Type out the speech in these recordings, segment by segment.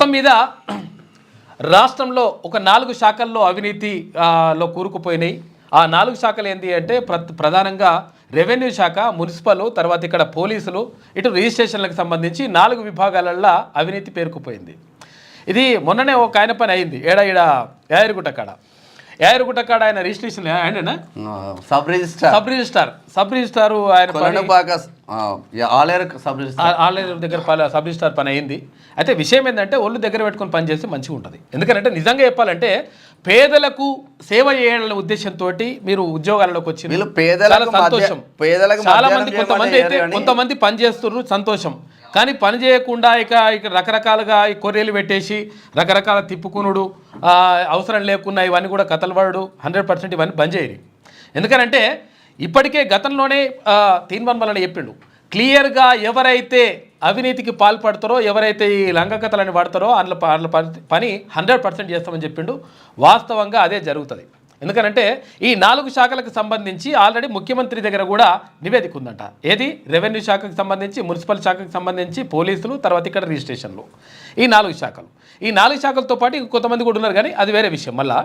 మొత్తం మీద రాష్ట్రంలో ఒక 4 శాఖల్లో అవినీతి లో కూరుకుపోయినాయి. ఆ 4 శాఖలు ఏంటి అంటే ప్రధానంగా రెవెన్యూ శాఖ, మున్సిపల్, తర్వాత ఇక్కడ పోలీసులు, ఇటు రిజిస్ట్రేషన్లకు సంబంధించి 4 విభాగాలల్లో అవినీతి పేరుకుపోయింది. ఇది మొన్ననే ఒక ఆయన పని అయింది. యాయరుగుట్ట కాడ ఆయన రిజిస్ట్రేషన్ ఆయననా సబ్ రిజిస్టార్ ఆయన ఆలేరు దగ్గర సబ్ రిజిస్టార్ పని అయింది. అయితే విషయం ఏంటంటే ఒళ్ళు దగ్గర పెట్టుకొని పని చేస్తే మంచిగా ఉంటుంది. ఎందుకంటే నిజంగా చెప్పాలంటే పేదలకు సేవ చేయాలనే ఉద్దేశంతో మీరు ఉద్యోగాలలోకి వచ్చి సంతోషం. చాలా మంది కొంతమంది పని చేస్తున్నారు, సంతోషం. కానీ పని చేయకుండా ఇక రకరకాలుగా ఈ కొర్రీలు పెట్టేసి రకరకాల తిప్పుకునుడు, అవసరం లేకున్నా ఇవన్నీ కూడా కథలు పడడు 100% ఇవన్నీ బంద్ చేయరు. ఎందుకనంటే ఇప్పటికే గతంలోనే తీన్మన్మలని చెప్పిండు, క్లియర్గా ఎవరైతే అవినీతికి పాల్పడతారో, ఎవరైతే ఈ లంగకథలని వాడతారో వాళ్ళ పని 100% చేస్తామని చెప్పిండు. వాస్తవంగా అదే జరుగుతుంది. ఎందుకనంటే ఈ 4 శాఖలకు సంబంధించి ఆల్రెడీ ముఖ్యమంత్రి దగ్గర కూడా నివేదిక ఉందంట. ఏది? రెవెన్యూ శాఖకు సంబంధించి, మున్సిపల్ శాఖకు సంబంధించి, పోలీసులు, తర్వాత ఇక్కడ రిజిస్ట్రేషన్లు. ఈ 4 శాఖలు. ఈ 4 శాఖలతో పాటు కొంతమంది కూడా ఉన్నారు, కానీ అది వేరే విషయం. మళ్ళా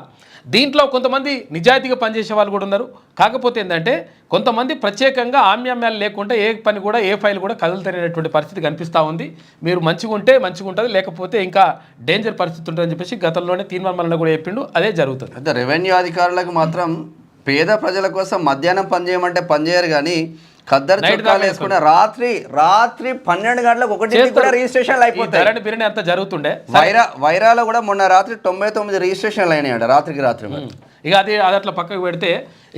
దీంట్లో కొంతమంది నిజాయితీగా పనిచేసే వాళ్ళు కూడా ఉన్నారు. కాకపోతే ఏంటంటే కొంతమంది ప్రత్యేకంగా ఆమ్యామ్యాలు లేకుండా ఏ పని కూడా, ఏ ఫైల్ కూడా కదులుతనేటువంటి పరిస్థితి కనిపిస్తూ ఉంది. మీరు మంచిగా ఉంటే మంచిగా ఉంటుంది, లేకపోతే ఇంకా డేంజర్ పరిస్థితి ఉంటుందని చెప్పేసి గతంలోనే తీర్మానం కూడా చెప్పిండు. అదే జరుగుతుంది. అయితే రెవెన్యూ అధికారులకు మాత్రం పేద ప్రజల కోసం మధ్యాహ్నం పనిచేయమంటే పనిచేయరు, కానీ ఖద్దరు చొక్కాలు వేసుకున్న రాత్రి 12 గంటలకు 1 కూడా రిజిస్ట్రేషన్లు అయిపోతాయి. బిర్యానీ అంతా జరుగుతుండే. వైరాలో కూడా మొన్న రాత్రి 99 రిజిస్ట్రేషన్లు అయినాయంట రాత్రి. ఇక అది అట్లా పక్కకు పెడితే,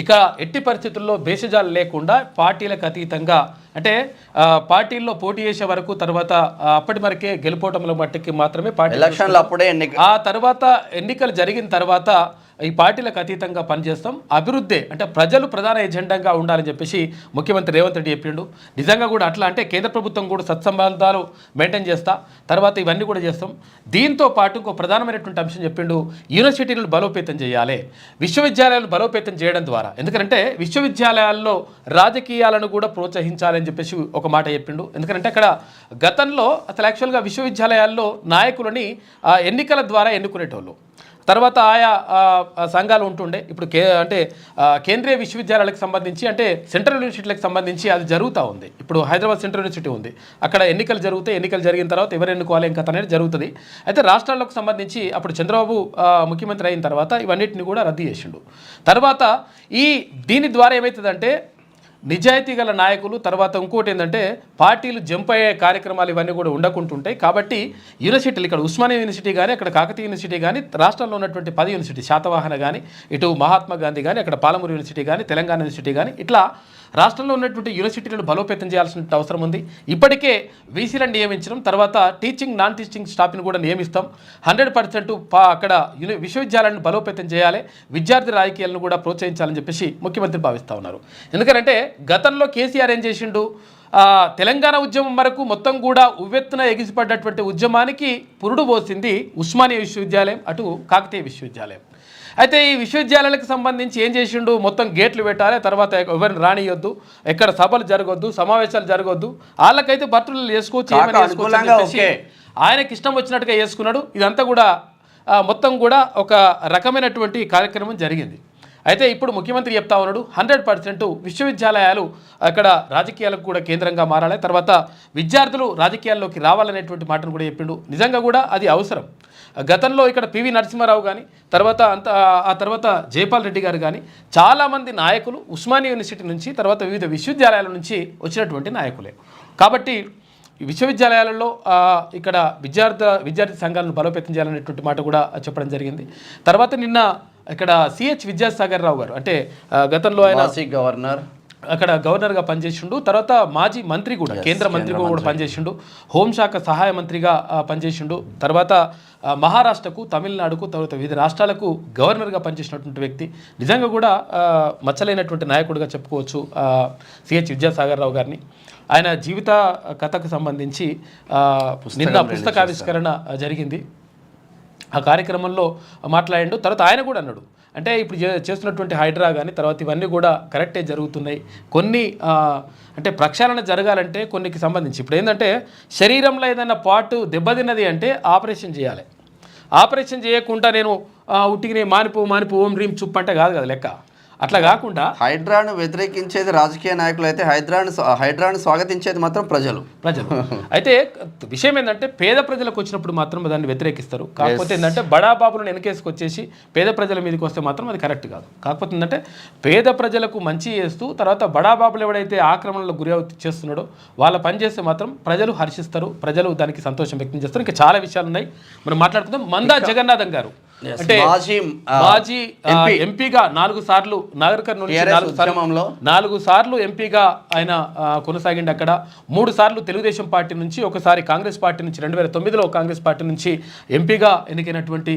ఇక ఎట్టి పరిస్థితుల్లో భేషజాలు లేకుండా పార్టీలకు అతీతంగా, అంటే పార్టీల్లో పోటీ చేసే వరకు, తర్వాత అప్పటి వరకే గెలుపోవటంలో మట్టికి మాత్రమే పార్టీ ఎలక్షన్లు అప్పుడే ఆ తర్వాత ఎన్నికలు జరిగిన తర్వాత ఈ పార్టీలకు అతీతంగా పనిచేస్తాం, అభివృద్ధి అంటే ప్రజలు ప్రధాన ఎజెండాగా ఉండాలని చెప్పేసి ముఖ్యమంత్రి రేవంత్ రెడ్డి చెప్పిండు. నిజంగా కూడా అట్లా అంటే కేంద్ర ప్రభుత్వం కూడా సత్సంబంధాలు మెయింటైన్ చేస్తా, తర్వాత ఇవన్నీ కూడా చేస్తాం. దీంతో పాటు ఇంకో ప్రధానమైనటువంటి అంశం చెప్పిండు, యూనివర్సిటీలను బలోపేతం చేయాలి, విశ్వవిద్యాలయాలను బలోపేతం చేయడం ద్వారా. ఎందుకంటే విశ్వవిద్యాలయాల్లో రాజకీయాలను కూడా ప్రోత్సహించాలని చెప్పేసి ఒక మాట చెప్పిండు. ఎందుకంటే అక్కడ గతంలో అసలు యాక్చువల్గా విశ్వవిద్యాలయాల్లో నాయకులని ఎన్నికల ద్వారా ఎన్నుకునేటోళ్ళు, తర్వాత ఆయా సంఘాలు ఉంటుండే. ఇప్పుడు అంటే కేంద్రీయ విశ్వవిద్యాలయాలకు సంబంధించి, అంటే సెంట్రల్ యూనివర్సిటీలకు సంబంధించి అది జరుగుతూ ఉంది. ఇప్పుడు హైదరాబాద్ సెంట్రల్ యూనివర్సిటీ ఉంది, అక్కడ ఎన్నికలు జరుగుతాయి. ఎన్నికలు జరిగిన తర్వాత ఎవరు ఎన్నుకోవాలి ఇంకా అనేది జరుగుతుంది. అయితే రాష్ట్రాలకు సంబంధించి అప్పుడు చంద్రబాబు ముఖ్యమంత్రి అయిన తర్వాత ఇవన్నిటిని కూడా రద్దు చేసిండు. తర్వాత దీని ద్వారా ఏమవుతుందంటే నిజాయితీ గల నాయకులు, తర్వాత ఇంకోటి ఏంటంటే పార్టీలు జంప్ అయ్యే కార్యక్రమాలు ఇవన్నీ కూడా ఉండకుంటుంటాయి. కాబట్టి యూనివర్సిటీలు, ఇక్కడ ఉస్మానియా యూనివర్సిటీ కానీ, అక్కడ కాకతీయ యూనివర్సిటీ కానీ, రాష్ట్రంలో ఉన్నటువంటి 10 యూనివర్సిటీ, శాతవాహన కానీ, ఇటు మహాత్మా గాంధీ కానీ, అక్కడ పాలమూరు యూనివర్సిటీ కానీ, తెలంగాణ యూనివర్సిటీ కానీ, ఇట్లా రాష్ట్రంలో ఉన్నటువంటి యూనివర్సిటీలను బలోపేతం చేయాల్సిన అవసరం ఉంది. ఇప్పటికే వీసీలను నియమించడం, తర్వాత టీచింగ్, నాన్ టీచింగ్ స్టాఫ్ని కూడా నియమిస్తాం. 100% అక్కడ విశ్వవిద్యాలయాలను బలోపేతం చేయాలి, విద్యార్థి రాజకీయాలను కూడా ప్రోత్సహించాలని చెప్పేసి ముఖ్యమంత్రి భావిస్తూ ఉన్నారు. ఎందుకంటే గతంలో కేసీఆర్ ఏం చేసిండు, తెలంగాణ ఉద్యమం వరకు మొత్తం కూడా ఉవ్వెత్తున ఎగిసిపడ్డటువంటి ఉద్యమానికి పురుడు పోసింది ఉస్మానియా విశ్వవిద్యాలయం, అటు కాకతీయ విశ్వవిద్యాలయం. అయితే ఈ విశ్వవిద్యాలయాలకు సంబంధించి ఏం చేసిండు, మొత్తం గేట్లు పెట్టాలి, తర్వాత ఎవరిని రానియొద్దు, ఎక్కడ సభలు జరగొద్దు, సమావేశాలు జరగొద్దు, వాళ్ళకైతే భర్తలు చేసుకోవచ్చు, ఆయనకి ఇష్టం వచ్చినట్టుగా చేసుకున్నాడు. ఇదంతా కూడా మొత్తం కూడా ఒక రకమైనటువంటి కార్యక్రమం జరిగింది. అయితే ఇప్పుడు ముఖ్యమంత్రి చెప్తా ఉన్నాడు 100% విశ్వవిద్యాలయాలు అక్కడ రాజకీయాలకు కూడా కేంద్రంగా మారాలి, తర్వాత విద్యార్థులు రాజకీయాల్లోకి రావాలనేటువంటి మాటను కూడా చెప్పిండు. నిజంగా కూడా అది అవసరం. గతంలో ఇక్కడ పివి నరసింహారావు కానీ, ఆ తర్వాత జైపాల్ రెడ్డి గారు కానీ, చాలామంది నాయకులు ఉస్మానియా యూనివర్సిటీ నుంచి, తర్వాత వివిధ విశ్వవిద్యాలయాల నుంచి వచ్చినటువంటి నాయకులే. కాబట్టి విశ్వవిద్యాలయాలలో ఇక్కడ విద్యార్థి సంఘాలను బలోపేతం చేయాలనేటువంటి మాట కూడా చెప్పడం జరిగింది. తర్వాత నిన్న ఇక్కడ సిహెచ్ విద్యాసాగర్ రావు గారు, అంటే గతంలో ఆయన అక్కడ గవర్నర్గా పనిచేసిండు, తర్వాత మాజీ మంత్రి కూడా, కేంద్ర మంత్రిగా కూడా పనిచేసిండు, హోంశాఖ సహాయ మంత్రిగా పనిచేసిండు, తర్వాత మహారాష్ట్రకు, తమిళనాడుకు, తర్వాత వివిధ రాష్ట్రాలకు గవర్నర్గా పనిచేసినటువంటి వ్యక్తి. నిజంగా కూడా మచ్చలైనటువంటి నాయకుడిగా చెప్పుకోవచ్చు సిహెచ్ విద్యాసాగర్ రావు గారిని. ఆయన జీవిత కథకు సంబంధించి నిన్న పుస్తకావిష్కరణ జరిగింది. ఆ కార్యక్రమంలో మాట్లాడిండు. తర్వాత ఆయన కూడా అన్నాడు, అంటే ఇప్పుడు చేస్తున్నటువంటి హైడ్రా కానీ తర్వాత ఇవన్నీ కూడా కరెక్టే జరుగుతున్నాయి. కొన్ని అంటే ప్రక్షాళన జరగాలంటే కొన్నికి సంబంధించి ఇప్పుడు ఏంటంటే శరీరంలో ఏదైనా పార్ట్ దెబ్బతిన్నది అంటే ఆపరేషన్ చేయాలి. ఆపరేషన్ చేయకుండా నేను ఉట్టికి మానిపో ఓం రీం చుప్ అంటే కాదు కదా లెక్క. అట్లా కాకుండా హైడ్రాను వ్యతిరేకించేది రాజకీయ నాయకులు అయితే హైడ్రాను స్వాగతించేది మాత్రం ప్రజలు. అయితే విషయం ఏంటంటే పేద ప్రజలకు వచ్చినప్పుడు మాత్రం దాన్ని వ్యతిరేకిస్తారు. కాకపోతే ఏంటంటే బడాబాబులను వెనకేసుకొచ్చేసి పేద ప్రజల మీదకి వస్తే మాత్రం అది కరెక్ట్ కాదు. కాకపోతే ఏంటంటే పేద ప్రజలకు మంచి చేస్తూ తర్వాత బడాబాబులు ఎవడైతే ఆక్రమణలో గురి చేస్తున్నాడో వాళ్ళ పని చేస్తే మాత్రం ప్రజలు హర్షిస్తారు, ప్రజలు దానికి సంతోషం వ్యక్తం చేస్తారు. ఇంకా చాలా విషయాలు ఉన్నాయి, మనం మాట్లాడుకుందాం. మందా జగన్నాథం గారు అంటే మాజీ ఎంపీగా 4 సార్లు నాగర్ కర్నూలు 4 సార్లు ఎంపీగా ఆయన కొనసాగిండి. అక్కడ 3 సార్లు తెలుగుదేశం పార్టీ నుంచి, ఒకసారి కాంగ్రెస్ పార్టీ నుంచి 2009లో కాంగ్రెస్ పార్టీ నుంచి ఎంపీగా ఎన్నికైనటువంటి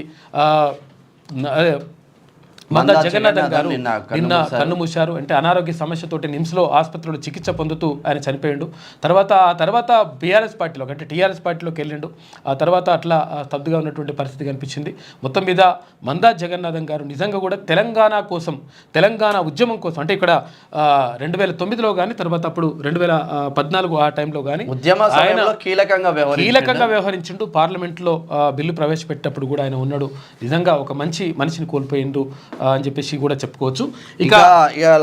మందా జగన్నాథం గారు నిన్న కన్ను మూశారు. అంటే అనారోగ్య సమస్యతోటి నిమ్స్లో ఆసుపత్రిలో చికిత్స పొందుతూ ఆయన చనిపోయిండు. తర్వాత బీఆర్ఎస్ పార్టీలో అంటే టీఆర్ఎస్ పార్టీలోకి వెళ్ళిండు. ఆ తర్వాత అట్లా స్తబ్దుగా ఉన్నటువంటి పరిస్థితి కనిపించింది. మొత్తం మీద మందా జగన్నాథం గారు నిజంగా కూడా తెలంగాణ కోసం, తెలంగాణ ఉద్యమం కోసం అంటే ఇక్కడ 2009లో కానీ తర్వాత అప్పుడు 2014 ఆ టైంలో కానీ ఆయన కీలకంగా వ్యవహరించిండు. పార్లమెంట్లో బిల్లు ప్రవేశపెట్టేటప్పుడు కూడా ఆయన ఉన్నాడు. నిజంగా ఒక మంచి మనిషిని కోల్పోయిండు అని చెప్పేసి కూడా చెప్పుకోవచ్చు. ఇక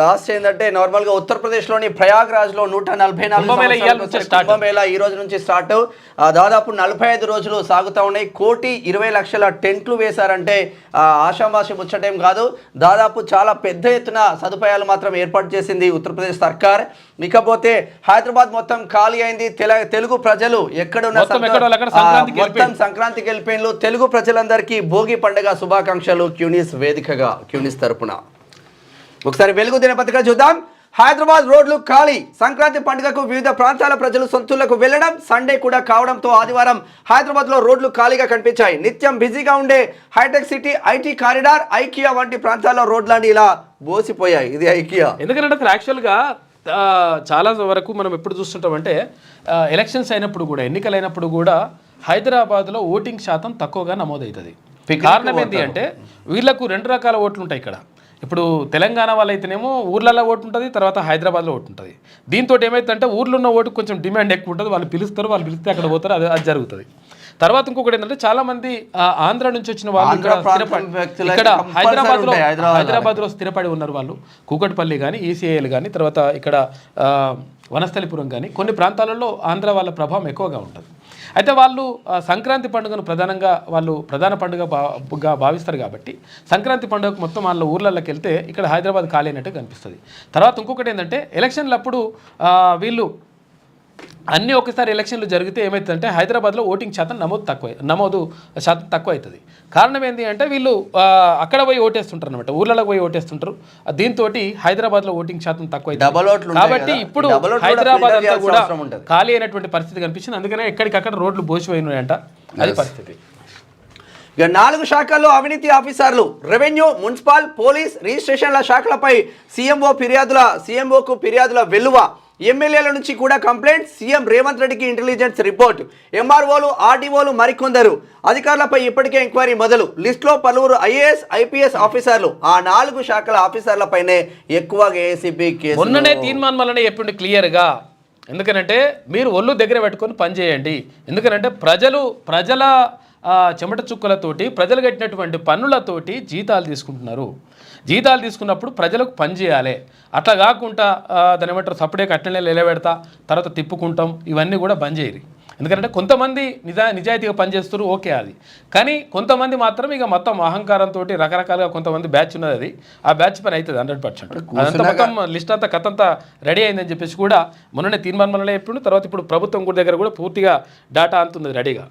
లాస్ట్ ఏంటంటే నార్మల్ గా ఉత్తరప్రదేశ్ లోని ప్రయాగ్రాజ్ లో 144 కుంభమేళా ఈ రోజు నుంచి స్టార్ట్. దాదాపు 45 రోజులు సాగుతా ఉన్నాయి. 1,20,00,000 టెంట్లు వేశారంటే ఆషామాషి ముచ్చటేం కాదు. దాదాపు చాలా పెద్ద ఎత్తున సదుపాయాలు మాత్రం ఏర్పాటు చేసింది ఉత్తరప్రదేశ్ సర్కార్. ఇకపోతే హైదరాబాద్ మొత్తం ఖాళీ అయింది. తెలుగు ప్రజలు ఎక్కడున్న సంక్రాంతికి వెళ్ళిపోయిన తెలుగు ప్రజలందరికీ భోగి పండుగ శుభాకాంక్షలు క్యూనిస్ వేదికగా, క్యూనిస్ తరపున. ఒకసారి వెలుగు దినపత్రిక చూద్దాం. హైదరాబాద్ రోడ్లు ఖాళీ. సంక్రాంతి పండుగకు వివిధ ప్రాంతాల ప్రజలు సొంతూళ్లకు వెళ్లడం, సండే కూడా కావడంతో ఆదివారం హైదరాబాద్లో రోడ్లు ఖాళీగా కనిపించాయి. నిత్యం బిజీగా ఉండే హైటెక్ సిటీ, ఐటీ కారిడార్, ఐకియా వంటి ప్రాంతాల్లో రోడ్లన్నీ ఇలా బోసిపోయాయి. ఇది ఐకియా. ఎందుకంటే యాక్చువల్గా చాలా వరకు మనం ఎప్పుడు చూస్తుంటామంటే ఎలక్షన్స్ అయినప్పుడు కూడా, ఎన్నికలైనప్పుడు కూడా హైదరాబాద్లో ఓటింగ్ శాతం తక్కువగా నమోదవుతుంది. కారణం ఏంటి అంటే వీళ్ళకు 2 రకాల ఓట్లు ఉంటాయి ఇక్కడ. ఇప్పుడు తెలంగాణ వాళ్ళైతేనేమో ఊర్లలో ఓటు ఉంటుంది, తర్వాత హైదరాబాద్లో ఓటు ఉంటుంది. దీంతో ఏమైతుందంటే ఊర్లో ఉన్న ఓటుకు కొంచెం డిమాండ్ ఎక్కువ ఉంటుంది. వాళ్ళు పిలుస్తారు, వాళ్ళు పిలిస్తే అక్కడ పోతారు, అది జరుగుతుంది. తర్వాత ఇంకొకటి ఏంటంటే చాలా మంది ఆంధ్ర నుంచి వచ్చిన వాళ్ళు ఇక్కడ హైదరాబాద్లో స్థిరపడి ఉన్నారు. వాళ్ళు కూకట్పల్లి కానీ, ఈసీఐలు కానీ, తర్వాత ఇక్కడ వనస్థలిపురం కానీ కొన్ని ప్రాంతాలలో ఆంధ్ర వాళ్ళ ప్రభావం ఎక్కువగా ఉంటుంది. అయితే వాళ్ళు సంక్రాంతి పండుగను ప్రధాన పండుగగా భావిస్తారు కాబట్టి సంక్రాంతి పండుగకు మొత్తం వాళ్ళ ఊర్లలోకి వెళ్తే ఇక్కడ హైదరాబాద్ ఖాళీ అయినట్టు కనిపిస్తుంది. తర్వాత ఇంకొకటి ఏంటంటే ఎలక్షన్లప్పుడు వీళ్ళు అన్నీ ఒకసారి ఎలక్షన్లు జరిగితే ఏమవుతుందంటే హైదరాబాద్లో ఓటింగ్ శాతం నమోదు శాతం తక్కువ అవుతుంది. కారణం ఏంటి అంటే వీళ్ళు అక్కడ పోయి ఓటేస్తుంటారు అనమాట, ఊర్లలో పోయి ఓటేస్తుంటారు. దీంతో హైదరాబాద్లో ఓటింగ్ శాతం తక్కువ అవుతుంది. కాబట్టి ఇప్పుడు హైదరాబాద్ అంతా కూడా ఖాళీ అయినటువంటి పరిస్థితి కనిపించింది. అందుకనే ఎక్కడికక్కడ రోడ్లు బోసిపోయినాయంట. అది పరిస్థితి. ఇక 4 శాఖల్లో అవినీతి ఆఫీసర్లు, రెవెన్యూ, మున్సిపల్, పోలీస్, రిజిస్ట్రేషన్ల శాఖలపై సీఎంఓకు ఫిర్యాదుల వెల్లువ. ఎమ్మెల్యేల నుంచి కూడా కంప్లైంట్. సీఎం రేవంత్ రెడ్డికి ఇంటెలిజెన్స్ రిపోర్ట్. ఎంఆర్ఓలు, ఆర్డీఓలు మరికొందరు అధికారులపై ఇప్పటికే ఎంక్వైరీ మొదలు. లిస్టులో పలువురు ఐఏఎస్, ఐపీఎస్ ఆఫీసర్లు. ఆ 4 శాఖల ఆఫీసర్లపైనే ఎక్కువగా ఏసీబీ కేసు. మొన్ననే తీర్మానం వల్లనే చెప్పిండు క్లియర్గా. ఎందుకనంటే మీరు ఒళ్ళు దగ్గర పెట్టుకొని పనిచేయండి. ఎందుకనంటే ప్రజల చెమట చుక్కలతోటి, ప్రజలు కట్టినటువంటి పన్నులతోటి జీతాలు తీసుకుంటున్నారు. జీతాలు తీసుకున్నప్పుడు ప్రజలకు పని చేయాలి. అట్లా కాకుండా దాని ఏమంటారు సపరేట్ అట్లనే నిలబెడతా తర్వాత తిప్పుకుంటాం, ఇవన్నీ కూడా బంద్ చేయరు. ఎందుకంటే కొంతమంది నిజాయితీగా పనిచేస్తారు, ఓకే అది. కానీ కొంతమంది మాత్రం ఇక మొత్తం అహంకారంతో రకరకాలుగా కొంతమంది బ్యాచ్ ఉన్నది. అది ఆ బ్యాచ్ పని అవుతుంది 100%. అదంతా మొత్తం లిస్ట్ అంతా కథంతా రెడీ అయిందని చెప్పేసి కూడా మొన్ననే తీర్మానం చెప్పిండు. తర్వాత ఇప్పుడు ప్రభుత్వం కూడా దగ్గర కూడా పూర్తిగా డేటా అంతుంది రెడీగా.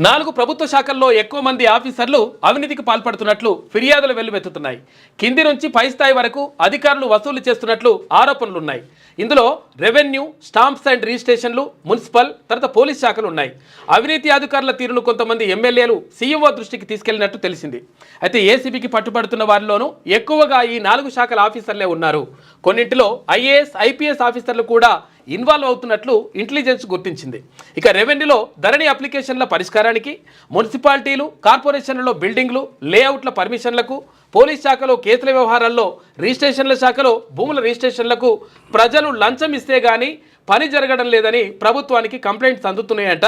4 ప్రభుత్వ శాఖల్లో ఎక్కువ మంది ఆఫీసర్లు అవినీతికి పాల్పడుతున్నట్లు ఫిర్యాదులు వెల్లువెత్తుతున్నాయి. కింది నుంచి పై స్థాయి వరకు అధికారులు వసూలు చేస్తున్నట్లు ఆరోపణలున్నాయి. ఇందులో రెవెన్యూ, స్టాంప్స్ అండ్ రిజిస్ట్రేషన్లు, మున్సిపల్, తర్వాత పోలీస్ శాఖలు ఉన్నాయి. అవినీతి అధికారుల తీరును కొంతమంది ఎమ్మెల్యేలు సీఎంఓ దృష్టికి తీసుకెళ్లినట్టు తెలిసింది. అయితే ఏసీబీకి పట్టుబడుతున్న వారిలోనూ ఎక్కువగా ఈ 4 శాఖల ఆఫీసర్లే ఉన్నారు. కొన్నింటిలో ఐఏఎస్, ఐపీఎస్ ఆఫీసర్లు కూడా ఇన్వాల్వ్ అవుతున్నట్లు ఇంటెలిజెన్స్ గుర్తించింది. ఇక రెవెన్యూలో ధరణి అప్లికేషన్ల పరిష్కారానికి, మున్సిపాలిటీలు, కార్పొరేషన్లలో బిల్డింగ్లు, లేఅవుట్ల పర్మిషన్లకు, పోలీస్ శాఖలో కేసుల వ్యవహారాల్లో, రిజిస్ట్రేషన్ల శాఖలో భూముల రిజిస్ట్రేషన్లకు ప్రజలు లంచం ఇస్తే గానీ పని జరగడం లేదని ప్రభుత్వానికి కంప్లైంట్స్ అందుతున్నాయంట.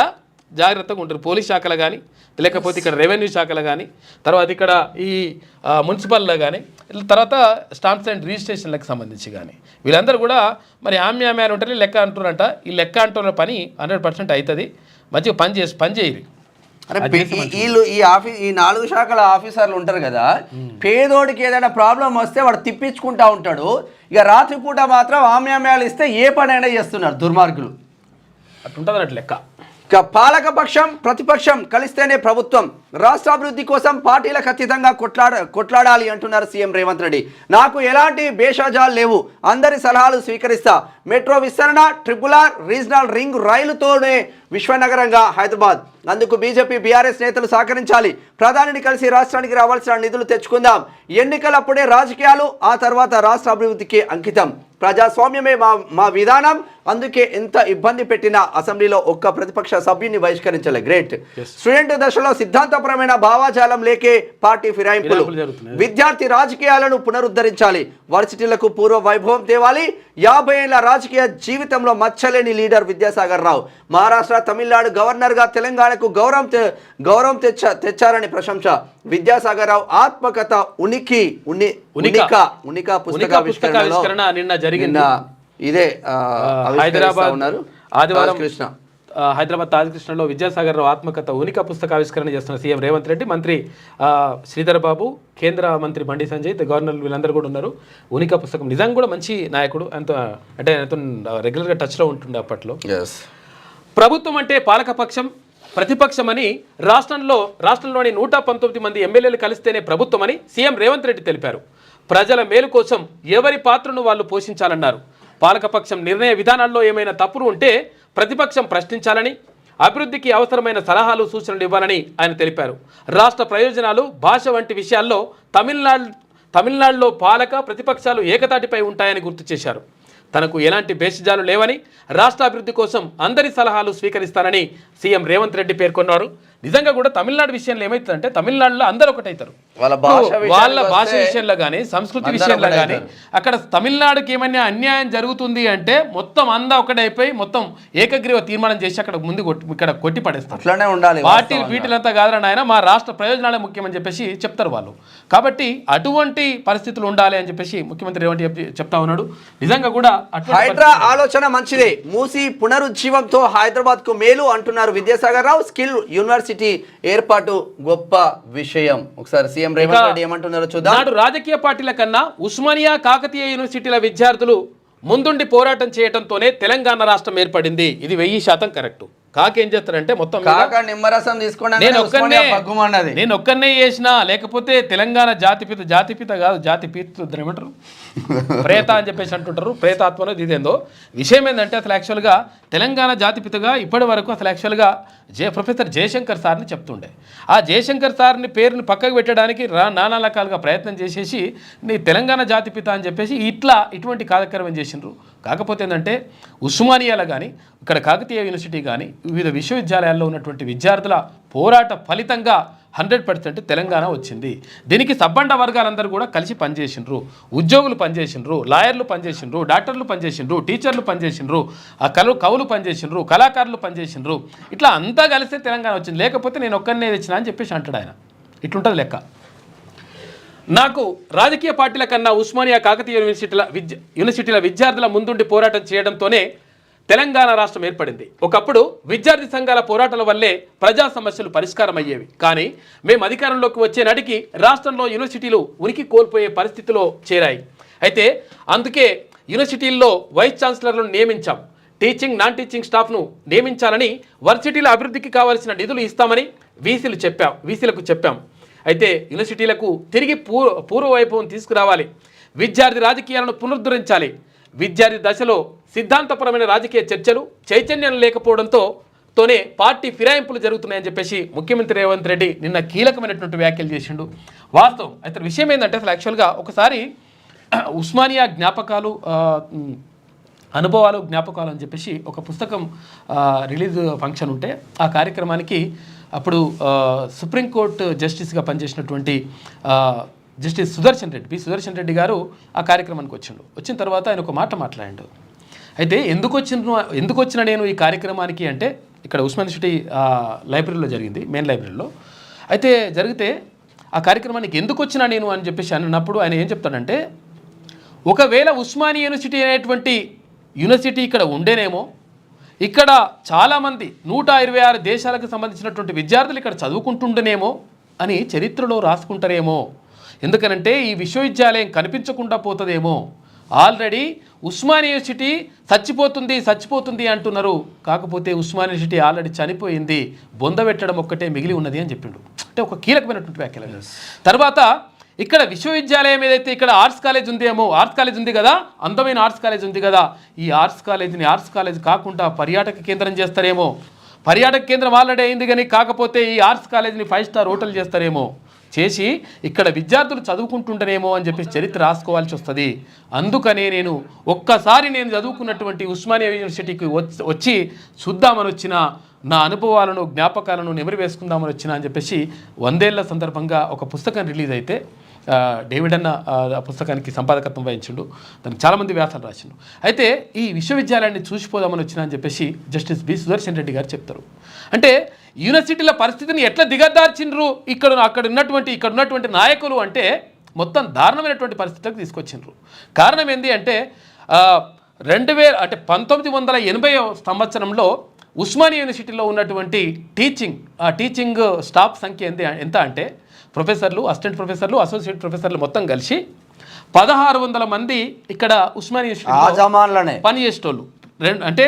జాగ్రత్తగా ఉంటారు పోలీస్ శాఖలు కానీ, లేకపోతే ఇక్కడ రెవెన్యూ శాఖలు కానీ, తర్వాత ఇక్కడ ఈ మున్సిపల్లో కానీ, తర్వాత స్టాంప్స్ అండ్ రిజిస్ట్రేషన్లకు సంబంధించి కానీ వీళ్ళందరూ కూడా మరి ఆమ్యామ్యాలు అని ఉంటారు, లెక్క అంటున్నారంట. ఈ లెక్క అంటున్న పని 100% అవుతుంది. మంచిగా పని చేయరు. అరే వీళ్ళు ఈ 4 శాఖల ఆఫీసర్లు ఉంటారు కదా, పేదోడికి ఏదైనా ప్రాబ్లం వస్తే వాడు తిప్పించుకుంటా ఉంటాడు. ఇక రాత్రిపూట మాత్రం ఆమ్యామ్యాలు ఇస్తే ఏ పనైనా చేస్తున్నారు దుర్మార్గులు. అట్లుంటుంది అన్నట్టు లెక్క. ఇక పాలకపక్షం ప్రతిపక్షం కలిస్తేనే ప్రభుత్వం, రాష్ట్ర అభివృద్ధి కోసం పార్టీలకు అతీతంగా కొట్లాడాలి అంటున్నారు సీఎం రేవంత్ రెడ్డి. నాకు ఎలాంటి భేషజాలు లేవు, అందరి సలహాలు స్వీకరిస్తా. మెట్రో విస్తరణ, ట్రిపుల్-ఆర్, రీజనల్ రింగ్ రైలుతోనే విశ్వనగరంగా హైదరాబాద్. అందుకు బీజేపీ బీఆర్ఎస్ నేతలు సహకరించాలి. ప్రధానిని కలిసి రాష్ట్రానికి రావాల్సిన నిధులు తెచ్చుకుందాం. ఎన్నికలప్పుడే రాజకీయాలు, ఆ తర్వాత రాష్ట్ర అభివృద్ధికి అంకితం. ప్రజాస్వామ్యమే మా విధానం. అందుకే ఎంత ఇబ్బంది పెట్టినా అసెంబ్లీలో ఒక్క ప్రతిపక్ష సభ్యుని బహిష్కరించలే. గ్రేట్. స్టూడెంట్ దశలో సిద్ధాంతపరమైన భావాజాలం లేకే పార్టీ ఫిరాయింపులు. విద్యార్థి రాజకీయాలను పునరుద్ధరించాలి. వర్సిటీలకు పూర్వ వైభవం తేవాలి. 50 ఏళ్ల రాజకీయ జీవితంలో మచ్చలేని లీడర్ విద్యాసాగర్ రావు. మహారాష్ట్ర, తమిళనాడు గవర్నర్గా తెలంగాణకు గౌరవం తెచ్చారని ప్రశంస. విద్యాసాగర్ రావు ఆత్మకథ ఉనిక పుస్తకావిష్కరణ నిన్న జరిగిన ఇదే హైదరాబాద్ ఉన్నారు. ఆదివారం హైదరాబాద్ తాజకృష్ణలో విద్యాసాగర్ రావు ఆత్మకథ ఉనిక పుస్తకావిష్కరణ చేస్తున్న సీఎం రేవంత్ రెడ్డి, మంత్రి శ్రీధర్ బాబు, కేంద్ర మంత్రి బండి సంజయ్, గవర్నర్ వీళ్ళందరూ కూడా ఉన్నారు. ఉనిక పుస్తకం నిజంగా కూడా మంచి నాయకుడు. అంటే రెగ్యులర్గా టచ్లో ఉంటుండే అప్పట్లో. ప్రభుత్వం అంటే పాలకపక్షం, ప్రతిపక్షమని రాష్ట్రంలోని 119 మంది ఎమ్మెల్యేలు కలిస్తేనే ప్రభుత్వమని సీఎం రేవంత్ రెడ్డి తెలిపారు. ప్రజల మేలు కోసం ఎవరి పాత్రను వాళ్ళు పోషించాలన్నారు. పాలకపక్షం నిర్ణయ విధానాల్లో ఏమైనా తప్పులు ఉంటే ప్రతిపక్షం ప్రశ్నించాలని, అభివృద్ధికి అవసరమైన సలహాలు సూచనలు ఇవ్వాలని ఆయన తెలిపారు. రాష్ట్ర ప్రయోజనాలు, భాష వంటి విషయాల్లో తమిళనాడులో పాలక ప్రతిపక్షాలు ఏకతాటిపై ఉంటాయని గుర్తు చేశారు. తనకు ఎలాంటి భేషజాలు లేవని, రాష్ట్ర అభివృద్ధి కోసం అందరి సలహాలు స్వీకరిస్తానని సీఎం రేవంత్ రెడ్డి పేర్కొన్నారు. నిజంగా కూడా తమిళనాడు విషయంలో ఏమవుతుందంటే తమిళనాడులో అందరూ ఒకటైతారు. వాళ్ళ భాష విషయంలో కానీ, సంస్కృతి విషయంలో కానీ అక్కడ తమిళనాడుకి ఏమైనా అన్యాయం జరుగుతుంది అంటే మొత్తం అందా ఒకటైపోయి మొత్తం ఏకగ్రీవ తీర్మానం చేసి అక్కడ ముందు ఇక్కడ కొట్టి పడేస్తారు. అట్లానే ఉండాలి. పార్టీలు వీటిలంతా కాదని ఆయన మా రాష్ట్ర ప్రయోజనాలే ముఖ్యమని చెప్పేసి చెప్తారు వాళ్ళు. కాబట్టి అటువంటి పరిస్థితులు ఉండాలి అని చెప్పేసి ముఖ్యమంత్రి రేవంత్ చెప్తా ఉన్నాడు. నిజంగా కూడా హైడ్రా ఆలోచన మంచిదే. మూసి పునరుజ్జీవంతో హైదరాబాద్ కు మేలు అంటున్నారు విద్యాసాగర్ రావు. స్కిల్ యూనివర్సిటీ ఏర్పాటు గొప్ప విషయం. ఒకసారి సీఎం రేవంత్ రెడ్డి ఏమంటున్నారో చూద్దాం. నాడు రాజకీయ పార్టీల కన్నా ఉస్మానియా, కాకతీయ యూనివర్సిటీల విద్యార్థులు ముందుండి పోరాటం చేయడంతోనే తెలంగాణ రాష్ట్రం ఏర్పడింది. ఇది 1000% కరెక్ట్. కాకేం చేస్తారంటే మొత్తం నిమ్మరసం తీసుకోండి, నేను ఒక్కనే చేసినా, లేకపోతే తెలంగాణ జాతిపిత కాదు జాతిపిత ఏమంటారు ప్రేత అని చెప్పేసి అంటుంటారు. ప్రేతాత్మలో ఇదేందో విషయం ఏంటంటే అసలు యాక్చువల్గా తెలంగాణ జాతిపితగా ఇప్పటి వరకు అసలు యాక్చువల్గా ప్రొఫెసర్ జయశంకర్ సార్ని చెప్తుండే. ఆ జయశంకర్ సార్ని పేరుని పక్కకు పెట్టడానికి నానా రకాలుగా ప్రయత్నం చేసేసి నీ తెలంగాణ జాతిపిత అని చెప్పేసి ఇటువంటి కార్యక్రమం చేసిండ్రు. కాకపోతే ఏంటంటే ఉస్మానియాలో కానీ, ఇక్కడ కాకతీయ యూనివర్సిటీ కానీ, వివిధ విశ్వవిద్యాలయాల్లో ఉన్నటువంటి విద్యార్థుల పోరాట ఫలితంగా 100% తెలంగాణ వచ్చింది. దీనికి సబ్బండ వర్గాలందరూ కూడా కలిసి పనిచేసిండ్రు. ఉద్యోగులు పనిచేసిండ్రు, లాయర్లు పనిచేసిండ్రు, డాక్టర్లు పనిచేసిండ్రు, టీచర్లు పనిచేసిండ్రు, కవులు పనిచేసిండ్రు, కళాకారులు పనిచేసిండ్రు. ఇట్లా అంతా కలిస్తే తెలంగాణ వచ్చింది. లేకపోతే నేను ఒక్కనే తెచ్చినా అని చెప్పేసి అంటాడు ఆయన. ఇట్లుంటుంది లెక్క. నాకు రాజకీయ పార్టీల కన్నా ఉస్మానియా, కాకతీయ యూనివర్సిటీల విద్యార్థుల ముందుండి పోరాటం చేయడంతోనే తెలంగాణ రాష్ట్రం ఏర్పడింది. ఒకప్పుడు విద్యార్థి సంఘాల పోరాటాల వల్లే ప్రజా సమస్యలు పరిష్కారం అయ్యేవి. కానీ మేము అధికారంలోకి వచ్చే నాటికి రాష్ట్రంలో యూనివర్సిటీలు ఉనికి కోల్పోయే పరిస్థితిలో చేరాయి. అయితే అందుకే యూనివర్సిటీల్లో వైస్ ఛాన్సలర్లను నియమించాం. టీచింగ్, నాన్ టీచింగ్ స్టాఫ్ను నియమించాలని, వర్సిటీల అభివృద్ధికి కావాల్సిన నిధులు ఇస్తామని వీసీలకు చెప్పాం. అయితే యూనివర్సిటీలకు తిరిగి పూర్వవైభవం తీసుకురావాలి. విద్యార్థి రాజకీయాలను పునరుద్ధరించాలి. విద్యార్థి దశలో సిద్ధాంతపరమైన రాజకీయ చర్చలు, చైతన్యం లేకపోవడంతోనే పార్టీ ఫిరాయింపులు జరుగుతున్నాయని చెప్పేసి ముఖ్యమంత్రి రేవంత్ రెడ్డి నిన్న కీలకమైనటువంటి వ్యాఖ్యలు చేసిండు. వాస్తవం. అయితే విషయం ఏంటంటే అసలు యాక్చువల్గా ఒకసారి ఉస్మానియా జ్ఞాపకాలు అనుభవాలు జ్ఞాపకాలు అని చెప్పేసి ఒక పుస్తకం రిలీజ్ ఫంక్షన్ ఉంటే ఆ కార్యక్రమానికి అప్పుడు సుప్రీంకోర్టు జస్టిస్గా పనిచేసినటువంటి జస్టిస్ సుదర్శన్ రెడ్డి గారు ఆ కార్యక్రమానికి వచ్చిన తర్వాత ఆయన ఒక మాట మాట్లాడాడు. అయితే ఎందుకు వచ్చిన నేను ఈ కార్యక్రమానికి అంటే ఇక్కడ ఉస్మాన్ యూనివర్సిటీ లైబ్రరీలో జరిగింది, మెయిన్ లైబ్రరీలో. అయితే జరిగితే ఆ కార్యక్రమానికి ఎందుకు వచ్చినా నేను అని చెప్పేసి అన్నప్పుడు ఆయన ఏం చెప్తాడంటే, ఒకవేళ ఉస్మానియా యూనివర్సిటీ అనేటువంటి యూనివర్సిటీ ఇక్కడ ఉండేనేమో, ఇక్కడ చాలామంది 126 దేశాలకు సంబంధించినటువంటి విద్యార్థులు ఇక్కడ చదువుకుంటుండేనేమో అని చరిత్రలో రాసుకుంటారేమో. ఎందుకనంటే ఈ విశ్వవిద్యాలయం కనిపించకుండా పోతుందేమో. ఆల్రెడీ ఉస్మానియా యూనివర్సిటీ చచ్చిపోతుంది అంటున్నారు. కాకపోతే ఉస్మానియా యూనివర్సిటీ ఆల్రెడీ చనిపోయింది, బొందబెట్టడం ఒక్కటే మిగిలి ఉన్నది అని చెప్పిండు. అంటే ఒక కీలకమైనటువంటి వ్యాఖ్యలు. తర్వాత ఇక్కడ విశ్వవిద్యాలయం ఏదైతే ఇక్కడ ఆర్ట్స్ కాలేజ్ ఉంది కదా, అందమైన ఆర్ట్స్ కాలేజ్ ఉంది కదా, ఈ ఆర్ట్స్ కాలేజ్ కాకుండా పర్యాటక కేంద్రం చేస్తారేమో. పర్యాటక కేంద్రం ఆల్రెడీ అయింది కానీ కాకపోతే ఈ ఆర్ట్స్ కాలేజ్ని 5 స్టార్ హోటల్ చేస్తారేమో, చేసి ఇక్కడ విద్యార్థులు చదువుకుంటుంటేనేమో అని చెప్పి చరిత్ర రాసుకోవాల్సి వస్తుంది. అందుకనే నేను ఒక్కసారి నేను చదువుకున్నటువంటి ఉస్మానియా యూనివర్సిటీకి వచ్చి చూద్దామని వచ్చిన, నా అనుభవాలను జ్ఞాపకాలను నెమరు వేసుకుందామని వచ్చిన అని చెప్పేసి 100 ఏళ్ల సందర్భంగా ఒక పుస్తకం రిలీజ్ అయితే డేవిడ్ అన్న ఆ పుస్తకానికి సంపాదకత్వం వహించిండు. దానికి చాలామంది వ్యాసాలు రాసిండు. అయితే ఈ విశ్వవిద్యాలయాన్ని చూసిపోదామని వచ్చిన అని చెప్పేసి జస్టిస్ సుదర్శన్ రెడ్డి గారు చెప్తారు. అంటే యూనివర్సిటీల పరిస్థితిని ఎట్లా దిగదార్చిండ్రు ఇక్కడ ఉన్నటువంటి నాయకులు అంటే మొత్తం దారుణమైనటువంటి పరిస్థితులకు తీసుకొచ్చిండ్రు. కారణం ఏంటి అంటే 1980 సంవత్సరంలో ఉస్మానియా యూనివర్సిటీలో ఉన్నటువంటి టీచింగ్ స్టాఫ్ సంఖ్య ఎంత అంటే ప్రొఫెసర్లు, అసిస్టెంట్ ప్రొఫెసర్లు, అసోసియేట్ ప్రొఫెసర్లు మొత్తం కలిసి 1600 మంది ఇక్కడ ఉస్మానియా యూనివర్సిటీలో పనిచేసేటోళ్ళు. అంటే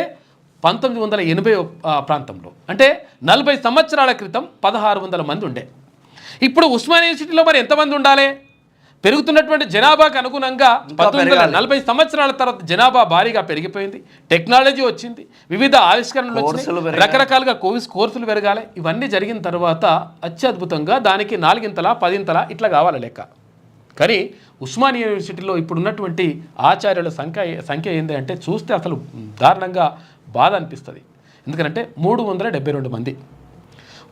1980 ప్రాంతంలో, అంటే 40 సంవత్సరాల క్రితం 1600 మంది ఉండే. ఇప్పుడు ఉస్మానియా యూనివర్సిటీలో మరి ఎంతమంది ఉండాలి? పెరుగుతున్నటువంటి జనాభాకు అనుగుణంగా 1940 సంవత్సరాల తర్వాత జనాభా భారీగా పెరిగిపోయింది, టెక్నాలజీ వచ్చింది, వివిధ ఆవిష్కరణలు వచ్చినాయి, రకరకాలుగా కోర్సులు పెరగాలి. ఇవన్నీ జరిగిన తర్వాత అత్యద్భుతంగా దానికి 4 ఇంతలా 10 ఇంతలా ఇట్లా కావాలి లెక్క. కానీ ఉస్మానియా యూనివర్సిటీలో ఇప్పుడున్నటువంటి ఆచార్యుల సంఖ్య ఏంటి అంటే చూస్తే అసలు దారుణంగా బాధ అనిపిస్తుంది. ఎందుకంటే 372 మంది,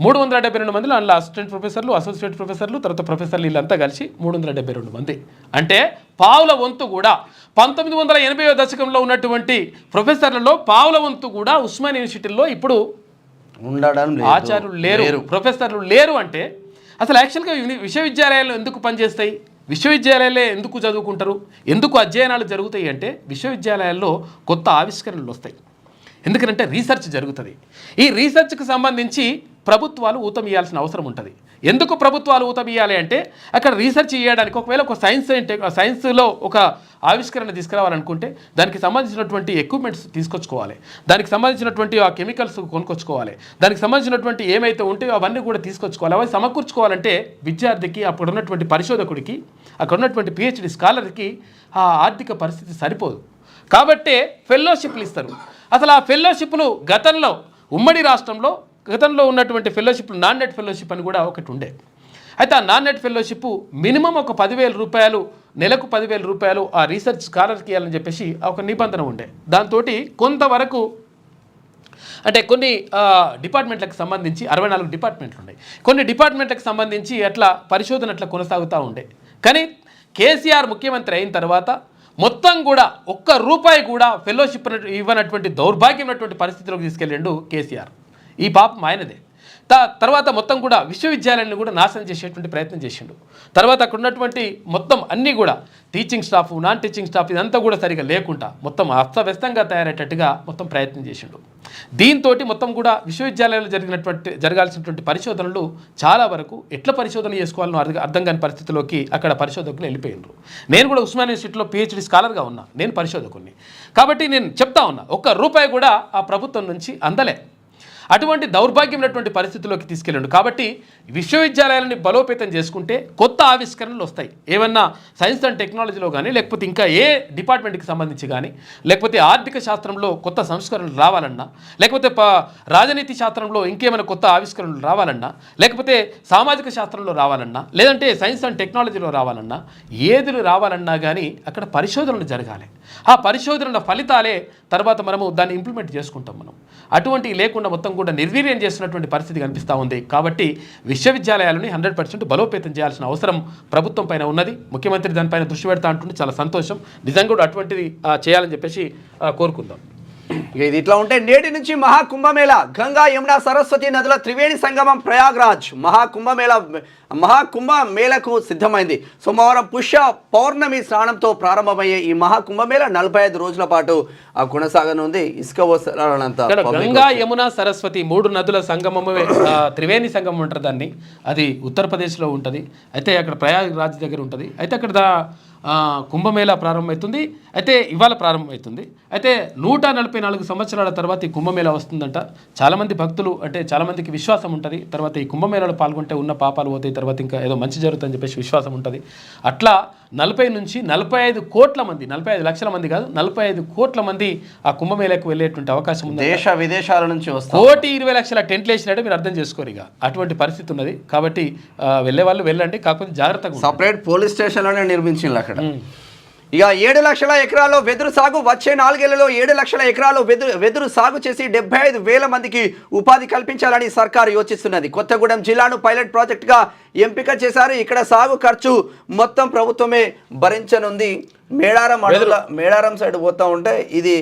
372 మందిలో అందులో అసిస్టెంట్ ప్రొఫెసర్లు, అసోసియేట్ ప్రొఫెసర్లు, తర్వాత ప్రొఫెసర్లు వీళ్ళంతా కలిసి 372 మంది. అంటే పావుల వంతు కూడా 1980 దశకంలో ఉన్నటువంటి ప్రొఫెసర్లలో పావుల వంతు కూడా ఉస్మానియా యూనివర్సిటీలో ఇప్పుడు ఉండడం, ఆచార్యులు లేరు, ప్రొఫెసర్లు లేరు. అంటే అసలు యాక్చువల్గా విశ్వవిద్యాలయాలు ఎందుకు పనిచేస్తాయి? విశ్వవిద్యాలయాలే ఎందుకు చదువుకుంటారు? ఎందుకు అధ్యయనాలు జరుగుతాయి అంటే విశ్వవిద్యాలయాల్లో కొత్త ఆవిష్కరణలు వస్తాయి. ఎందుకంటే రీసెర్చ్ జరుగుతుంది. ఈ రీసెర్చ్కి సంబంధించి ప్రభుత్వాలు ఊతం ఇవ్వాల్సిన అవసరం ఉంటుంది. ఎందుకు ప్రభుత్వాలు ఊతం ఇవ్వాలి అంటే అక్కడ రీసెర్చ్ చేయడానికి ఒకవేళ ఒక సైన్స్లో ఒక ఆవిష్కరణ తీసుకురావాలనుకుంటే దానికి సంబంధించినటువంటి ఎక్విప్మెంట్స్ తీసుకొచ్చుకోవాలి, దానికి సంబంధించినటువంటి ఆ కెమికల్స్ కొనుక్కొచ్చుకోవాలి, దానికి సంబంధించినటువంటి ఏమైతే ఉంటాయో అవన్నీ కూడా తీసుకొచ్చుకోవాలి. అవి సమకూర్చుకోవాలంటే విద్యార్థికి, అప్పుడు ఉన్నటువంటి పరిశోధకుడికి, అక్కడ ఉన్నటువంటి PhD స్కాలర్కి ఆ ఆర్థిక పరిస్థితి సరిపోదు. కాబట్టే ఫెలోషిప్లు ఇస్తారు. అసలు ఆ ఫెలోషిప్లు గతంలో ఉమ్మడి రాష్ట్రంలో గతంలో ఉన్నటువంటి ఫెలోషిప్లు నాన్ నెట్ ఫెలోషిప్ అని కూడా ఒకటి ఉండే. అయితే ఆ నాన్ నెట్ ఫెలోషిప్ మినిమం ఒక 10,000 రూపాయలు, నెలకు 10,000 రూపాయలు ఆ రీసెర్చ్ స్కాలర్కి ఇవ్వాలని చెప్పేసి ఒక నిబంధన ఉండే. దాంతో కొంతవరకు అంటే కొన్ని డిపార్ట్మెంట్లకు సంబంధించి 64 డిపార్ట్మెంట్లు ఉన్నాయి, కొన్ని డిపార్ట్మెంట్లకు సంబంధించి అట్లా పరిశోధన అట్లా కొనసాగుతూ ఉండే. కానీ కేసీఆర్ ముఖ్యమంత్రి అయిన తర్వాత మొత్తం కూడా ₹1 కూడా ఫెలోషిప్ ఇవ్వనటువంటి దౌర్భాగ్యమైనటువంటి పరిస్థితిలోకి తీసుకెళ్ళిండు కేసీఆర్. ఈ పాపం ఆయనదే. తర్వాత మొత్తం కూడా విశ్వవిద్యాలయాన్ని కూడా నాశనం చేసేటువంటి ప్రయత్నం చేసిండు. తర్వాత అక్కడ ఉన్నటువంటి మొత్తం అన్నీ కూడా teaching staff, non teaching staff ఇదంతా కూడా సరిగా లేకుండా మొత్తం అస్తవ్యస్తంగా తయారయ్యేటట్టుగా మొత్తం ప్రయత్నం చేసిండు. దీంతో మొత్తం కూడా విశ్వవిద్యాలయాల్లో జరగాల్సినటువంటి పరిశోధనలు చాలా వరకు ఎట్లా పరిశోధన చేసుకోవాలని అర్థం కాని పరిస్థితిలోకి అక్కడ పరిశోధకులు వెళ్ళిపోయినారు. నేను కూడా ఉస్మానియా యూనివర్సిటీలో PhD స్కాలర్గా ఉన్నా, నేను పరిశోధకుని. కాబట్టి నేను చెప్తా ఉన్నా, ₹1 కూడా ఆ ప్రభుత్వం నుంచి అందలే. అటువంటి దౌర్భాగ్యమైనటువంటి పరిస్థితుల్లోకి తీసుకెళ్ళండు. కాబట్టి విశ్వవిద్యాలయాలని బలోపేతం చేసుకుంటే కొత్త ఆవిష్కరణలు వస్తాయి. ఏమన్నా సైన్స్ అండ్ టెక్నాలజీలో కానీ, లేకపోతే ఇంకా ఏ డిపార్ట్మెంట్కి సంబంధించి కానీ, లేకపోతే ఆర్థిక శాస్త్రంలో కొత్త సంస్కరణలు రావాలన్నా, లేకపోతే రాజనీతి శాస్త్రంలో ఇంకేమైనా కొత్త ఆవిష్కరణలు రావాలన్నా, లేకపోతే సామాజిక శాస్త్రంలో రావాలన్నా, లేదంటే సైన్స్ అండ్ టెక్నాలజీలో రావాలన్నా, ఏది రావాలన్నా కానీ అక్కడ పరిశోధనలు జరగాలి. ఆ పరిశోధనల ఫలితాలే తర్వాత మనము దాన్ని ఇంప్లిమెంట్ చేసుకుంటాం. మనం అటువంటివి లేకుండా మొత్తం కూడా నిర్వీర్యం చేస్తున్నటువంటి పరిస్థితి కనిపిస్తూ ఉంది. కాబట్టి విశ్వవిద్యాలయాలని 100% బలోపేతం చేయాల్సిన అవసరం ప్రభుత్వం పైన ఉన్నది. ముఖ్యమంత్రి దానిపైన దృష్టి పెడతా అంటుంటే చాలా సంతోషం. నిజంగా కూడా అటువంటిది చేయాలని చెప్పేసి కోరుకుందాం. ఇది ఇట్లా ఉంటే నేటి నుంచి మహాకుంభమేళ గంగా యమున సరస్వతి నదుల త్రివేణి సంగమం ప్రయాగ్రాజ్ మహాకుంభమేళకు సిద్ధమైంది. సోమవారం పుష్య పౌర్ణమి స్నానంతో ప్రారంభమయ్యే ఈ మహాకుంభమేళ 45 రోజుల పాటు కొనసాగనుంది. ఇసుక వస్త్రాలంతా గంగా యమున సరస్వతి 3 నదుల సంగమమే త్రివేణి సంగమం అంటారు దాన్ని. అది ఉత్తరప్రదేశ్లో ఉంటుంది. అయితే అక్కడ ప్రయాగ్రాజ్ దగ్గర ఉంటుంది. అయితే అక్కడ కుంభమేళా ప్రారంభమవుతుంది. అయితే ఇవాళ ప్రారంభమవుతుంది. అయితే 144 సంవత్సరాల తర్వాత ఈ కుంభమేళా వస్తుందంట. చాలామంది భక్తులు అంటే చాలామందికి విశ్వాసం ఉంటుంది. తర్వాత ఈ కుంభమేళాలో పాల్గొంటే ఉన్న పాపాలు పోతాయి, తర్వాత ఇంకా ఏదో మంచి జరుగుతుందని చెప్పేసి విశ్వాసం ఉంటుంది. అట్లా 40 నుంచి 45 కోట్ల మంది, 45 లక్షల మంది కాదు, 45 కోట్ల మంది ఆ కుంభమేళాకు వెళ్ళేటువంటి అవకాశం ఉంది. దేశ విదేశాల నుంచి 1,20,00,000 టెంట్లు వేసినట్టు మీరు అర్థం చేసుకోరు. ఇక అటువంటి పరిస్థితి ఉన్నది. కాబట్టి వెళ్ళే వాళ్ళు వెళ్ళండి, కాకపోతే జాగ్రత్తగా. సపరేట్ పోలీస్ స్టేషన్లోనే నిర్మించింది అక్కడ. ఇక 7 లక్షల ఎకరాల్లో వెదురు సాగు. వచ్చే 4 ఏళ్లలో 7 లక్షల ఎకరాల్లో వెదురు సాగు చేసి 75,000 మందికి ఉపాధి కల్పించాలని సర్కారు యోచిస్తున్నది. కొత్తగూడెం జిల్లాను పైలట్ ప్రాజెక్టుగా ఎంపిక చేశారు. ఇక్కడ సాగు ఖర్చు మొత్తం ప్రభుత్వమే భరించనుంది. మేడారం సైడ్ పోతా ఉంటే ఇది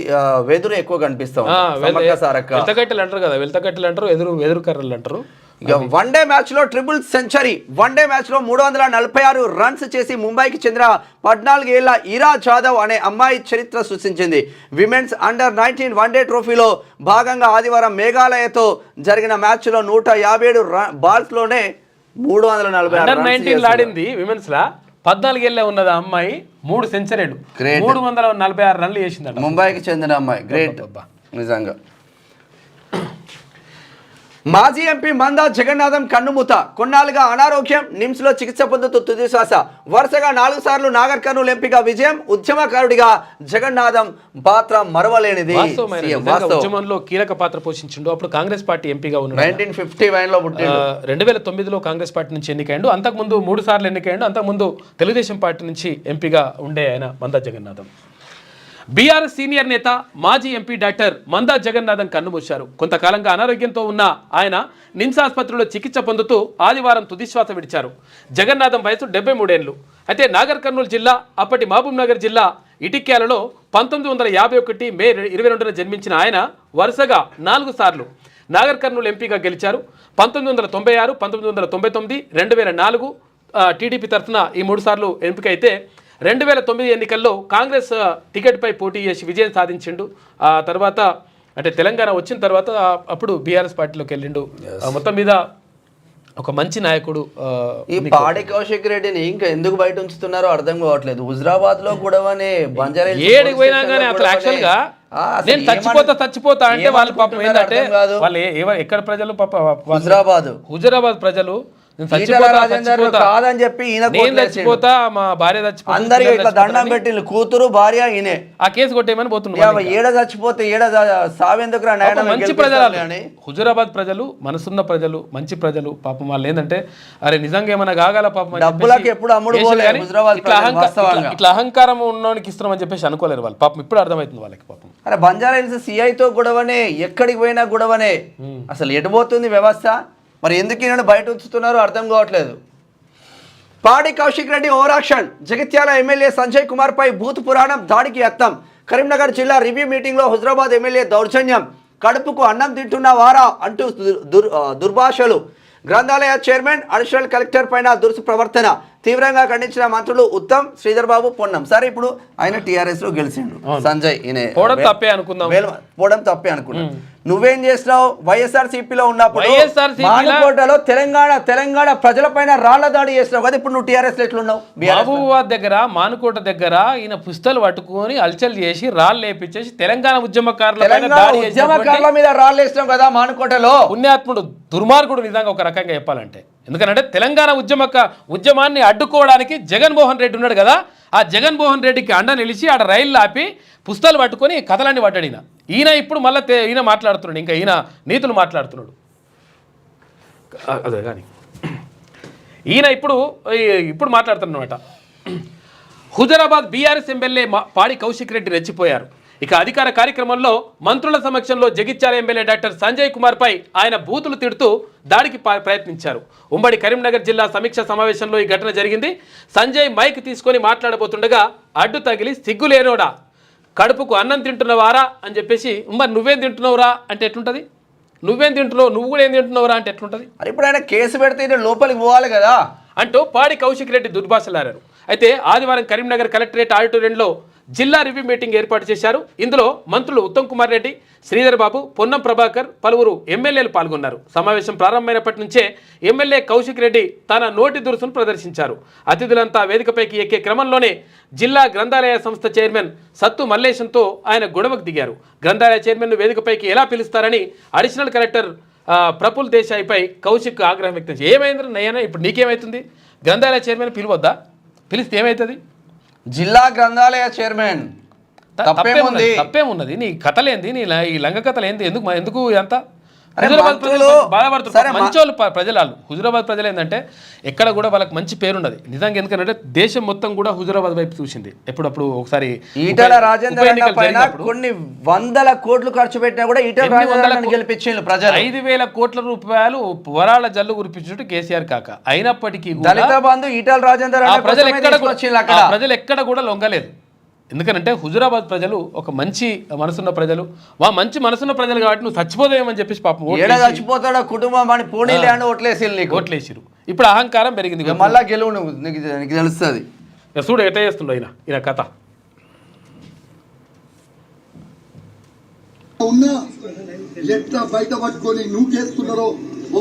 వెదురు ఎక్కువ కనిపిస్తాం. వెళ్తకట్టెలు అంటారు కదా, వెళ్తకట్టెలు అంటారు, వెదురు కర్రలు అంటారు. ఇక వన్డే మ్యాచ్లో ట్రిపుల్ సెంచరీ. వన్డే మ్యాచ్లో 346 రన్స్ చేసి ముంబైకి చెందిన 14 ఏళ్ల ఇరా జాదవ్ అనే అమ్మాయి చరిత్ర సృష్టించింది. విమెన్స్ అండర్-19 వన్డే ట్రోఫీలో భాగంగా ఆదివారం మేఘాలయతో జరిగిన మ్యాచ్లో 157 బాల్స్లోనే 346 ఆడింది. విమెన్స్ లా 14 ఏళ్ళే ఉన్నది ఆ అమ్మాయి, 3 సెంచరీలు, 346 రన్లు చేసింది. ముంబైకి చెందిన అమ్మాయి. గ్రేట్ నిజంగా. మాజీ ఎంపీ మందా జగన్నాథం కన్నుమూత. కొన్నాళ్ళుగా అనారోగ్యం, నిమ్స్లో చికిత్స పొందుతూ తుది శ్వాస. వరుసగా 4 సార్లు నాగర్ కర్నూలు ఎంపీగా విజయం. ఉద్యమకారుడిగా జగన్నాథం పాత్ర మరవలేనిది. ఉద్యమంలో కీలక పాత్ర పోషించిండు. అప్పుడు కాంగ్రెస్ పార్టీ ఎంపీగా ఉన్నాడు. 1951లో పుట్టిండు. 2009లో కాంగ్రెస్ పార్టీ నుంచి ఎన్నికైండు. అంతకుముందు 3 సార్లు ఎన్నికైండు. అంతకుముందు తెలుగుదేశం పార్టీ నుంచి ఎంపీగా ఉండే ఆయన మందా జగన్నాథం. బీఆర్ఎస్ సీనియర్ నేత మాజీ ఎంపీ డాక్టర్ మందా జగన్నాథం కన్నుమూశారు. కొంతకాలంగా అనారోగ్యంతో ఉన్న ఆయన నిమ్స్ ఆసుపత్రిలో చికిత్స పొందుతూ ఆదివారం తుదిశ్వాస విడిచారు. జగన్నాథం వయసు 73 ఏళ్లు. అయితే నాగర్ కర్నూలు జిల్లా, అప్పటి మహబూబ్ నగర్ జిల్లా ఇటిక్యాలలో 1951 మే 22న జన్మించిన ఆయన వరుసగా 4 సార్లు నాగర్ కర్నూలు ఎంపీగా గెలిచారు. 1996, 1999, 2004 టీడీపీ తరఫున ఈ 3 సార్లు ఎంపికైతే 2009 ఎన్నికల్లో కాంగ్రెస్ టికెట్పై పోటీ చేసి విజయం సాధించిండు. ఆ తర్వాత అంటే తెలంగాణ వచ్చిన తర్వాత అప్పుడు బీఆర్ఎస్ పార్టీలోకి వెళ్ళిండు. మొత్తం మీద ఒక మంచి నాయకుడు. ఈ పాడి కౌశిక్ రెడ్డిని ఇంకా ఎందుకు బయట ఉంచుతున్నారో అర్థం కావట్లేదు. హుజరాబాద్ లో గూడవని బంజారా ఏడికి పోయినా కానీ అసలు యాక్చువల్ గా నేను చచ్చిపోతా అంటే వాళ్ళ పాపం ఏంటంటే వాళ్ళు ఎక్కడ ప్రజలు పాప హుజరాబాద్ ప్రజలు కాదని చెప్పి చచ్చిపోతా, మా భార్య చచ్చిపోతా, అందరికి ఇట్లా దండం పెట్టి కూతురు భార్య ఈయనే ఆ కేసు కొట్టేయమని పోతున్నారు. ఏడ చచ్చిపోతే ఏడ సావెందుకు. మంచి ప్రజలు హుజూరాబాద్ ప్రజలు, మనసున్న ప్రజలు, మంచి ప్రజలు. పాపం వాళ్ళు ఏంటంటే అరే నిజంగా ఏమైనా కాగల పాపం డబ్బులకి ఎప్పుడు అమ్ముడు ఇట్లా అహంకారం ఉన్నోనికి ఇస్తున్నామని చెప్పేసి అనుకోలేరు వాళ్ళు. పాపం ఇప్పుడు అర్థమవుతుంది వాళ్ళకి. పాపం అరే బంజారా హిల్స్ సిఐతో గొడవనే, ఎక్కడికి పోయినా గొడవనే. అసలు ఎటుపోతుంది వ్యవస్థ? మరి ఎందుకు ఈయన బయట ఉంచుతున్నారో అర్థం కావట్లేదు. పాడి కౌశిక్ రెడ్డి ఓవరాక్షన్. జగిత్యాల ఎమ్మెల్యే సంజయ్ కుమార్ పై బూత్ పురాణం, దాడికి యత్నం. కరీంనగర్ జిల్లా రివ్యూ మీటింగ్లో హుజరాబాద్ ఎమ్మెల్యే దౌర్జన్యం. కడుపుకు అన్నం తింటున్న వారా అంటూ దుర్భాషలు. గ్రంథాలయ చైర్మన్, అడిషనల్ కలెక్టర్ పైన దురుసు ప్రవర్తన. తీవ్రంగా ఖండించిన మంత్రులు ఉత్తమ్, శ్రీధర్ బాబు, పొన్నం. సరే ఇప్పుడు ఆయన టీఆర్ఎస్ లో గెలిచిండు సంజయ్. పోవడం తప్పే అనుకున్నాం. నువ్వేం చేసినావు వైఎస్ఆర్సీపీలో ఉన్నప్పుడు వైఎస్ఆర్సీపీ మానుకోటలో తెలంగాణ ప్రజలపైన రాళ్ల దాడి చేసినావు కదా, ఇప్పుడు నువ్వు టీఆర్ఎస్ ఎట్లున్నావు? మహబూబాబాద్ దగ్గర మానుకోట దగ్గర ఈయన పుస్తలు పట్టుకొని అల్చల్ చేసి రాళ్ళు లేపించేసి తెలంగాణ ఉద్యమకారుల మీద రాళ్ళు వేసినావు కదా మానుకోటలో. పుణ్యాత్ముడు దుర్మార్గుడు నిజంగా ఒక రకంగా చెప్పాలంటే. ఎందుకంటే తెలంగాణ ఉద్యమాన్ని అడ్డుకోవడానికి జగన్మోహన్ రెడ్డి ఉన్నాడు కదా, ఆ జగన్మోహన్ రెడ్డికి అండ నిలిచి ఆడ రైళ్ళు ఆపి పుస్తలు పట్టుకొని కథలన్నీ పడ్డాడు ఈయన ఇప్పుడు మళ్ళీ ఈయన మాట్లాడుతున్నాడు, ఇంకా ఈయన నీతులు మాట్లాడుతున్నాడు. అదే కానీ ఈయన ఇప్పుడు మాట్లాడుతున్నమాట. హుజరాబాద్ బీఆర్ఎస్ ఎమ్మెల్యే పాడి కౌశిక్ రెడ్డి రెచ్చిపోయారు. ఇక అధికార కార్యక్రమంలో మంత్రుల సమక్షంలో జగిత్యాల ఎమ్మెల్యే డాక్టర్ సంజయ్ కుమార్పై ఆయన బూతులు తిడుతూ దాడికి ప్రయత్నించారు. ఉమ్మడి కరీంనగర్ జిల్లా సమీక్ష సమావేశంలో ఈ ఘటన జరిగింది. సంజయ్ మైక్ తీసుకొని మాట్లాడబోతుండగా అడ్డు తగిలి సిగ్గులేనోడా, కడుపుకు అన్నం తింటున్నవారా అని చెప్పేసి, మరి నువ్వేం తింటున్నావురా అంటే ఎట్లుంటుంది, నువ్వేం తింటున్నావు, నువ్వు కూడా ఏం తింటున్నావురా అంటే ఎట్లుంటుంది? మరి ఇప్పుడు ఆయన కేసు పెడితే లోపలికి పోవాలి కదా అంటూ పాడి కౌశిక్ రెడ్డి దుర్భాషలాడారు. అయితే ఆదివారం కరీంనగర్ కలెక్టరేట్ ఆడిటోరియంలో జిల్లా రివ్యూ మీటింగ్ ఏర్పాటు చేశారు. ఇందులో మంత్రులు ఉత్తమ్ కుమార్ రెడ్డి, శ్రీధర్ బాబు, పొన్నం ప్రభాకర్, పలువురు ఎమ్మెల్యేలు పాల్గొన్నారు. సమావేశం ప్రారంభమైనప్పటి నుంచే ఎమ్మెల్యే కౌశిక్ రెడ్డి తన నోటి దురుసును ప్రదర్శించారు. అతిథులంతా వేదికపైకి ఎక్కే క్రమంలోనే జిల్లా గ్రంథాలయ సంస్థ చైర్మన్ సత్తు మల్లేశంతో ఆయన గొడవకు దిగారు. గ్రంథాలయ చైర్మన్ను వేదికపైకి ఎలా పిలుస్తారని అడిషనల్ కలెక్టర్ ప్రఫుల్ దేశాయ్పై కౌశిక్ ఆగ్రహం వ్యక్తం చేశారు. ఏమైంది నయ్యనా, ఇప్పుడు నీకేమవుతుంది? గ్రంథాలయ చైర్మన్ పిలవద్దా? పిలిస్తే ఏమవుతుంది? జిల్లా గ్రంథాలయ చైర్మన్ తప్పేమున్నది? నీ కథలేంది, నీ ఈ లంగ కథలేంది? ఎందుకు అంతా మంచోళ్ళు ప్రజలు. హుజురాబాద్ ప్రజలు ఏంటంటే ఎక్కడ కూడా వాళ్ళకి మంచి పేరున్నది నిజంగా. ఎందుకంటే దేశం మొత్తం కూడా హుజురాబాద్ వైపు చూసింది. ఎప్పుడప్పుడు ఒకసారి ఈటల రాజేందర్ పైన కొన్ని వందల కోట్లు ఖర్చు పెట్టినా కూడా ఈటల రాజేందర్ గెలిపించారు ప్రజలు. 5,000 కోట్ల రూపాయలు వరాల జల్లు కురిపించుంటూ కేసీఆర్ కాక. అయినప్పటికీ దళిత బంధు ఈటల రాజేందర్ ప్రజలు ఎక్కడ కూడా లొంగలేదు. ఎందుకంటే హుజురాబాద్ ప్రజలు ఒక మంచి మనసున్న ప్రజలు, మంచి మనసున్న ప్రజలు కాబట్టి నువ్వు చచ్చిపోదేమని చెప్పేసి పాపం చచ్చిపోతాడో కుటుంబం అని పోనీ ల్యాండ్ ఓట్లేసిరు. ఇప్పుడు అహంకారం పెరిగింది, మళ్ళా గెలువు నీకు తెలుస్తుంది. చూడు ఎట్లా చేస్తుండో ఈయన కథ. ఎట్లా బయట పట్టుకొని నువ్వు చేస్తున్నారో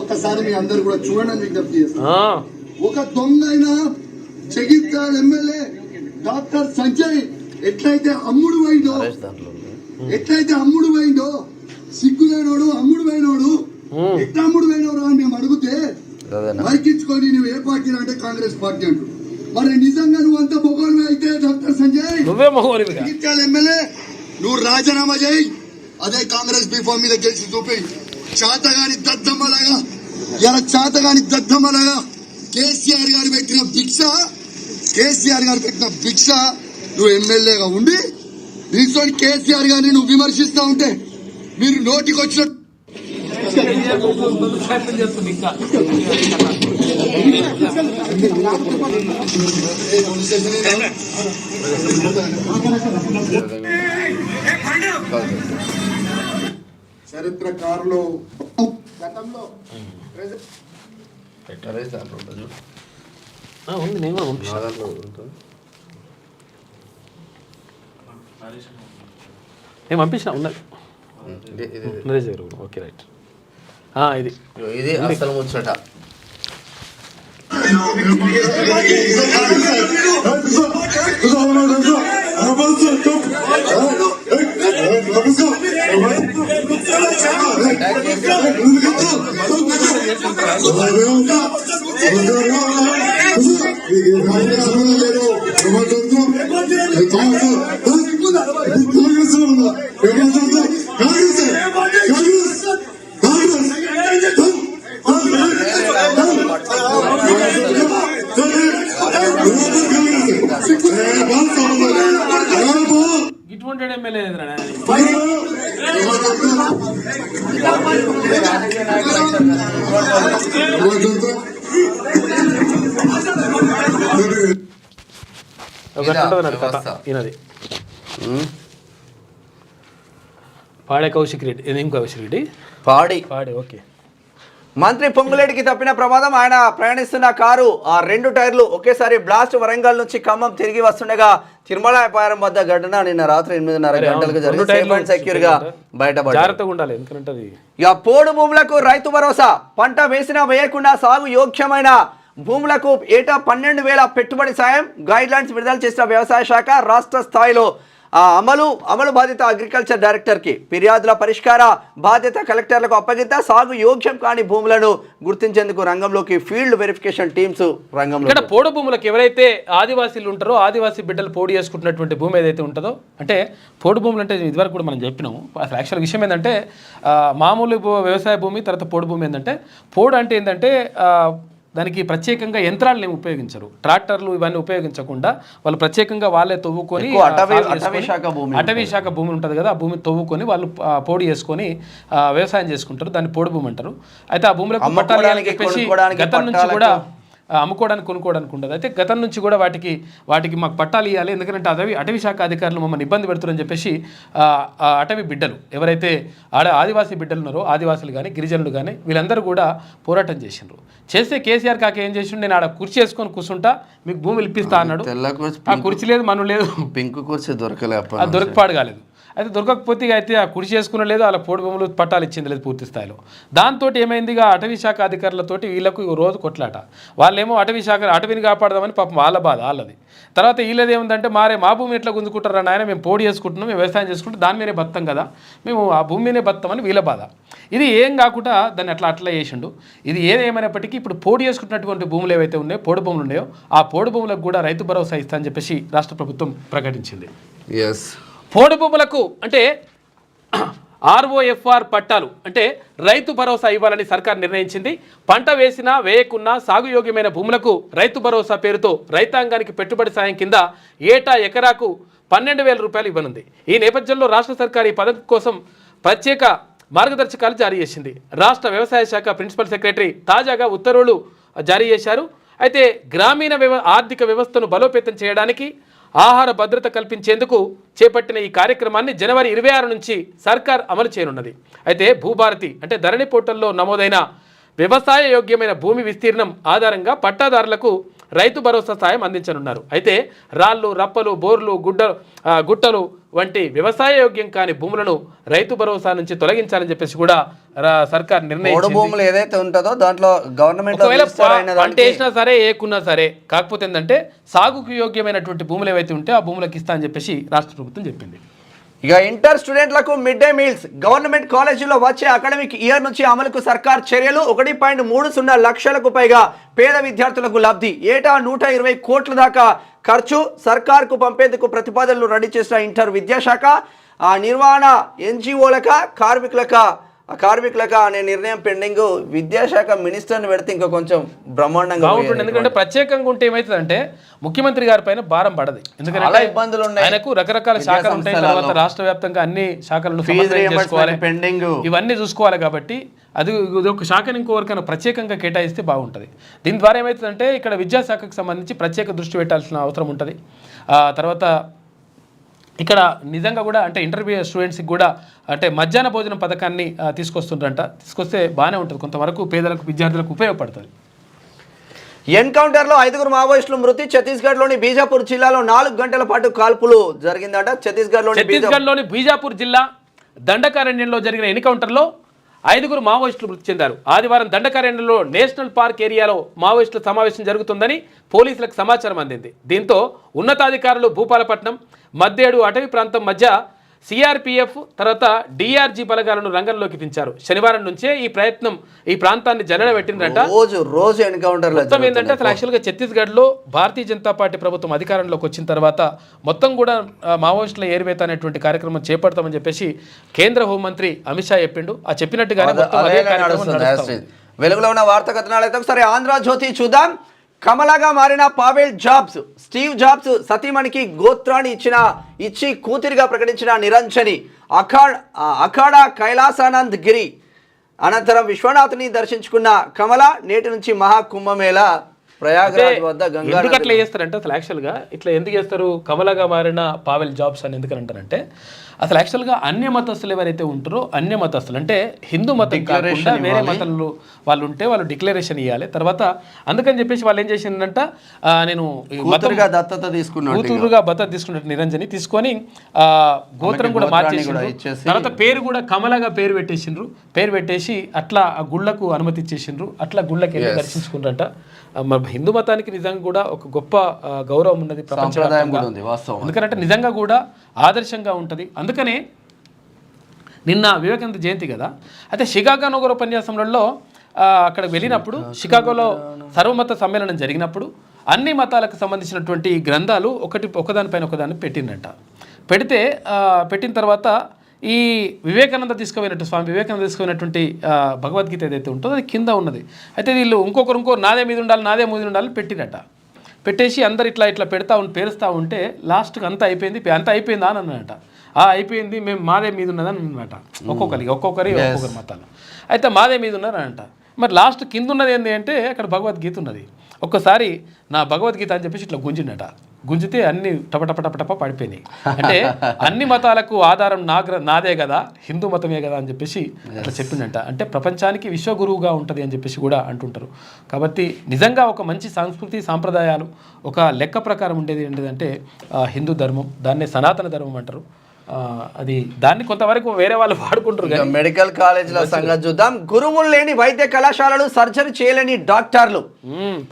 ఒక్కసారి మీ అందరు కూడా చూడండి విజ్ఞప్తి చేస్తున్నా. ఒక దొంగ అయినా జగిత్యాల ఎమ్మెల్యే డాక్టర్ సంజయ్ ఎట్లయితే అమ్ముడు పోయిందో సిగ్గులేనోడు అమ్ముడు పోయినోడు ఎట్లా అమ్ముడు పోయినోడు అని మేము అడిగితే మైకించుకొని నువ్వు ఏ పార్టీ అంటే కాంగ్రెస్ పార్టీ అంటూ. మరి నిజంగా నువ్వు అంత మొగోనివి అయితే డాక్టర్ సంజయ్ జగిత్యాల ఎమ్మెల్యే నువ్వు రాజీనామా చేయి, అదే కాంగ్రెస్ బీఫామ్ మీద గెలిచి చూపి. చాతగాని దద్దమ్మలాగా కేసీఆర్ గారు పెట్టిన భిక్ష నువ్వు ఎమ్మెల్యేగా ఉండి నిల్చొని కేసీఆర్ గారిని నువ్వు విమర్శిస్తా ఉంటే మీరు నోటికి వచ్చిన చరిత్రకారులు గతంలో ఉంది, నేను పంపించిన ఉన్నది. Okay right. ఇది అసలు ముచ్చట. ఇటువంటి ఎమ్మెల్యే ఈయనది పాడే కౌశిక్ రెడ్డి. ఏం కౌశిక్ రెడ్డి? పాడి ఓకే. మంత్రి పొంగులేటికి తప్పిన ప్రమాదం. ఆయన ప్రయాణిస్తున్న కారు ఆ 2 టైర్లు ఒకేసారి బ్లాస్ట్. వరంగల్ నుంచి ఖమ్మం తిరిగి వస్తుండగా తిరుమలాయపారం వద్ద ఘటన నిన్న రాత్రి 8:30 గంటలకు జరిగింది. సెక్యూర్ గా బయటపడ్డారు. ఇక పోడు భూములకు రైతు భరోసా. పంట వేసినా వేయకుండా సాగు యోగ్యమైన భూములకు ఏటా 12,000 పెట్టుబడి సాయం గైడ్ లైన్స్ విడుదల చేసిన వ్యవసాయ శాఖ. రాష్ట్ర స్థాయిలో అమలు బాధ్యత అగ్రికల్చర్ డైరెక్టర్కి, ఫిర్యాదుల పరిష్కార బాధ్యత కలెక్టర్లకు అప్పగింత. సాగు యోగ్యం కాని భూములను గుర్తించేందుకు రంగంలోకి ఫీల్డ్ వెరిఫికేషన్ టీమ్స్ రంగంలో. ఇక్కడ పోడు భూములకు ఎవరైతే ఆదివాసీలు ఉంటారో ఆదివాసీ బిడ్డలు పోడు చేసుకుంటున్నటువంటి భూమి ఏదైతే ఉంటుందో, అంటే పోడు భూములు అంటే ఇదివరకు కూడా మనం చెప్పినాము. అసలు యాక్చువల్ విషయం ఏంటంటే మామూలు వ్యవసాయ భూమి తర్వాత పోడు భూమి ఏంటంటే, పోడు అంటే ఏంటంటే దానికి ప్రత్యేకంగా యంత్రాలను ఏమి ఉపయోగించరు, ట్రాక్టర్లు ఇవన్నీ ఉపయోగించకుండా వాళ్ళు ప్రత్యేకంగా వాళ్ళే తవ్వుకొని అటవీ శాఖ భూమి ఉంటుంది కదా, ఆ భూమిని తవ్వుకొని వాళ్ళు పోడు చేసుకొని వ్యవసాయం చేసుకుంటారు. దాన్ని పోడు భూమి అంటారు. అయితే ఆ భూములకు పట్టాలి అని చెప్పేసి గతం నుంచి కూడా అమ్ముకోవడానికి కొనుక్కోవడానికి ఉండదు. అయితే గతం నుంచి కూడా వాటికి మాకు పట్టాలు ఇవ్వాలి, ఎందుకంటే అటవీ శాఖ అధికారులు మమ్మల్ని ఇబ్బంది పెడుతున్నారని చెప్పేసి అటవీ బిడ్డలు ఎవరైతే ఆదివాసీ బిడ్డలు ఉన్నారో, ఆదివాసులు కానీ గిరిజనులు కానీ వీళ్ళందరూ కూడా పోరాటం చేసిండ్రు. చేస్తే కేసీఆర్ కాక ఏం చేసిండు, నేను ఆడ కుర్చీ వేసుకొని కూర్చుంటా మీకు భూములు ఇప్పిస్తా అన్నాడు. ఆ కుర్చీ లేదు, మనం లేదు, పింక్ కుర్చీ దొరకపాడు కాలేదు. అయితే దొరకకపోతే అయితే ఆ కుర్చీ చేసుకున్న లేదు, అలా పోడు భూములు పట్టాలు ఇచ్చింది లేదు పూర్తి స్థాయిలో. దాంతో ఏమైంది, అటవీ శాఖ అధికారులతోటి వీళ్ళకు రోజు కొట్లాట. వాళ్ళేమో అటవీని కాపాడదామని పాపం వాళ్ళ బాధ వాళ్ళది. తర్వాత వీళ్ళది ఏముందంటే మా భూమి ఎట్లా గుంజుకుంటారా నాయన, మేము పోడు చేసుకుంటున్నాం, మేము వ్యవసాయం చేసుకుంటాం, దాని మీదే బతాం కదా, మేము ఆ భూమి మీదే బతామని వీళ్ళ బాధ. ఇది ఏం కాకుండా దాన్ని అట్లా చేసిండు. ఇది ఏదేమైనప్పటికీ ఇప్పుడు పోడు చేసుకుంటున్నటువంటి భూములు ఏవైతే ఉన్నాయో, పోడు భూములు ఉన్నాయో, ఆ పోడు భూములకు కూడా రైతు భరోసా ఇస్తా అని చెప్పేసి రాష్ట్ర ప్రభుత్వం ప్రకటించింది. పోడు భూములకు అంటే ROFR పట్టాలు అంటే రైతు భరోసా ఇవ్వాలని సర్కార్ నిర్ణయించింది. పంట వేసినా వేయకున్నా సాగుయోగ్యమైన భూములకు రైతు భరోసా పేరుతో రైతాంగానికి పెట్టుబడి సాయం కింద ఏటా ఎకరాకు 12,000 రూపాయలు ఇవ్వనుంది. ఈ నేపథ్యంలో రాష్ట్ర సర్కార్ ఈ పథకం కోసం ప్రత్యేక మార్గదర్శకాలు జారీ చేసింది. రాష్ట్ర వ్యవసాయ శాఖ ప్రిన్సిపల్ సెక్రటరీ తాజాగా ఉత్తర్వులు జారీ చేశారు. అయితే గ్రామీణ ఆర్థిక వ్యవస్థను బలోపేతం చేయడానికి, ఆహార భద్రత కల్పించేందుకు చేపట్టిన ఈ కార్యక్రమాన్ని జనవరి 26 నుంచి సర్కార్ అమలు చేయనున్నది. అయితే భూభారతి అంటే ధరణి పోర్టల్లో నమోదైన వ్యవసాయ యోగ్యమైన భూమి విస్తీర్ణం ఆధారంగా పట్టాదారులకు రైతు భరోసా సాయం అందించనున్నారు. అయితే రాళ్ళు, రప్పలు, బోర్లు, గుట్టలు వంటి వ్యవసాయ యోగ్యం కాని భూములను రైతు భరోసా నుంచి తొలగించాలని చెప్పేసి కూడా సర్కార్ నిర్ణయించింది. భూములు ఏదైతే ఉంటుందో దాంట్లో గవర్నమెంట్ పంట వేసినా సరే ఏకున్నా సరే, కాకపోతే ఏంటంటే సాగుకు యోగ్యమైనటువంటి భూములు ఏవైతే ఉంటే ఆ భూములకు ఇస్తా అని చెప్పేసి రాష్ట్ర ప్రభుత్వం చెప్పింది. ఇక ఇంటర్ స్టూడెంట్లకు మిడ్ డే మీల్స్ గవర్నమెంట్ కాలేజీలో వచ్చే అకాడమిక్ ఇయర్ నుంచి అమలుకు సర్కార్ చర్యలు. 1.30 లక్షలకు పైగా పేద విద్యార్థులకు లబ్ధి. ఏటా 120 కోట్ల దాకా ఖర్చు. సర్కార్కు పంపేందుకు ప్రతిపాదనలు రెడీ చేసిన ఇంటర్ విద్యాశాఖ నిర్వహణ NGOలక కార్మికులక అనే నిర్ణయం పెండింగ్. విద్యాశాఖ మినిస్టర్ని పెడితే ఇంకా కొంచెం బ్రహ్మాండంగా ఉంటుంది. ఎందుకంటే ప్రత్యేకంగా ఉంటే ఏమవుతుందంటే ముఖ్యమంత్రి గారి పైన భారం పడదు. ఎందుకంటే ఇబ్బందులు ఉన్నాయి, ఆయనకు రకరకాల శాఖలు ఉంటాయి. తర్వాత రాష్ట్ర వ్యాప్తంగా అన్ని శాఖలను పెండింగ్ ఇవన్నీ చూసుకోవాలి. కాబట్టి అది ఒక శాఖను ఇంకోవరకైనా ప్రత్యేకంగా కేటాయిస్తే బాగుంటుంది. దీని ద్వారా ఏమవుతుందంటే ఇక్కడ విద్యాశాఖకు సంబంధించి ప్రత్యేక దృష్టి పెట్టాల్సిన అవసరం ఉంటుంది. తర్వాత ఇక్కడ నిజంగా కూడా అంటే ఇంటర్మీడియట్ స్టూడెంట్స్కి కూడా అంటే మధ్యాహ్న భోజనం పథకాన్ని తీసుకొస్తే బాగానే ఉంటుంది, కొంతవరకు పేదలకు విద్యార్థులకు ఉపయోగపడుతుంది. ఎన్కౌంటర్లో 5 మావోయిస్టులు మృతి. ఛత్తీస్గఢ్లోని బీజాపూర్ జిల్లాలో 4 గంటల పాటు కాల్పులు జరిగిందట. ఛత్తీస్గఢ్లోని బీజాపూర్ జిల్లా దండకారణ్యంలో జరిగిన ఎన్కౌంటర్లో 5 మావోయిస్టులు మృతి చెందారు. ఆదివారం దండకారణ్యంలో నేషనల్ పార్క్ ఏరియాలో మావోయిస్టుల సమావేశం జరుగుతుందని పోలీసులకు సమాచారం అందింది. దీంతో ఉన్నతాధికారులు భూపాలపట్నం, మద్దేడు అటవీ ప్రాంతం మధ్య CRPF తర్వాత DRG బలగాలను రంగంలోకి దించారు. శనివారం నుంచే ఈ ప్రాంతాన్ని జల్లెడ పెట్టిందంట. రోజు ఎన్కౌంటర్లు ఏంటంటే అసలు యాక్చువల్గా ఛత్తీస్గఢ్లో భారతీయ జనతా పార్టీ ప్రభుత్వం అధికారంలోకి వచ్చిన తర్వాత మొత్తం కూడా మావోయిస్టుల ఏరివేత అనేటువంటి కార్యక్రమం చేపడతామని చెప్పేసి కేంద్ర హోంమంత్రి అమిత్ షా చెప్పిండు. ఆ చెప్పినట్టుగానే వెలుగులో ఉన్న వార్తా కథనాలు అయితే ఒకసారి ఆంధ్రజ్యోతి చూద్దాం. కమలాగా మారిన స్టీవ్ జాబ్స్ సతీమణికి గోత్రాన్ని ఇచ్చి కూతురిగా ప్రకటించిన నిరంజని. అఖాడా కైలాసానంద్ గిరి అనంతరం విశ్వనాథుని దర్శించుకున్న కమల నేటి నుంచి మహాకుంభమేళ ప్రయాగరాజ్ వద్ద గంగా ఎందుకు అట్లా చేస్తారంటే అసలు యాక్చువల్గా ఇట్లా ఎందుకు చేస్తారు? కమలగా మారిన పావెల్ జాబ్స్ అని ఎందుకని అంటారంటే అసలు యాక్చువల్గా అన్య మతస్థులు ఎవరైతే ఉంటారో అన్య మతస్థులు అంటే హిందూ మతం కాకుండా వేరే మతంలో వాళ్ళు ఉంటే వాళ్ళు డిక్లరేషన్ ఇవ్వాలి. తర్వాత అందుకని చెప్పేసి వాళ్ళు ఏం చేసిందంట, నేను కూతురుగా దత్తత తీసుకున్నట్టు నిరంజని తీసుకొని గోత్రం కూడా మార్చేసిండ్రు. తర్వాత పేరు కూడా కమలగా పేరు పెట్టేసిండ్రు. పేరు పెట్టేసి అట్లా ఆ గుళ్ళకు అనుమతి ఇచ్చేసిండ్రు. అట్లా గుళ్ళకి వెళ్ళి దర్శించుకుంటారంట. హిందూ మతానికి నిజంగా కూడా ఒక గొప్ప గౌరవం ఉన్నది ప్రపంచవ్యాప్తంగా. ఎందుకంటే నిజంగా కూడా ఆదర్శంగా ఉంటుంది. అందుకనే నిన్న వివేకానంద జయంతి కదా, అయితే షికాగో నగర ఉపన్యాసంలో అక్కడ వెళ్ళినప్పుడు షికాగోలో సర్వమత సమ్మేళనం జరిగినప్పుడు అన్ని మతాలకు సంబంధించినటువంటి గ్రంథాలు ఒకదానిపైన ఒకదాన్ని పెట్టిందంట. పెట్టిన తర్వాత ఈ స్వామి వివేకానంద తీసుకుపోయినటువంటి భగవద్గీత ఏదైతే ఉంటుందో అది కింద ఉన్నది. అయితే వీళ్ళు ఇంకో నాదే మీద ఉండాలని పెట్టినట్ట. పెట్టేసి అందరు ఇట్లా పేరుస్తూ ఉంటే లాస్ట్కి అంతా అయిపోయిందా అని అన్నట. అయిపోయింది, మేము మాదే మీద ఉన్నదని అన్నమాట. ఒక్కొక్కరి మతాలు అయితే మాదే మీద ఉన్నారనంట. మరి లాస్ట్ కింద ఉన్నది ఏంటి అంటే అక్కడ భగవద్గీత ఉన్నది. ఒక్కసారి నా భగవద్గీత అని చెప్పేసి ఇట్లా గుంజితే అన్ని టపటప పడిపోయినాయి. అంటే అన్ని మతాలకు ఆధారం నాదే కదా, హిందూ మతమే కదా అని చెప్పేసి అట్లా చెప్పిందంట. అంటే ప్రపంచానికి విశ్వగురువుగా ఉంటుంది అని చెప్పేసి కూడా అంటుంటారు. కాబట్టి నిజంగా ఒక మంచి సంస్కృతి సాంప్రదాయాలు ఒక లెక్క ప్రకారం ఉండేది ఏంటిదంటే హిందూ ధర్మం, దాన్నే సనాతన ధర్మం అంటారు. అది దాన్ని కొంతవరకు వేరే వాళ్ళు వాడుకుంటారు. మెడికల్ కాలేజీల సంగతి చూద్దాం. గురువులు లేని వైద్య కళాశాలలు, సర్జరీ చేయలేని డాక్టర్లు.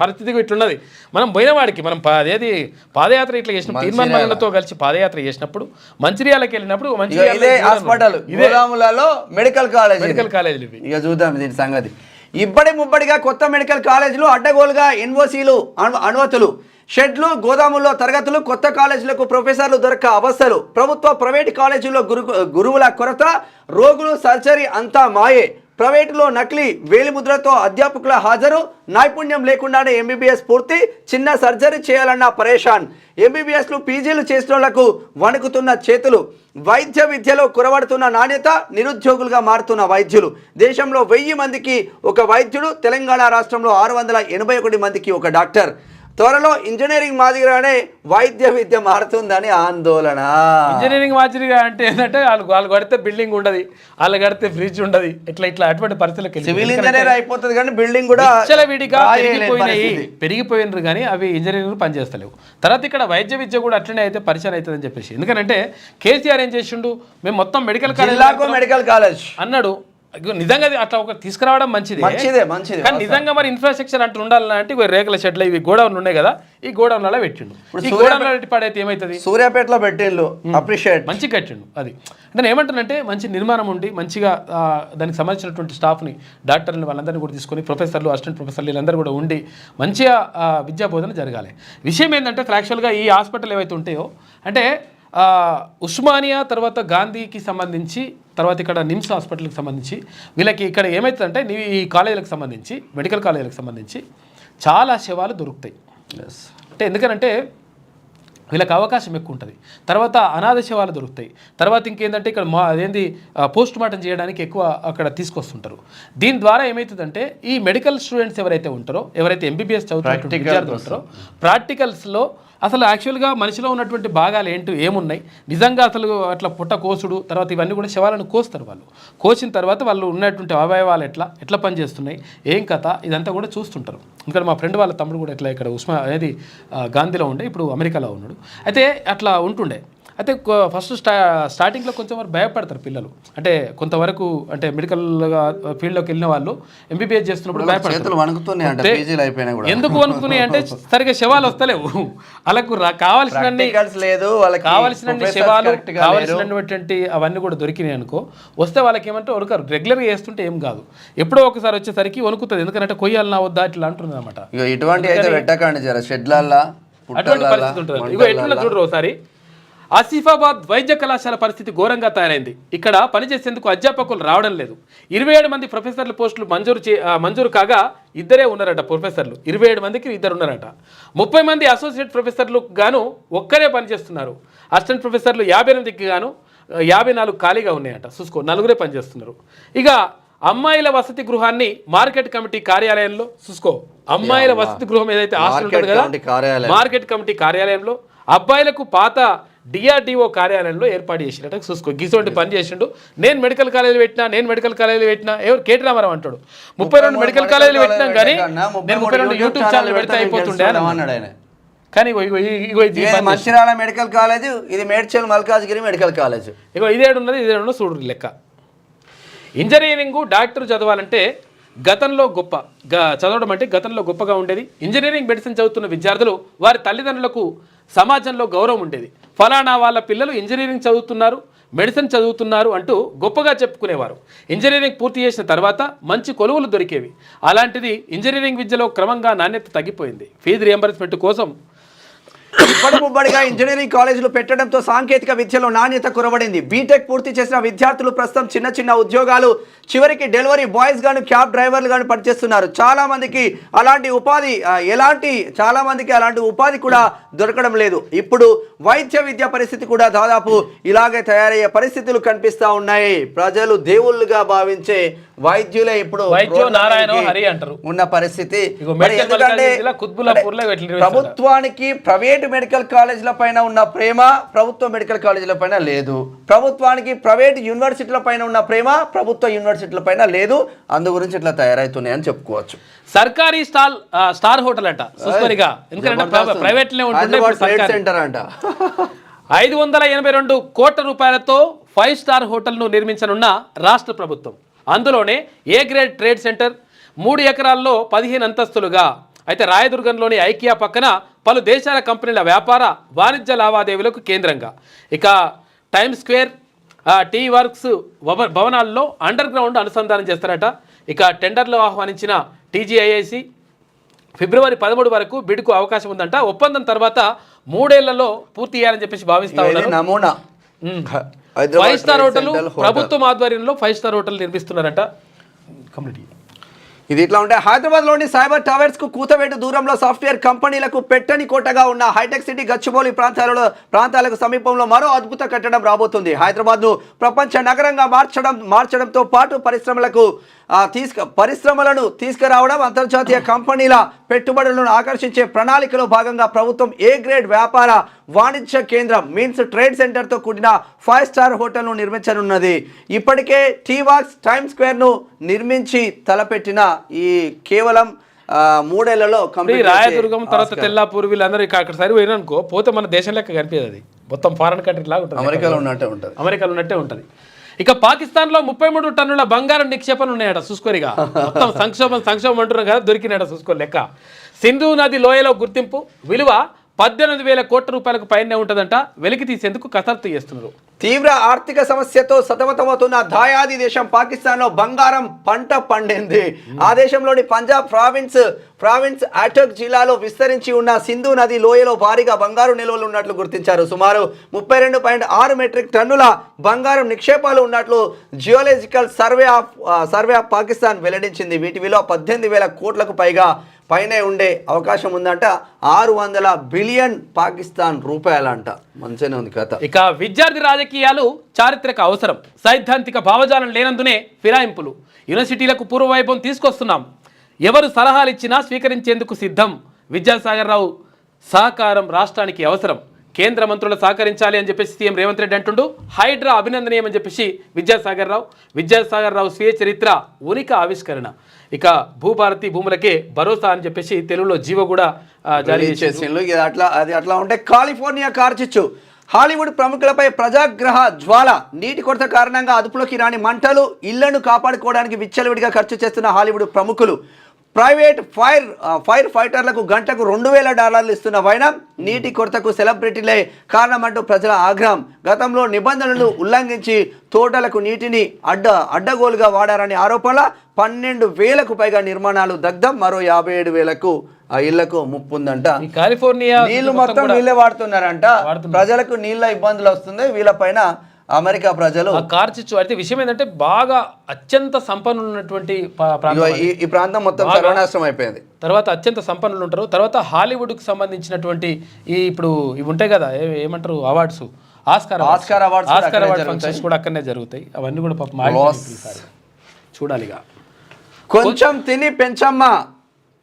పరిస్థితి ఇట్లున్నది. మనం పోయిన వాడికి మనం పాదయాత్ర ఇట్లా చేసిన తీర్మానాలతో కలిసి పాదయాత్ర చేసినప్పుడు మంచిర్యాలకు వెళ్ళినప్పుడు మెడికల్ కాలేజీలు ఇక చూద్దాం దీని సంగతి. ముబ్బడిగా కొత్త మెడికల్ కాలేజీలు, అడ్డగోలుగా ఎన్ఓసీలు, అనుమతులు, షెడ్లు, గోదాముల్లో తరగతులు, కొత్త కాలేజీలకు ప్రొఫెసర్లు దొరక్క అవస్థలు, ప్రభుత్వ ప్రైవేటు కాలేజీల్లో గురువుల కొరత, రోగులు, సర్జరీ అంతా మాయే, ప్రైవేటులో నకిలీ వేలిముద్రతో అధ్యాపకుల హాజరు, నైపుణ్యం లేకుండానే ఎంబీబీఎస్ పూర్తి, చిన్న సర్జరీ చేయాలన్న పరేషాన్, ఎంబీబీఎస్లు పీజీలు చేసిన వాళ్లకు వణుకుతున్న చేతులు, వైద్య విద్యలో కురవడుతున్న నాణ్యత, నిరుద్యోగులుగా మారుతున్న వైద్యులు. దేశంలో 1000 మందికి ఒక వైద్యుడు, తెలంగాణ రాష్ట్రంలో 681 మందికి ఒక డాక్టర్. త్వరలో ఇంజనీరింగ్ మాదిరిగానే వైద్య విద్య మారుతుందని ఆందోళన. ఇంజనీరింగ్ మాదిరిగా అంటే ఏంటంటే వాళ్ళు కడితే బిల్డింగ్ ఉండదు, వాళ్ళు కడితే ఫ్రిడ్జ్ ఉండదు, ఇట్లా అటువంటి పరిస్థితులకు సివిల్ ఇంజనీర్ అయిపోతుంది కానీ బిల్డింగ్ కూడా విడిగా పెరిగిపోయినారు కానీ అవి ఇంజనీరింగ్ పనిచేస్తలేవు. తర్వాత ఇక్కడ వైద్య విద్య కూడా అట్లనే అయితే పరిచయం అవుతుందని చెప్పేసి. ఎందుకంటే కేసీఆర్ ఏం చేసిండు, మేము మొత్తం మెడికల్ కాలేజ్ అన్నాడు. నిజంగా అట్లా ఒక తీసుకురావడం మంచిదే, కానీ నిజంగా మరి ఇన్ఫ్రాస్ట్రక్చర్ అంటూ ఉండాలంటే రేకుల షెడ్లు ఇవి గోడౌన్లు ఉన్నాయి కదా, ఈ గోడౌన్లలో పెట్టిండు. ఈ గోడౌన్లో పడైతే ఏమవుతుంది, సూర్యాపేటలో పెట్టిండు, అప్రిషియేట్ మంచి కట్టిండు. అది నేను ఏమంటానంటే మంచి నిర్మాణం ఉండి మంచిగా దానికి సంబంధించినటువంటి స్టాఫ్ని, డాక్టర్ని వాళ్ళందరినీ కూడా తీసుకొని ప్రొఫెసర్లు, అసిస్టెంట్ ప్రొఫెసర్లు వీళ్ళందరూ కూడా ఉండి మంచిగా విద్యా బోధన జరగాలి. విషయం ఏంటంటే యాక్చువల్గా ఈ హాస్పిటల్ ఏవైతే ఉంటాయో అంటే ఉస్మానియా, తర్వాత గాంధీకి సంబంధించి, తర్వాత ఇక్కడ నిమ్స్ హాస్పిటల్కి సంబంధించి వీళ్ళకి ఇక్కడ ఏమవుతుందంటే ఈ కాలేజీలకు సంబంధించి, మెడికల్ కాలేజీలకు సంబంధించి చాలా సేవలు దొరుకుతాయి. అంటే ఎందుకనంటే వీళ్ళకి అవకాశం ఎక్కువ ఉంటుంది. తర్వాత అనాథ సేవలు దొరుకుతాయి. తర్వాత ఇంకేంటంటే ఇక్కడ పోస్ట్ మార్టం చేయడానికి ఎక్కువ అక్కడ తీసుకొస్తుంటారు. దీని ద్వారా ఏమవుతుందంటే ఈ మెడికల్ స్టూడెంట్స్ ఎవరైతే ఉంటారో, ఎవరైతే ఎంబీబీఎస్ చదువుతున్న విద్యార్థులు ఉంటారో, ప్రాక్టికల్స్లో అసలు యాక్చువల్గా మనిషిలో ఉన్నటువంటి భాగాలు ఏమున్నాయి, నిజంగా అసలు అట్లా పుట్ట కోసుడు, తర్వాత ఇవన్నీ కూడా శవాలను కోస్తారు. వాళ్ళు కోసిన తర్వాత వాళ్ళు ఉన్నటువంటి అవయవాలు ఎట్లా పనిచేస్తున్నాయి, ఏం కథ, ఇదంతా కూడా చూస్తుంటారు. ఎందుకంటే మా ఫ్రెండ్ వాళ్ళ తమ్ముడు కూడా ఇట్లా ఇక్కడ గాంధీలో ఉండే, ఇప్పుడు అమెరికాలో ఉన్నాడు. అయితే అట్లా ఉంటుండే. అయితే ఫస్ట్ స్టార్టింగ్లో కొంచెం వరకు భయపడతారు పిల్లలు. అంటే కొంతవరకు అంటే మెడికల్ ఫీల్డ్లోకి వెళ్ళిన వాళ్ళు ఎంబీబీఎస్ చేస్తున్నప్పుడు భయపడతారు. ఎందుకు వణుకుతున్నాయి అంటే సరిగ్గా శవాలు వస్తలేవు వాళ్ళకు, కావాల్సినన్ని శవాలు కావాల్సినటువంటి అవన్నీ కూడా దొరికినాయి అనుకో, వస్తే వాళ్ళకి ఏమంటే వణుకారు. రెగ్యులర్గా వేస్తుంటే ఏం కాదు, ఎప్పుడో ఒకసారి వచ్చేసరికి వణుకుతుంది. ఎందుకంటే కొయ్యాలన్నా వద్దా ఇట్లా అంటున్నది అనమాట. ఇటువంటి పరిస్థితి ఉంటుంది. ఇగో ఎట్లా చూడరు ఒకసారి. ఆసిఫాబాద్ వైద్య కళాశాల పరిస్థితి ఘోరంగా తయారైంది. ఇక్కడ పనిచేసేందుకు అధ్యాపకులు రావడం లేదు. 27 మంది ప్రొఫెసర్ల పోస్టులు మంజూరు కాగా ఇద్దరే ఉన్నారట ప్రొఫెసర్లు. 27 మందికి ఇద్దరు ఉన్నారట. 30 మంది అసోసియేట్ ప్రొఫెసర్లు గాను ఒక్కరే పనిచేస్తున్నారు. అసిస్టెంట్ ప్రొఫెసర్లు 58కి గాను 54 ఖాళీగా ఉన్నాయట. చూసుకో, 4 పనిచేస్తున్నారు. ఇక అమ్మాయిల వసతి గృహాన్ని మార్కెట్ కమిటీ కార్యాలయంలో చూసుకో. అమ్మాయిల వసతి గృహం ఏదైతే హాస్టల్ ఉంటుంది కదా, మార్కెట్ కమిటీ కార్యాలయంలో, అబ్బాయిలకు పాత డిఆర్డిఓ కార్యాలయంలో ఏర్పాటు చేసినట్టు చూసుకో. గిసోటి పని చేసిండు. నేను మెడికల్ కాలేజీలు పెట్టినా ఎవరు కేటీ రామారావు అంటాడు 32 మెడికల్ కాలేజీలు పెట్టినాం కానీ నేను 32 యూట్యూబ్ ఛానల్ పెడితే అయిపోతుండే అన్నాడు. కానీ మంచిర్యాల మెడికల్ కాలేజ్, ఇది మేడ్చల్ మల్కాజ్గిరి మెడికల్ కాలేజ్, ఇదేడున్నది చూడు లెక్క. ఇంజనీరింగ్ డాక్టర్ చదవాలంటే గతంలో చదవడం అంటే గతంలో గొప్పగా ఉండేది. ఇంజనీరింగ్ మెడిసిన్ చదువుతున్న విద్యార్థులు వారి తల్లిదండ్రులకు సమాజంలో గౌరవం ఉండేది. ఫలానా వాళ్ళ పిల్లలు ఇంజనీరింగ్ చదువుతున్నారు, మెడిసిన్ చదువుతున్నారు అంటూ గొప్పగా చెప్పుకునేవారు. ఇంజనీరింగ్ పూర్తి చేసిన తర్వాత మంచి కొలువులు దొరికేవి. అలాంటిది ఇంజనీరింగ్ విద్యలో క్రమంగా నాణ్యత తగ్గిపోయింది. ఫీజు రియంబర్స్మెంట్ కోసం ముబ్బడిగా ఇంజనీరింగ్ కాలేజీలు పెట్టడంతో సాంకేతిక విద్యలో నాణ్యత కురవడింది. బీటెక్ పూర్తి చేసిన విద్యార్థులు ప్రస్తుతం చిన్న ఉద్యోగాలు, చివరికి డెలివరీ బాయ్స్ గాను, క్యాబ్ డ్రైవర్లు గాను పనిచేస్తున్నారు. చాలా మందికి అలాంటి ఉపాధి కూడా దొరకడం లేదు. ఇప్పుడు వైద్య విద్య పరిస్థితి కూడా దాదాపు ఇలాగే తయారయ్యే పరిస్థితులు కనిపిస్తా ఉన్నాయి. ప్రజలు దేవుళ్ళుగా భావించే వైద్యులే ఇప్పుడు ఉన్న పరిస్థితి. ప్రభుత్వానికి ప్రైవేట్ మెడికల్ కాలేజీల పైన ఉన్న ప్రేమ ప్రభుత్వ మెడికల్ కాలేజీల పైన లేదు. ప్రభుత్వానికి ప్రైవేట్ యూనివర్సిటీల పైన ఉన్న ప్రేమ ప్రభుత్వ యూనివర్సిటీల పైన లేదు. అందు గురించి ఇట్లా తయారవుతున్నాయని చెప్పుకోవచ్చు. సర్కారీ స్టార్ హోటల్ అంట సుస్మరిగా, ఎందుకంటే ప్రైవేట్ సెంటర్ అంట. 582 కోట్ల రూపాయలతో 5 స్టార్ హోటల్ను నిర్మించనున్న రాష్ట్ర ప్రభుత్వం. అందులోనే ఏ గ్రేడ్ ట్రేడ్ సెంటర్ 3 ఎకరాల్లో 15 అంతస్తులుగా. అయితే రాయదుర్గంలోని ఐకియా పక్కన పలు దేశాల కంపెనీల వ్యాపార వాణిజ్య లావాదేవీలకు కేంద్రంగా. ఇక టైమ్ స్క్వేర్, టీ వర్క్స్ భవనాల్లో అండర్ గ్రౌండ్ అనుసంధానం చేస్తారట. ఇక టెండర్లు ఆహ్వానించిన టీజీఐఐసి ఫిబ్రవరి 13 వరకు బిడ్కు అవకాశం ఉందంట. ఒప్పందం తర్వాత 3 ఏళ్లలో పూర్తి చేయాలని చెప్పేసి భావిస్తా ఉన్నారు. 5 స్టార్ హోటల్ ప్రభుత్వం ఆధ్వర్యంలో 5 స్టార్ హోటల్ నిర్మిస్తున్నారట. కంప్లీట్ ఇది ఇట్లా ఉంటే హైదరాబాద్లోని సైబర్ టవర్స్ కు కూతవేటు దూరంలో సాఫ్ట్వేర్ కంపెనీలకు పెట్టని కోటగా ఉన్న హైటెక్ సిటీ గచ్చిబౌలి ప్రాంతాలకు సమీపంలో మరో అద్భుత కట్టడం రాబోతుంది. హైదరాబాద్ను ప్రపంచ నగరంగా మార్చడంతో పాటు పరిశ్రమలను తీసుకురావడం, అంతర్జాతీయ కంపెనీల పెట్టుబడులను ఆకర్షించే ప్రణాళికలో భాగంగా ప్రభుత్వం ఏ గ్రేడ్ వ్యాపార వాణిజ్య కేంద్రం మీన్స్ ట్రేడ్ సెంటర్తో కూడిన 5 స్టార్ హోటల్ను నిర్మించనున్నది. ఇప్పటికే టీ వాక్స్, టైమ్ స్క్వేర్ను నిర్మించి తలపెట్టిన ఈ కేవలం 3 ఏళ్లలో రాయదుర్గం తర్వాత తెల్లాపూర్ వీళ్ళందరూ అక్కడ సరి పోయిననుకో పోతే మన దేశం లెక్క కనిపించదు. అది మొత్తం ఫారెన్ కంట్రీ లాగా ఉంటుంది, అమెరికాలో ఉన్నట్టే ఉంటుంది. ఇక పాకిస్తాన్లో 33 టన్నుల బంగారం నిక్షేపణలు ఉన్నాయట. చూసుకోరిగా మొత్తం సంక్షోభం అంటున్నారు కదా, దొరికినాయట చూసుకో లెక్క. సింధు నది లోయలో గుర్తింపు విలువ 18,000 కోట్ల రూపాయలకు పైనే ఉంటుందంట. వెలికి తీసేందుకు కసరత్తు చేస్తున్నారు. తీవ్ర ఆర్థిక సమస్యతో సతమతమవుతున్న దాయాది దేశం పాకిస్తాన్లో బంగారం పంట పండింది. ఆ దేశంలోని పంజాబ్ ప్రావిన్స్ అటక్ జిల్లాలో విస్తరించి ఉన్న సింధు నది లోయలో భారీగా బంగారు నిల్వలు ఉన్నట్లు గుర్తించారు. సుమారు 32.6 మెట్రిక్ టన్నుల బంగారం నిక్షేపాలు ఉన్నట్లు జియోలాజికల్ సర్వే ఆఫ్ పాకిస్తాన్ వెల్లడించింది. వీటి విలువ 18,000 కోట్లకు పైనే ఉండే అవకాశం ఉందంట. 600 బిలియన్ పాకిస్తాన్ రూపాయలంట. మంచిగానే ఉంది కథ. ఇక విద్యార్థి రాజకీయాలు చారిత్రక అవసరం, సైద్ధాంతిక భావజాలం లేనందునే ఫిరాయింపులు. యూనివర్సిటీలకు పూర్వవైభవం తీసుకొస్తున్నాం, ఎవరు సలహాలు ఇచ్చినా స్వీకరించేందుకు సిద్ధం. విద్యాసాగర్ రావు సహకారం రాష్ట్రానికి అవసరం, కేంద్ర మంత్రులు సహకరించాలి అని చెప్పేసి సీఎం రేవంత్ రెడ్డి అంటుండు. హైడ్రా అభినందనీయం అని చెప్పేసి విద్యాసాగర్ రావు స్వీయ చరిత్ర ఉనికి ఆవిష్కరణ. ఇక భూభారతి భూములకే భరోసా అని చెప్పేసి తెలుగులో జీవో కూడా జారీ చేసిండ్రు. అట్లా ఉంటే కాలిఫోర్నియా కార్చిచ్చు హాలీవుడ్ ప్రముఖులపై ప్రజాగ్రహ జ్వాల. నీటి కొరత కారణంగా అదుపులోకి రాని మంటలు, ఇళ్లను కాపాడుకోవడానికి విచ్చలవిడిగా ఖర్చు చేస్తున్న హాలీవుడ్ ప్రముఖులు. ప్రైవేట్ ఫైర్ ఫైటర్లకు గంటకు $2,000 ఇస్తున్న వైనం నీటి కొరతకు సెలబ్రిటీలే కారణమంటూ ప్రజల ఆగ్రహం. గతంలో నిబంధనలు ఉల్లంఘించి తోటలకు నీటిని అడ్డగోలుగా వాడారని ఆరోపణల 12,000కు పైగా నిర్మాణాలు దగ్ధం, మరో 57,000కు ఇళ్లకు ముప్పు ఉందంట. కాలిఫోర్నియా నీళ్లు మొత్తం నీళ్ళే వాడుతున్నారంట. ప్రజలకు నీళ్ళ ఇబ్బందులు వస్తుంది. వీళ్ళపైన అమెరికా ప్రజలు కార్చిచ్చు అయితే విషయం ఏంటంటే బాగా అత్యంత సంపన్నులు ఉన్నటువంటి ఈ ప్రాంతం మొత్తం సర్వనాశనం అయిపోయింది. తర్వాత అత్యంత సంపన్నులు ఉంటారు. తర్వాత హాలీవుడ్కి సంబంధించినటువంటి ఇప్పుడు ఇవి ఉంటాయి కదా, ఏమంటారు అవార్డ్స్, ఆస్కార్ అవార్డ్స్ ఫంక్షన్స్ కూడా అక్కడనే జరుగుతాయి. అవన్నీ కూడా పాపం చూడాలిగా. కొంచెం తిని పెంచమ్మా,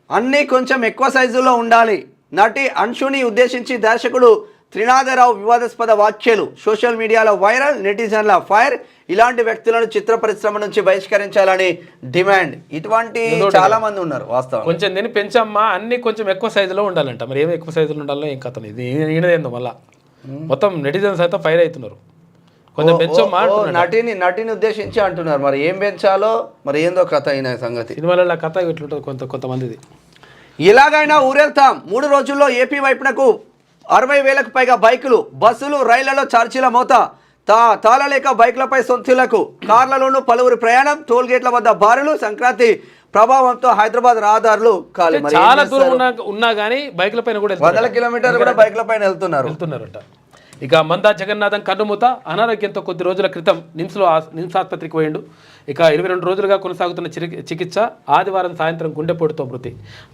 అన్నీ కొంచెం ఎక్కువ సైజులో ఉండాలి. నటి అంశుని ఉద్దేశించి దర్శకుడు త్రినాథరావు వివాదాస్పద వ్యాఖ్యలు సోషల్ మీడియాలో వైరల్, నెటిజన్ల ఫైర్. ఇలాంటి వ్యక్తులను చిత్ర పరిశ్రమ నుంచి బహిష్కరించాలని డిమాండ్. ఇటువంటి చాలా మంది ఉన్నారు. వాస్తవం కొంచెం తిని పెంచమ్మా, అన్ని కొంచెం ఎక్కువ సైజులో ఉండాలంట. మరి ఏమి ఎక్కువ సైజులో ఉండాలో ఏం కథ ఇది ఈయనదేందో మళ్ళా మొత్తం నెటిజన్స్ అయితే ఫైర్ అవుతున్నారు. కొంచెం పెంచమ్మా నటిని ఉద్దేశించి అంటున్నారు. మరి ఏం పెంచాలో మరి ఏందో కథ అయిన సంగతి. సినిమాలలో కథ ఇట్లుంటుంది కొంతమందిది. ఇలాగైనా ఊరెళ్తాం. 3 రోజుల్లో ఏపీ వైపునకు 60,000కు పైగా బైకులు, బస్సులు, రైళ్లలో ఛార్జీల మోత. తాళలేక బైకులపై సొంతులకు, కార్లలోనూ పలువురు ప్రయాణం. టోల్ గేట్ల వద్ద బారులు. సంక్రాంతి ప్రభావంతో హైదరాబాద్ రహదారులు ఖాళీ. చాలా దూరం ఉన్నా కానీ బైకుల పైన కూడా 100 కిలోమీటర్లు కూడా బైకుల పైన వెళ్తున్నారట. ఇక మందా జగన్నాథన్ కన్నుమూత. అనారోగ్యంతో కొద్ది రోజుల క్రితం నిమ్స్ ఆసుపత్రికి పోయిండు. ఇక 22 రోజులుగా కొనసాగుతున్న చికిత్స. ఆదివారం సాయంత్రం గుండెపోటుతో మృతి.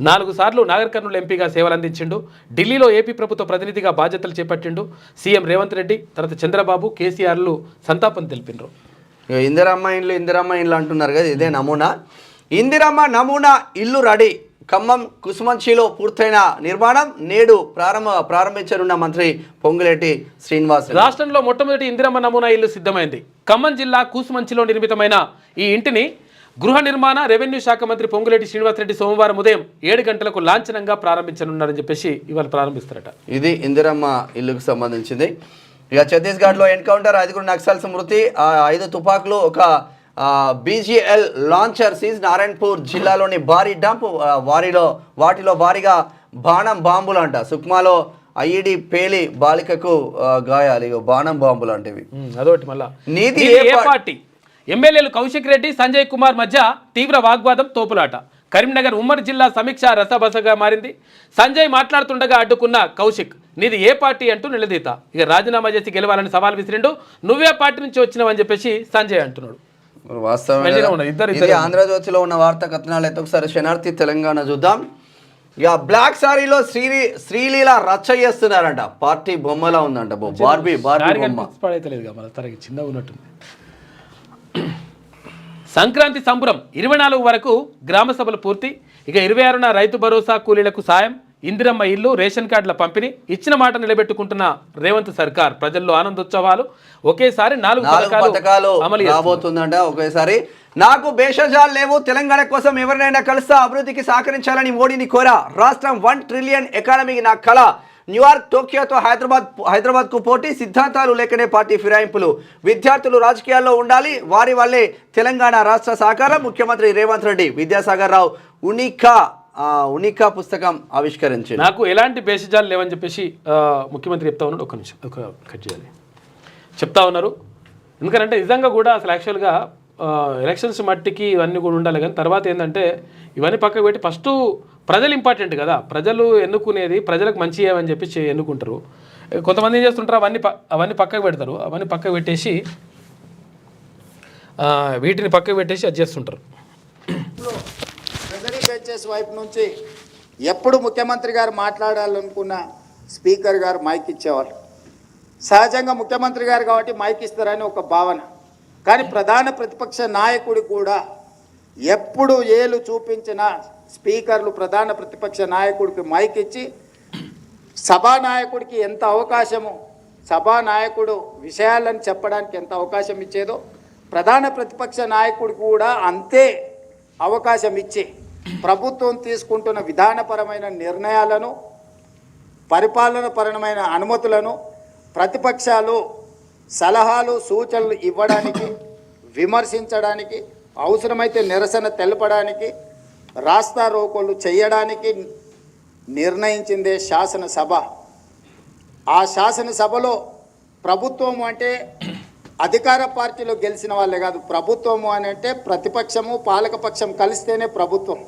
4 సార్లు నాగర్ కర్నూలు ఎంపీగా సేవలందించిండు. ఢిల్లీలో ఏపీ ప్రభుత్వ ప్రతినిధిగా బాధ్యతలు చేపట్టిండు. సీఎం రేవంత్ రెడ్డి, తర్వాత చంద్రబాబు, కేసీఆర్లు సంతాపం తెలిపినరు. ఇందిరమ్మ ఇండ్లు అంటున్నారు కదా, ఇదే నమూనా. ఇందిరమ్మ నమూనా ఇల్లు రెడీ. ఖమ్మం కుసుమంచిలో పూర్తయిన నిర్మాణం నేడు ప్రారంభించనున్న మంత్రి పొంగులేటి శ్రీనివాస్. రాష్ట్రంలో మొట్టమొదటి ఇందిరమ్మ నమూనా ఇల్లు సిద్ధమైంది. ఖమ్మం జిల్లా కుసుమంచిలో నిర్మితమైన ఈ ఇంటిని గృహ నిర్మాణ రెవెన్యూ శాఖ మంత్రి పొంగులేటి శ్రీనివాసరెడ్డి సోమవారం ఉదయం 7 గంటలకు లాంఛనంగా ప్రారంభించనున్నారని చెప్పేసి ఇవాళ ప్రారంభిస్తారట. ఇది ఇందిరమ్మ ఇల్లుకు సంబంధించింది. ఇక ఛత్తీస్గఢ్లో ఎన్కౌంటర్, 5 నక్సల్స్ మృతి, 5 తుపాకులు, ఒక BGL లాంచర్ సీజ్. నారాయణపూర్ జిల్లాలోని భారీ డంప్, వాటిలో భారీగా బాంబులు అంట. సుక్మాలో IED పేలి బాలికకు గాయాలు. బాణం బాంబులు అంటేవి. అదొకటి. మళ్ళా నీతి ఏ పార్టీ ఎమ్మెల్యేలు కౌశిక్ రెడ్డి, సంజయ్ కుమార్ మధ్య తీవ్ర వాగ్వాదం, తోపులాట. కరీంనగర్ ఉమ్మడి జిల్లా సమీక్ష రసబసగా మారింది. సంజయ్ మాట్లాడుతుండగా అడ్డుకున్న కౌశిక్, నీది ఏ పార్టీ అంటూ నిలదీత. ఇక రాజీనామా చేసి గెలవాలని సవాల్ విసిరిండు. నువ్వే పార్టీ నుంచి వచ్చినావని చెప్పేసి సంజయ్ అంటున్నాడు. వాస్తవం ఆంధ్రజ్యోతిలో ఉన్న వార్తా కథనాలు అయితే ఒకసారి శనార్థి తెలంగాణ చూద్దాం. ఇక బ్లాక్ సారీలో శ్రీలీల రచ్చ చేస్తున్నారంట. పార్టీ బొమ్మలా ఉందంట. బార్బీ బొమ్మ. చిన్నగా ఉన్నట్టుంది. సంక్రాంతి సంబరం 24 వరకు గ్రామ సభలు పూర్తి. ఇక 26న రైతు భరోసా కూలీలకు సాయం, ఇందిరమ్మ ఇల్లు, రేషన్ కార్డుల పంపిణీ. ఇచ్చిన మాట నిలబెట్టుకుంటున్న రేవంత్ సర్కార్. ప్రజల్లో ఆనందోత్సవాలు. ఒకేసారి 4 పథకాలు అమలు రాబోతుందంట. ఒకేసారి నాకు భేషజాలు లేవు. తెలంగాణ కోసం ఎవరినైనా కలుస్తా. అభివృద్ధికి సహకరించాలని మోడీని కోరా. రాష్ట్రం 1 ట్రిలియన్ ఎకానమీకి నా కళ. న్యూయార్క్, టోక్యోతో హైదరాబాద్కు పోటీ. సిద్ధాంతాలు లేకనే పార్టీ ఫిరాయింపులు. విద్యార్థులు రాజకీయాల్లో ఉండాలి. వారి వల్లే తెలంగాణ రాష్ట్ర సహకారం. ముఖ్యమంత్రి రేవంత్ రెడ్డి. విద్యాసాగర్ రావు ఉనికా పుస్తకం ఆవిష్కరించారు. నాకు ఎలాంటి భేషజాలు లేవని చెప్పేసి ముఖ్యమంత్రి చెప్తా ఉన్నాడు. ఒక్క నిమిషం కట్ చేయాలి. చెప్తా ఉన్నారు. ఎందుకంటే నిజంగా కూడా అసలు యాక్చువల్గా ఎలక్షన్స్ మట్టికి ఇవన్నీ కూడా ఉండాలి. కానీ తర్వాత ఏంటంటే ఇవన్నీ పక్కకు పెట్టి ఫస్ట్ ప్రజలు ఇంపార్టెంట్ కదా. ప్రజలు ఎన్నుకునేది ప్రజలకు మంచి ఏమని చెప్పి ఎన్నుకుంటారు. కొంతమంది ఏం చేస్తుంటారు, అవన్నీ పక్కకు పెడతారు. అవన్నీ పక్కకు పెట్టేసి వీటిని పక్కకు పెట్టేసి అది చేస్తుంటారు. ట్రెజరీ బెంచెస్ వైపు నుంచి ఎప్పుడు ముఖ్యమంత్రి గారు మాట్లాడాలనుకున్న స్పీకర్ గారు మైక్ ఇచ్చేవాళ్ళు. సహజంగా ముఖ్యమంత్రి గారు కాబట్టి మైక్ ఇస్తారని ఒక భావన. కానీ ప్రధాన ప్రతిపక్ష నాయకుడు కూడా ఎప్పుడు ఏలు చూపించిన స్పీకర్లు ప్రధాన ప్రతిపక్ష నాయకుడికి మైక్ ఇచ్చి సభానాయకుడికి ఎంత అవకాశము, సభానాయకుడు విషయాలను చెప్పడానికి ఎంత అవకాశం ఇచ్చేదో ప్రధాన ప్రతిపక్ష నాయకుడు కూడా అంతే అవకాశం ఇచ్చి ప్రభుత్వం తీసుకుంటున్న విధానపరమైన నిర్ణయాలను, పరిపాలనపరమైన అనుమతులను ప్రతిపక్షాలు సలహాలు సూచనలు ఇవ్వడానికి, విమర్శించడానికి, అవసరమైతే నిరసన తెలపడానికి, రాస్తా రోకోలు చేయడానికి నిర్ణయించిందే శాసనసభ. ఆ శాసనసభలో ప్రభుత్వం అంటే అధికార పార్టీలో గెలిచిన వాళ్ళే కాదు. ప్రభుత్వము అని అంటే ప్రతిపక్షము పాలకపక్షం కలిస్తేనే ప్రభుత్వం.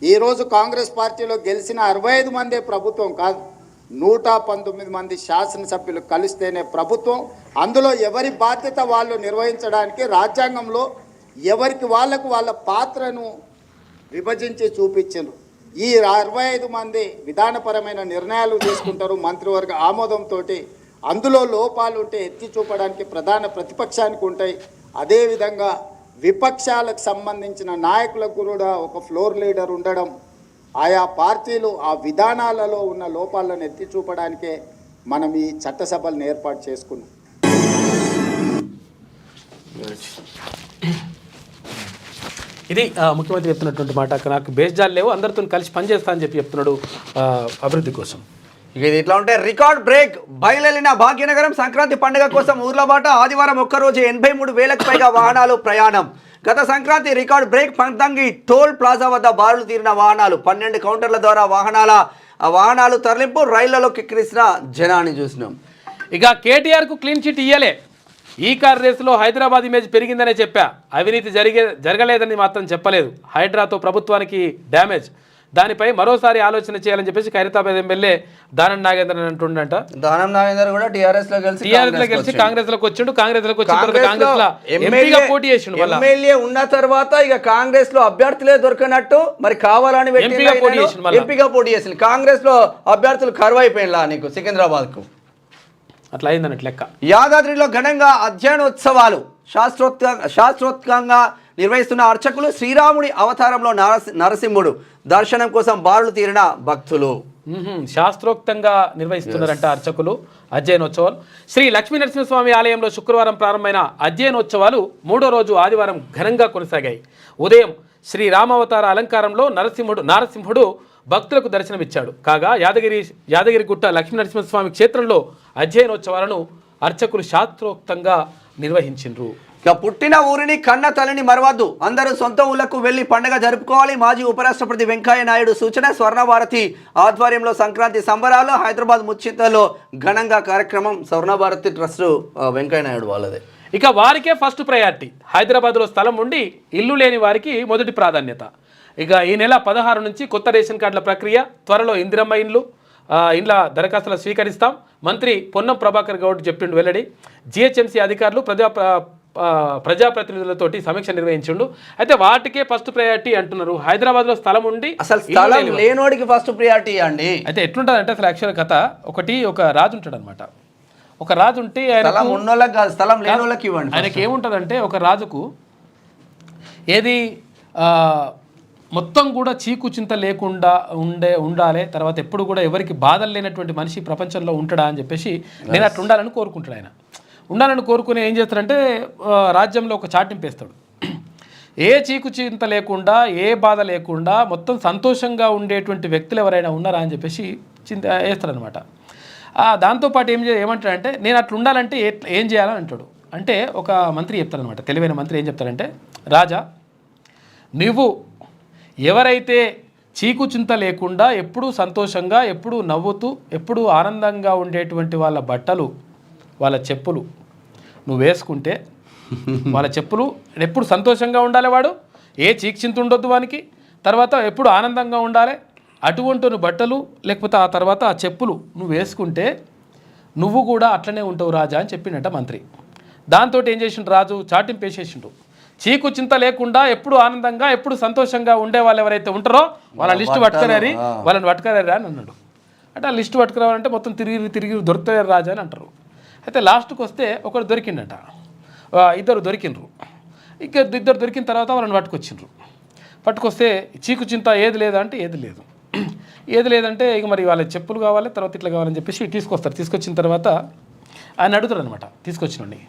ఈరోజు కాంగ్రెస్ పార్టీలో గెలిచిన 65 మందే ప్రభుత్వం కాదు, 119 మంది శాసనసభ్యులు కలిస్తేనే ప్రభుత్వం. అందులో ఎవరి బాధ్యత వాళ్ళు నిర్వహించడానికి రాజ్యాంగంలో ఎవరికి వాళ్ళ పాత్రను విభజించి చూపించారు. ఈ 65 మంది విధానపరమైన నిర్ణయాలు తీసుకుంటారు మంత్రివర్గ ఆమోదంతో. అందులో లోపాలు ఉంటే ఎత్తి చూపడానికి ప్రధాన ప్రతిపక్షానికి ఉంటాయి. అదేవిధంగా విపక్షాలకు సంబంధించిన నాయకులకు కూడా ఒక ఫ్లోర్ లీడర్ ఉండడం, ఆయా పార్టీలు ఆ విధానాలలో ఉన్న లోపాలను ఎత్తి చూపడానికే మనం ఈ చట్టసభలను ఏర్పాటు చేసుకున్నాం. ఇది ముఖ్యమంత్రి చెప్తున్నటువంటి మాట. నాకు బేస్జాలు లేవు, అందరితో కలిసి పనిచేస్తా అని చెప్తున్నాడు అభివృద్ధి కోసం. ఇక ఇది ఇట్లా ఉంటే రికార్డ్ బ్రేక్. బయలుదేరిన భాగ్యనగరం సంక్రాంతి పండుగ కోసం ఊర్ల బాట. ఆదివారం ఒక్కరోజు 83,000కు పైగా వాహనాలు ప్రయాణం. గత Sankranti record break. Panthangi toll plaza వద్ద బారులు తీరిన వాహనాలు. 12 కౌంటర్ల ద్వారా వాహనాలు తరలింపు. రైళ్లలో కిక్కిరిసిన జనాన్ని చూసినాం. ఇక కేటీఆర్కు క్లీన్ చిట్ ఇయ్యలే. ఈ కార్ రేసులో హైదరాబాద్ ఇమేజ్ పెరిగిందనే చెప్పా, అవినీతి జరగలేదని మాత్రం చెప్పలేదు. హైడ్రాతో ప్రభుత్వానికి డ్యామేజ్, దానిపై మరోసారి ఆలోచన చేయాలని చెప్పేసి ఖైరతాబాద్ ఎమ్మెల్యే దానం నాగేంద్ర అంటుండంట. దానం నాగేంద్ర కూడా టీఆర్ఎస్ లో గెలిచి కాంగ్రెస్ లోకి వచ్చిండు. కాంగ్రెస్ లోకి వచ్చిన కాంగ్రెస్ లో ఎంపీగా పోటీ చేసిండు. ఎమ్మెల్యే ఉన్న తర్వాత ఇక కాంగ్రెస్ లో అభ్యర్థులే దొరకనట్టు మరి కావాలని ఎంపీగా పోటీ చేసింది. కాంగ్రెస్ లో అభ్యర్థులు కరువైపోయినా నీకు సికింద్రాబాద్ కు అట్లా అయిందన్నట్టు లెక్క. యాదాద్రిలో ఘనంగా అధ్యయనోత్సవాలు. శాస్త్రోత్కంగా నిర్వహిస్తున్న అర్చకులు. శ్రీరాముడి అవతారంలో నరసింహుడు దర్శనం కోసం బారులు తీరిన భక్తులు. శాస్త్రోక్తంగా నిర్వహిస్తున్నారంట అర్చకులు అధ్యయనోత్సవాలు. శ్రీ లక్ష్మీ నరసింహస్వామి ఆలయంలో శుక్రవారం ప్రారంభమైన అధ్యయనోత్సవాలు 3వ రోజు ఆదివారం ఘనంగా కొనసాగాయి. ఉదయం శ్రీ రామావతార అలంకారంలో నారసింహుడు భక్తులకు దర్శనమిచ్చాడు. కాగా యాదగిరిగుట్ట లక్ష్మీ నరసింహస్వామి క్షేత్రంలో అధ్యయనోత్సవాలను అర్చకులు శాస్త్రోక్తంగా నిర్వహించిండ్రు. ఇక పుట్టిన ఊరిని కన్న తల్లిని మరవద్దు, అందరూ సొంత ఊళ్ళకు వెళ్లి పండుగ జరుపుకోవాలి. మాజీ ఉపరాష్ట్రపతి వెంకయ్య నాయుడు సూచన. స్వర్ణభారతి ఆధ్వర్యంలో సంక్రాంతి సంబరాలు. హైదరాబాద్ ముచ్చింతలో ఘనంగా కార్యక్రమం. స్వర్ణభారతి ట్రస్ట్ వెంకయ్య నాయుడు వాళ్ళదే. ఇక వారికే ఫస్ట్ ప్రయారిటీ. హైదరాబాద్లో స్థలం ఉండి ఇల్లు లేని వారికి మొదటి ప్రాధాన్యత. ఇక ఈ నెల 16 నుంచి కొత్త రేషన్ కార్డుల ప్రక్రియ. త్వరలో ఇందిరమ్మ ఇండ్ల దరఖాస్తులు స్వీకరిస్తాం. మంత్రి పొన్నం ప్రభాకర్ గౌడ్ చెప్పిండు వెల్లడి. జిహెచ్ఎంసీ అధికారులు ప్రజాప్రతినిధులతోటి సమీక్ష నిర్వహించిండు. అయితే వాటికే ఫస్ట్ ప్రయారిటీ అంటున్నారు. హైదరాబాద్లో స్థలం ఉండి అసలు స్థలం లేనోడికి ఫస్ట్ ప్రయారిటీ అండి. అయితే ఎట్లుంటుంది అంటే అసలు యాక్చువల్ కథ ఒక రాజు ఉంటాడు అనమాట. ఒక రాజు ఉంటే స్థలం లేనోళ్ళకి ఇవ్వండి. ఆయనకి ఏముంటుందంటే ఒక రాజుకు ఏది మొత్తం కూడా చీకు చింత లేకుండా ఉండాలి. తర్వాత ఎప్పుడు కూడా ఎవరికి బాధలు లేనటువంటి మనిషి ప్రపంచంలో ఉంటాడా అని చెప్పేసి నేను అట్లా ఉండాలని కోరుకుంటాడు. ఆయన ఉండాలని కోరుకుని ఏం చేస్తాడంటే రాజ్యంలో ఒక చాటింపు వేస్తాడు. ఏ చీకు చింత లేకుండా ఏ బాధ లేకుండా మొత్తం సంతోషంగా ఉండేటువంటి వ్యక్తులు ఎవరైనా ఉన్నారా అని చెప్పేసి వేస్తాడనమాట. దాంతోపాటు ఏమంటాడంటే నేను అట్లా ఉండాలంటే ఏం చేయాలని అంటాడు. అంటే ఒక మంత్రి చెప్తాడనమాట, తెలివైన మంత్రి ఏం చెప్తాడంటే, రాజా నువ్వు ఎవరైతే చీకు చింత లేకుండా ఎప్పుడూ సంతోషంగా ఎప్పుడూ నవ్వుతూ ఎప్పుడూ ఆనందంగా ఉండేటువంటి వాళ్ళ బట్టలు వాళ్ళ చెప్పులు నువ్వు వేసుకుంటే, వాళ్ళ చెప్పులు ఎప్పుడు సంతోషంగా ఉండాలి, వాడు ఏ చీకు చింత ఉండొద్దు వానికి, తర్వాత ఎప్పుడు ఆనందంగా ఉండాలి, అటువంటి బట్టలు లేకపోతే ఆ తర్వాత ఆ చెప్పులు నువ్వు వేసుకుంటే నువ్వు కూడా అట్లనే ఉంటావు రాజా అని చెప్పిండట మంత్రి. దాంతో ఏం చేసిండు రాజు, చాటింపు వేసేసిండు. చీకు చింత లేకుండా ఎప్పుడు ఆనందంగా ఎప్పుడు సంతోషంగా ఉండే వాళ్ళు ఎవరైతే ఉంటారో వాళ్ళ లిస్టు పట్టుకురారి వాళ్ళని పట్టుకురారి అని అన్నాడు. అంటే ఆ లిస్టు పట్టుకురావాలంటే మొత్తం తిరిగి దొరుకుతారు రాజా అని అంటారు. అయితే లాస్ట్కి వస్తే ఒకరు దొరికిండట, ఇద్దరు దొరికిండ్రు. ఇద్దరు దొరికిన తర్వాత వాళ్ళని పట్టుకొస్తే చీకు చింత ఏది లేదా అంటే ఏది లేదంటే ఇక మరి వాళ్ళ చెప్పులు కావాలి, తర్వాత ఇట్లా కావాలని చెప్పేసి తీసుకొస్తారు. తీసుకొచ్చిన తర్వాత ఆయన అడుగుతారు అనమాట, తీసుకొచ్చినండి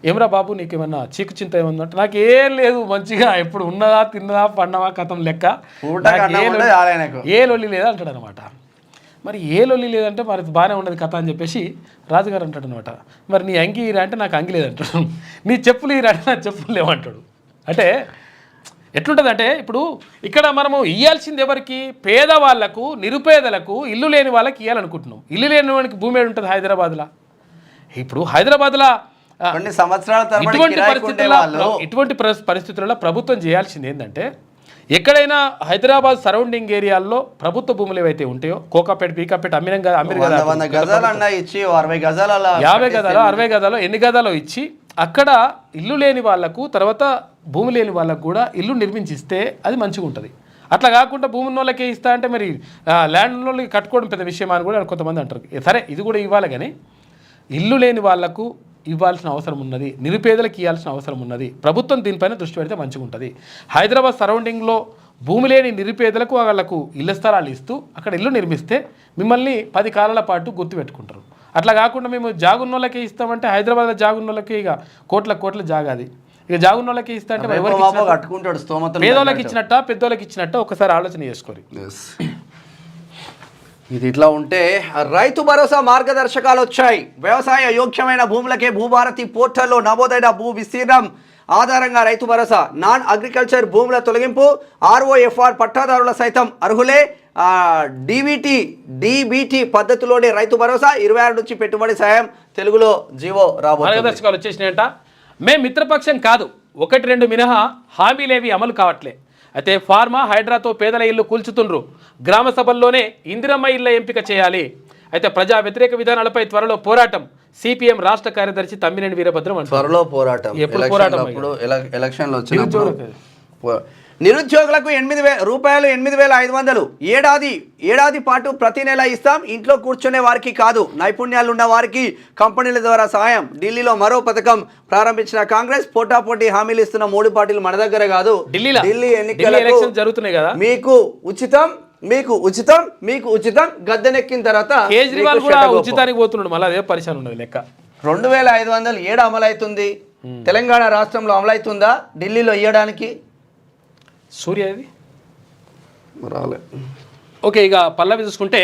ఏమరా బాబు నీకు ఏమన్నా చీకు చింత ఏమన్నా? నాకు ఏం లేదు, మంచిగా ఎప్పుడు ఉన్నదా తిన్నదా పన్నవా కథం లెక్క, ఏ లొల్లి లేదా అంటాడు అనమాట. మరి ఏ లొల్లి లేదంటే మరి బాగానే ఉన్నది కథ అని చెప్పేసి రాజుగారు అంటాడు అనమాట. మరి నీ అంగి ఈరా అంటే నాకు అంగి లేదంటాడు, నీ చెప్పులు ఈరా అంటే నా చెప్పులు లేవంటాడు. అంటే ఎట్లుంటుందంటే ఇప్పుడు ఇక్కడ మనము ఇవ్వాల్సింది ఎవరికి, పేదవాళ్లకు నిరుపేదలకు ఇల్లు లేని వాళ్ళకి ఇవ్వాలనుకుంటున్నాం. ఇల్లు లేని వాడికి భూమి ఏడు ఉంటుంది హైదరాబాద్లో. ఇప్పుడు హైదరాబాద్లో ఇటువంటి పరిస్థితుల్లో ప్రభుత్వం చేయాల్సింది ఏంటంటే, ఎక్కడైనా హైదరాబాద్ సరౌండింగ్ ఏరియాల్లో ప్రభుత్వ భూములు ఏవైతే ఉంటాయో, కోకాపేట పీకాపేట అమ్మిరం కదా, 50 గదాలు 60 గదాలు ఎన్ని గదాలో ఇచ్చి అక్కడ ఇల్లు లేని వాళ్లకు తర్వాత భూమి లేని వాళ్ళకు కూడా ఇల్లు నిర్మించిస్తే అది మంచిగా ఉంటుంది. అట్లా కాకుండా భూమి ఉన్నోళ్ళకే ఇస్తా అంటే మరి ల్యాండ్ ఉన్నోళ్ళకి కట్టుకోవడం పెద్ద విషయం అని కూడా కొంతమంది అంటారు. సరే ఇది కూడా ఇవ్వాలి, కానీ ఇల్లు లేని వాళ్లకు ఇవ్వాల్సిన అవసరం ఉన్నది, నిరుపేదలకు ఇవ్వాల్సిన అవసరం ఉన్నది. ప్రభుత్వం దీనిపైన దృష్టి పెడితే మంచిగా ఉంటుంది. హైదరాబాద్ సరౌండింగ్లో భూమి లేని నిరుపేదలకు వాళ్ళకు ఇళ్ల స్థలాలు ఇస్తూ అక్కడ ఇల్లు నిర్మిస్తే మిమ్మల్ని 10 కాలాల పాటు గుర్తుపెట్టుకుంటారు. అట్లా కాకుండా మేము జాగున్నోళ్ళకి ఇస్తామంటే హైదరాబాద్లో జాగున్నోళ్ళకి ఇక కోట్ల జాగాది, ఇక జాగున్నోళ్ళకి ఇస్తా అంటే పేదోళ్ళకి ఇచ్చినట్ట పెద్దోళ్ళకి ఇచ్చినట్ట ఒకసారి ఆలోచన చేసుకోరు. ఇది ఇట్లా ఉంటే రైతు భరోసా మార్గదర్శకాలు వచ్చాయి. వ్యవసాయ యోగ్యమైన భూములకే భూభారతి పోర్టల్లో నమోదైన భూ విస్తీర్ణం ఆధారంగా రైతు భరోసా, నాన్ అగ్రికల్చర్ భూముల తొలగింపు, ROFR పట్టాదారుల సైతం అర్హులే. DBT పద్ధతిలోనే రైతు భరోసా 26 నుంచి పెట్టుబడి సాయం తెలుగులో జీవో రాబోతుంది. మార్గదర్శకాలు వచ్చేసినాయంట. మేము మిత్రపక్షం కాదు, 1-2 మినహా హామీలేవి అమలు కావట్లే. అయితే ఫార్మా హైడ్రాతో పేదల ఇల్లు కూల్చుతుండ్రు. గ్రామ సభల్లోనే ఇందిరమ్మ ఇళ్ల ఎంపిక చేయాలి. అయితే ప్రజా వ్యతిరేక విధానాలపై త్వరలో పోరాటం. CPM రాష్ట్ర కార్యదర్శి తమ్మినేని వీరభద్రం అంటారు. త్వరలో పోరాటం. ఎప్పుడు పోరాటం? ఎలక్షన్లు వచ్చినప్పుడు నిరుద్యోగులకు రూపాయలు 8,500 ఏడాది పాటు ప్రతి నెల ఇస్తాం. ఇంట్లో కూర్చునే వారికి కాదు, నైపుణ్యాలు ఉన్న వారికి కంపెనీల ద్వారా సాయం. ఢిల్లీలో మరో పథకం ప్రారంభించిన కాంగ్రెస్. పోటాపోటీ హామీలు ఇస్తున్న 3 పార్టీలు మన దగ్గర కాదు, ఢిల్లీ ఎన్నికలకు జరుగుతున్నాయి కదా. మీకు ఉచితం గద్దెనెక్కిన తర్వాత కేజ్రీవాల్ కూడా ఉచితానికి పోతున్నాడు. మళ్ళీ అదే పరిశాన్ ఉన్నది లెక్క. 2,500 ఏడు అమలవుతుంది. తెలంగాణ రాష్ట్రంలో అమలవుతుందా ఢిల్లీలో ఇవ్వడానికి? సూర్యది రాలే. ఓకే, ఇక పల్లవి చూసుకుంటే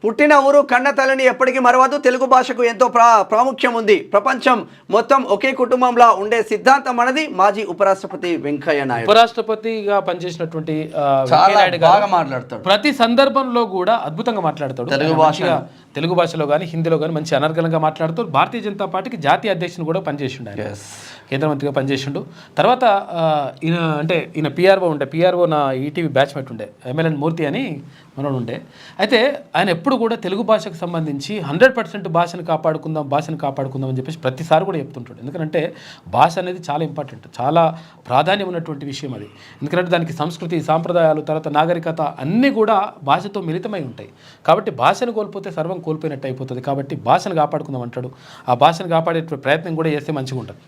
పుట్టిన ఊరు కన్న తల్లిని ఎప్పటికీ మరవదు. తెలుగు భాషకు ఎంతో ప్రాముఖ్యం ఉంది. ప్రపంచం మొత్తం ఒకే కుటుంబంలో ఉండే సిద్ధాంతం మనది. మాజీ ఉపరాష్ట్రపతి వెంకయ్య నాయుడు ఉపరాష్ట్రపతిగా పనిచేసినటువంటి బాగా మాట్లాడతాడు. ప్రతి సందర్భంలో కూడా అద్భుతంగా మాట్లాడతాడు. తెలుగు భాషలో కానీ హిందీలో కానీ మంచి అనర్గళంగా మాట్లాడుతూ భారతీయ జనతా పార్టీకి జాతీయ అధ్యక్షుని కూడా పనిచేసిండు. ఆయన కేంద్ర మంత్రిగా పనిచేసిండు. తర్వాత ఈయన పిఆర్ఓ నా ఈటీవీ బ్యాచ్మేట్ ఉండే MLN మూర్తి అని మనోడు ఉండే. అయితే ఆయన ఎప్పుడు కూడా తెలుగు భాషకు సంబంధించి 100% భాషను కాపాడుకుందాం అని చెప్పేసి ప్రతిసారి కూడా చెప్తుంటాడు. ఎందుకంటే భాష అనేది చాలా ఇంపార్టెంట్, చాలా ప్రాధాన్యం ఉన్నటువంటి విషయం అది. ఎందుకంటే దానికి సంస్కృతి, సాంప్రదాయాలు, తర్వాత నాగరికత అన్నీ కూడా భాషతో మిళితమై ఉంటాయి. కాబట్టి భాషను కోల్పోతే సర్వం కోల్పోయినట్టు అయిపోతుంది. కాబట్టి భాషను కాపాడుకుందాం అంటాడు. ఆ భాషను కాపాడే ప్రయత్నం కూడా చేస్తే మంచిగా ఉంటుంది.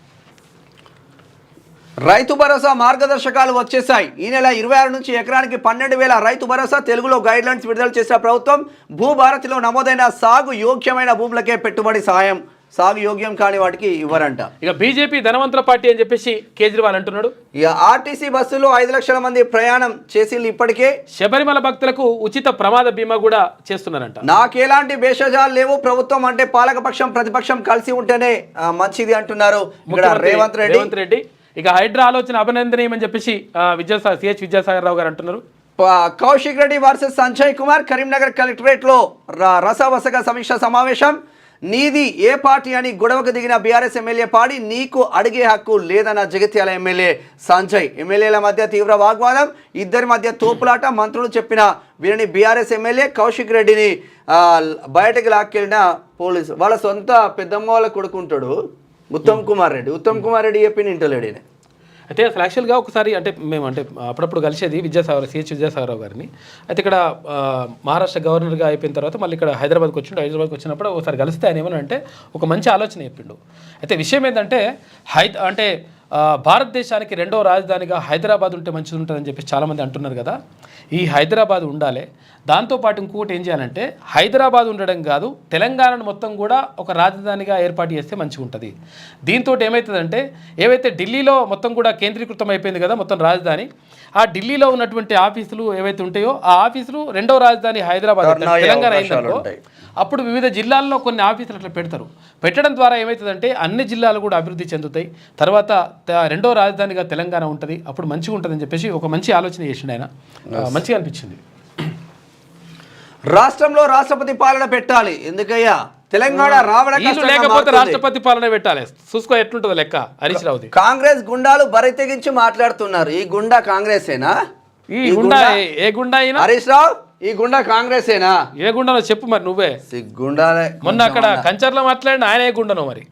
రైతు భరోసా మార్గదర్శకాలు వచ్చేసాయి. ఈ నెల 26 నుంచి ఎకరానికి 12,000 రైతు భరోసా తెలుగులో గైడ్ లైన్స్ విడుదల చేసిన ప్రభుత్వం. భూభారతిలో నమోదైన సాగు యోగ్యమైన భూములకే పెట్టుబడి సాయం, సాగు యోగ్యం కాని వాటికి ఇవ్వరంట. ఇక బీజేపీ ధనవంతుల పార్టీ అని చెప్పేసి కేజ్రీవాల్ అంటున్నాడు. ఇక RTC బస్సులో 5 లక్షల మంది ప్రయాణం చేసి ఇప్పటికే. శబరిమల భక్తులకు ఉచిత ప్రమాద బీమా కూడా చేస్తున్నారంట. నాకెలాంటి భేషజాలు లేవు, ప్రభుత్వం అంటే పాలకపక్షం ప్రతిపక్షం కలిసి ఉంటేనే మంచిది అంటున్నారు రేవంత్ రెడ్డి. ఇక హైడ్రా ఆలోచన అభినందనీయమని చెప్పేసి CH విద్యాసాగర్ రావు గారు అంటున్నారు. కౌశిక్ రెడ్డి వర్సెస్ సంజయ్ కుమార్. కరీంనగర్ కలెక్టరేట్ లో రసవసగా సమీక్ష సమావేశం. నీది ఏ పార్టీ అని గొడవకు దిగిన BRS ఎమ్మెల్యే పాడి నీకు అడిగే హక్కు లేదన్న జగిత్యాల ఎమ్మెల్యే సంజయ్. ఎమ్మెల్యేల మధ్య తీవ్ర వాగ్వాదం, ఇద్దరి మధ్య తోపులాట. మంత్రులు చెప్పిన వీరిని BRS ఎమ్మెల్యే కౌశిక్ రెడ్డిని బయటకు లాక్కెళ్ళిన పోలీసు. వాళ్ళ సొంత పెద్దమ్మ వాళ్ళ కొడుకుంటాడు ఉత్తమ్ కుమార్ రెడ్డి చెప్పిన ఇంటలేడీనే. అయితే అసలు యాక్చువల్గా ఒకసారి మేము అప్పుడప్పుడు కలిసేది CH విద్యాసాగరరావు గారిని. అయితే ఇక్కడ మహారాష్ట్ర గవర్నర్గా అయిపోయిన తర్వాత మళ్ళీ ఇక్కడ హైదరాబాద్కి వచ్చినప్పుడు ఒకసారి కలిస్తే ఆయన ఏమన్నా ఒక మంచి ఆలోచన చెప్పిండు. అయితే విషయం ఏంటంటే భారతదేశానికి 2వ రాజధానిగా హైదరాబాద్ ఉంటే మంచిది ఉంటుందని చెప్పి చాలామంది అంటున్నారు కదా. ఈ హైదరాబాద్ ఉండాలి. దాంతోపాటు ఇంకొకటి ఏం చేయాలంటే హైదరాబాద్ ఉండడం కాదు, తెలంగాణను మొత్తం కూడా ఒక రాజధానిగా ఏర్పాటు చేస్తే మంచిగా ఉంటుంది. దీంతో ఏమవుతుందంటే ఏవైతే ఢిల్లీలో మొత్తం కూడా కేంద్రీకృతం అయిపోయింది కదా మొత్తం రాజధాని, ఆ ఢిల్లీలో ఉన్నటువంటి ఆఫీసులు ఏవైతే ఉంటాయో ఆ ఆఫీసులు 2వ రాజధాని హైదరాబాద్ తెలంగాణ అయిందనుకో, అప్పుడు వివిధ జిల్లాల్లో కొన్ని ఆఫీసులు అట్లా పెట్టడం ద్వారా ఏమవుతుందంటే అన్ని జిల్లాలు కూడా అభివృద్ధి చెందుతాయి. తర్వాత 2వ రాజధానిగా తెలంగాణ ఉంటుంది, అప్పుడు మంచిగా ఉంటుందని చెప్పేసి ఒక మంచి ఆలోచన చేసిండు ఆయన. మంచిగా అనిపించింది. రాష్ట్రంలో రాష్ట్రపతి పాలన పెట్టాలి. ఎందుకయ్యా తెలంగాణ లేకపోతే రాష్ట్రపతి పాలన పెట్టాలి. చూసుకో ఎట్లుంటుందో లెక్క. హరీష్ రావుది. కాంగ్రెస్ గుండాలు బరి తెగించి మాట్లాడుతున్నారు. ఈ గుండా కాంగ్రెసేనా? ఈ గుండా ఏ గుండా అయినా హరీష్ రావు, ఈ గుండా కాంగ్రెసేనా? ఏ గుండానో చెప్పు మరి నువ్వే. సిగ్గుండాలే. మొన్న అక్కడ కంచర్లో మాట్లాడిన ఆయన ఏ గుండానో మరి.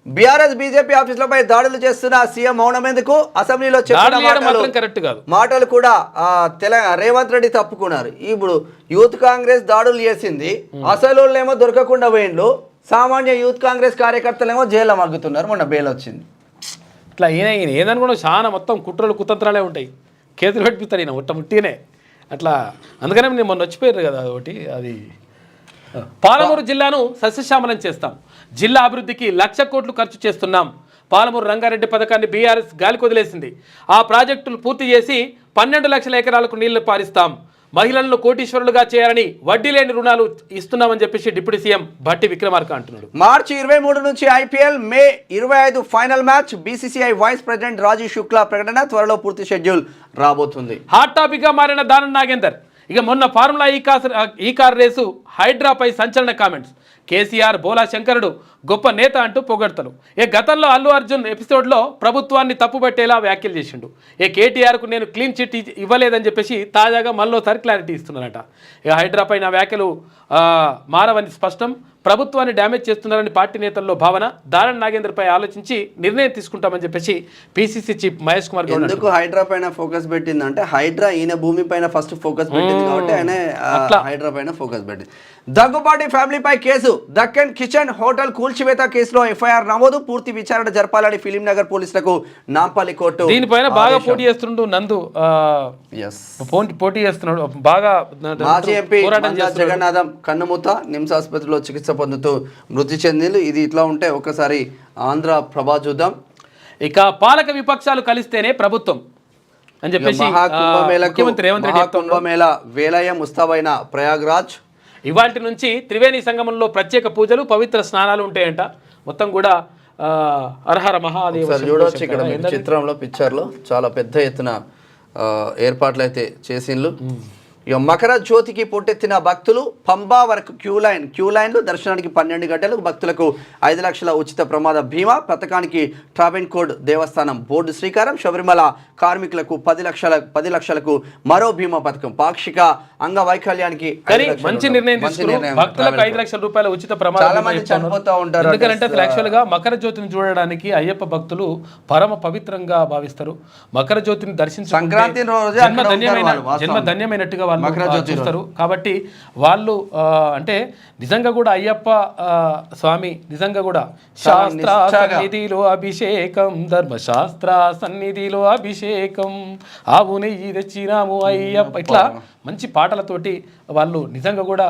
BRS బీజేపీ ఆఫీసులపై దాడులు చేస్తున్న సీఎం మౌనం ఎందుకు? అసెంబ్లీలో కరెక్ట్ కాదు మాటలు కూడా రేవంత్ రెడ్డి తప్పుకున్నారు. ఇప్పుడు యూత్ కాంగ్రెస్ దాడులు చేసింది, అసలు ఏమో దొరకకుండా పోయిండ్లు, సామాన్య యూత్ కాంగ్రెస్ కార్యకర్తలేమో జైల్లో మగ్గుతున్నారు. మొన్న బెయిల్ వచ్చింది. ఇట్లా ఈయన ఏదనుకున్నా చాలా మొత్తం కుట్రలు కుతంత్రాలే ఉంటాయి. కేతులు పెట్టిస్తాడు ఈయన ముట్టినే అట్లా. అందుకనే నేను మొన్న వచ్చిపోయారు కదా ఒకటి. అది పాలమూరు జిల్లాను సస్యశ్యామలం చేస్తాం, జిల్లా అభివృద్ధికి 1,00,000 కోట్లు ఖర్చు చేస్తున్నాం. పాలమూరు రంగారెడ్డి పథకాన్ని బీఆర్ఎస్ గాలికి వదిలేసింది. ఆ ప్రాజెక్టులు పూర్తి చేసి 12 లక్షల ఎకరాలకు నీళ్లు పారిస్తాం. మహిళలను కోటీశ్వరులుగా చేయాలని వడ్డీ లేని రుణాలు ఇస్తున్నామని చెప్పేసి డిప్యూటీ సీఎం భట్టి విక్రమార్క అంటున్నాడు. మార్చి 23 నుంచి IPL, May 25 final match. BCCI vice president Rajeev Shukla ప్రకటన. త్వరలో పూర్తి షెడ్యూల్ రాబోతుంది. హాట్ టాపిక్ గా మారిన దానం నాగేందర్. ఇక మొన్న ఫార్ములా ఈ కార్ రేసు హైడ్రాపై సంచలన కామెంట్స్. కేసీఆర్, బోలా శంకరుడు గొప్ప నేత అంటూ పొగడ్తలు. గతంలో అల్లు అర్జున్ ఎపిసోడ్లో ప్రభుత్వాన్ని తప్పుపట్టేలా వ్యాఖ్యలు చేసిండు. కేటీఆర్కు నేను క్లీన్ చిట్ ఇవ్వలేదని చెప్పేసి తాజాగా మళ్ళోసారి క్లారిటీ ఇస్తున్నారట. హైడ్రాపై నా వ్యాఖ్యలు మారవని స్పష్టం. ప్రభుత్వాన్ని డ్యామేజ్ చేస్తున్నారని పార్టీ నేతల్లో భావన. దానం నాగేంద్రపై ఆలోచించి నిర్ణయం తీసుకుంటామని చెప్పేసి పీసీసీ చీఫ్ మహేష్ కుమార్ గౌడ్. ఎందుకు హైడ్రా పైన ఫోకస్ పెట్టిందంటే హైడ్రా ఈయన భూమి పైన ఫస్ట్ ఫోకస్ పెట్టింది కాబట్టి ఆయన హైడ్రా పైన ఫోకస్ పెట్టింది. దగ్గుబాటి ఫ్యామిలీపై కేసు. దక్కన్ కిచెన్ హోటల్ కూల్చివేత కేసులో ఎఫ్ఐఆర్ నమోదు. పూర్తి విచారణ జరపాలని ఫిలిం నగర్ పోలీసులకు నాంపల్లి కోర్టు. దీనిపైన బాగా పోటీ చేస్తుండు నందు. పోటీ చేస్తున్నాడు బాగా. మాజీ ఎంపీ జగన్నాథం కన్నుమూత నిమ్స్ ఆసుపత్రిలో చికిత్స పొందుతూ మృతి చెందింది. ఇది ఇట్లా ఉంటే ఒకసారి ఆంధ్ర ప్రభా చూద్దాం. ఇక పాలక విపక్షాలు కలిస్తేనే ప్రభుత్వం అని చెప్పేసి ముఖ్యమంత్రి రేవంత్ రెడ్డి కుంభమేళ వేలయ ముస్తాబైన ప్రయాగ్రాజ్. ఇవాల్టి నుంచి త్రివేణి సంగమంలో ప్రత్యేక పూజలు, పవిత్ర స్నానాలు ఉంటాయంట. మొత్తం కూడా హరహర మహాదేవ చూడవచ్చు. ఇక్కడ చిత్రంలో పిక్చర్లో చాలా పెద్ద ఎత్తున ఏర్పాట్లు అయితే చేసిండ్లు. ఇక మకర జ్యోతికి పొట్టెత్తిన భక్తులు. పంబా వరకు క్యూ లైన్లు. దర్శనానికి 12 గంటలు. భక్తులకు 5 లక్షల ఉచిత ప్రమాద బీమా. పథకానికి ట్రావెన్కోడ్ దేవస్థానం బోర్డు శ్రీకారం. శబరిమల కార్మికులకు 10 లక్షలకు మరో బీమా పథకం. పాక్షిక అంగవైకల్యానికి మంచి నిర్ణయం తీసుకున్నారు. భక్తులకు 5 లక్షల రూపాయల ఉచిత ప్రమాద. చాలా మంది చనిపోతూ ఉంటారు. ఎందుకంటే యాక్చువల్ గా మకర జ్యోతిని చూడడానికి అయ్యప్ప భక్తులు పరమ పవిత్రంగా భావిస్తారు. మకర జ్యోతిని దర్శించి సంక్రాంతి రోజు జన్మ ధన్యమైనట్టుగా చూస్తారు. కాబట్టి వాళ్ళు అంటే నిజంగా కూడా అయ్యప్ప స్వామి నిజంగా కూడా శాస్త్ర సన్నిధిలో అభిషేకం, ధర్మశాస్త్ర సన్నిధిలో అభిషేకం, ఆవు నెయ్యి తెచ్చినాము అయ్యప్ప, ఇట్లా మంచి పాటలతోటి వాళ్ళు నిజంగా కూడా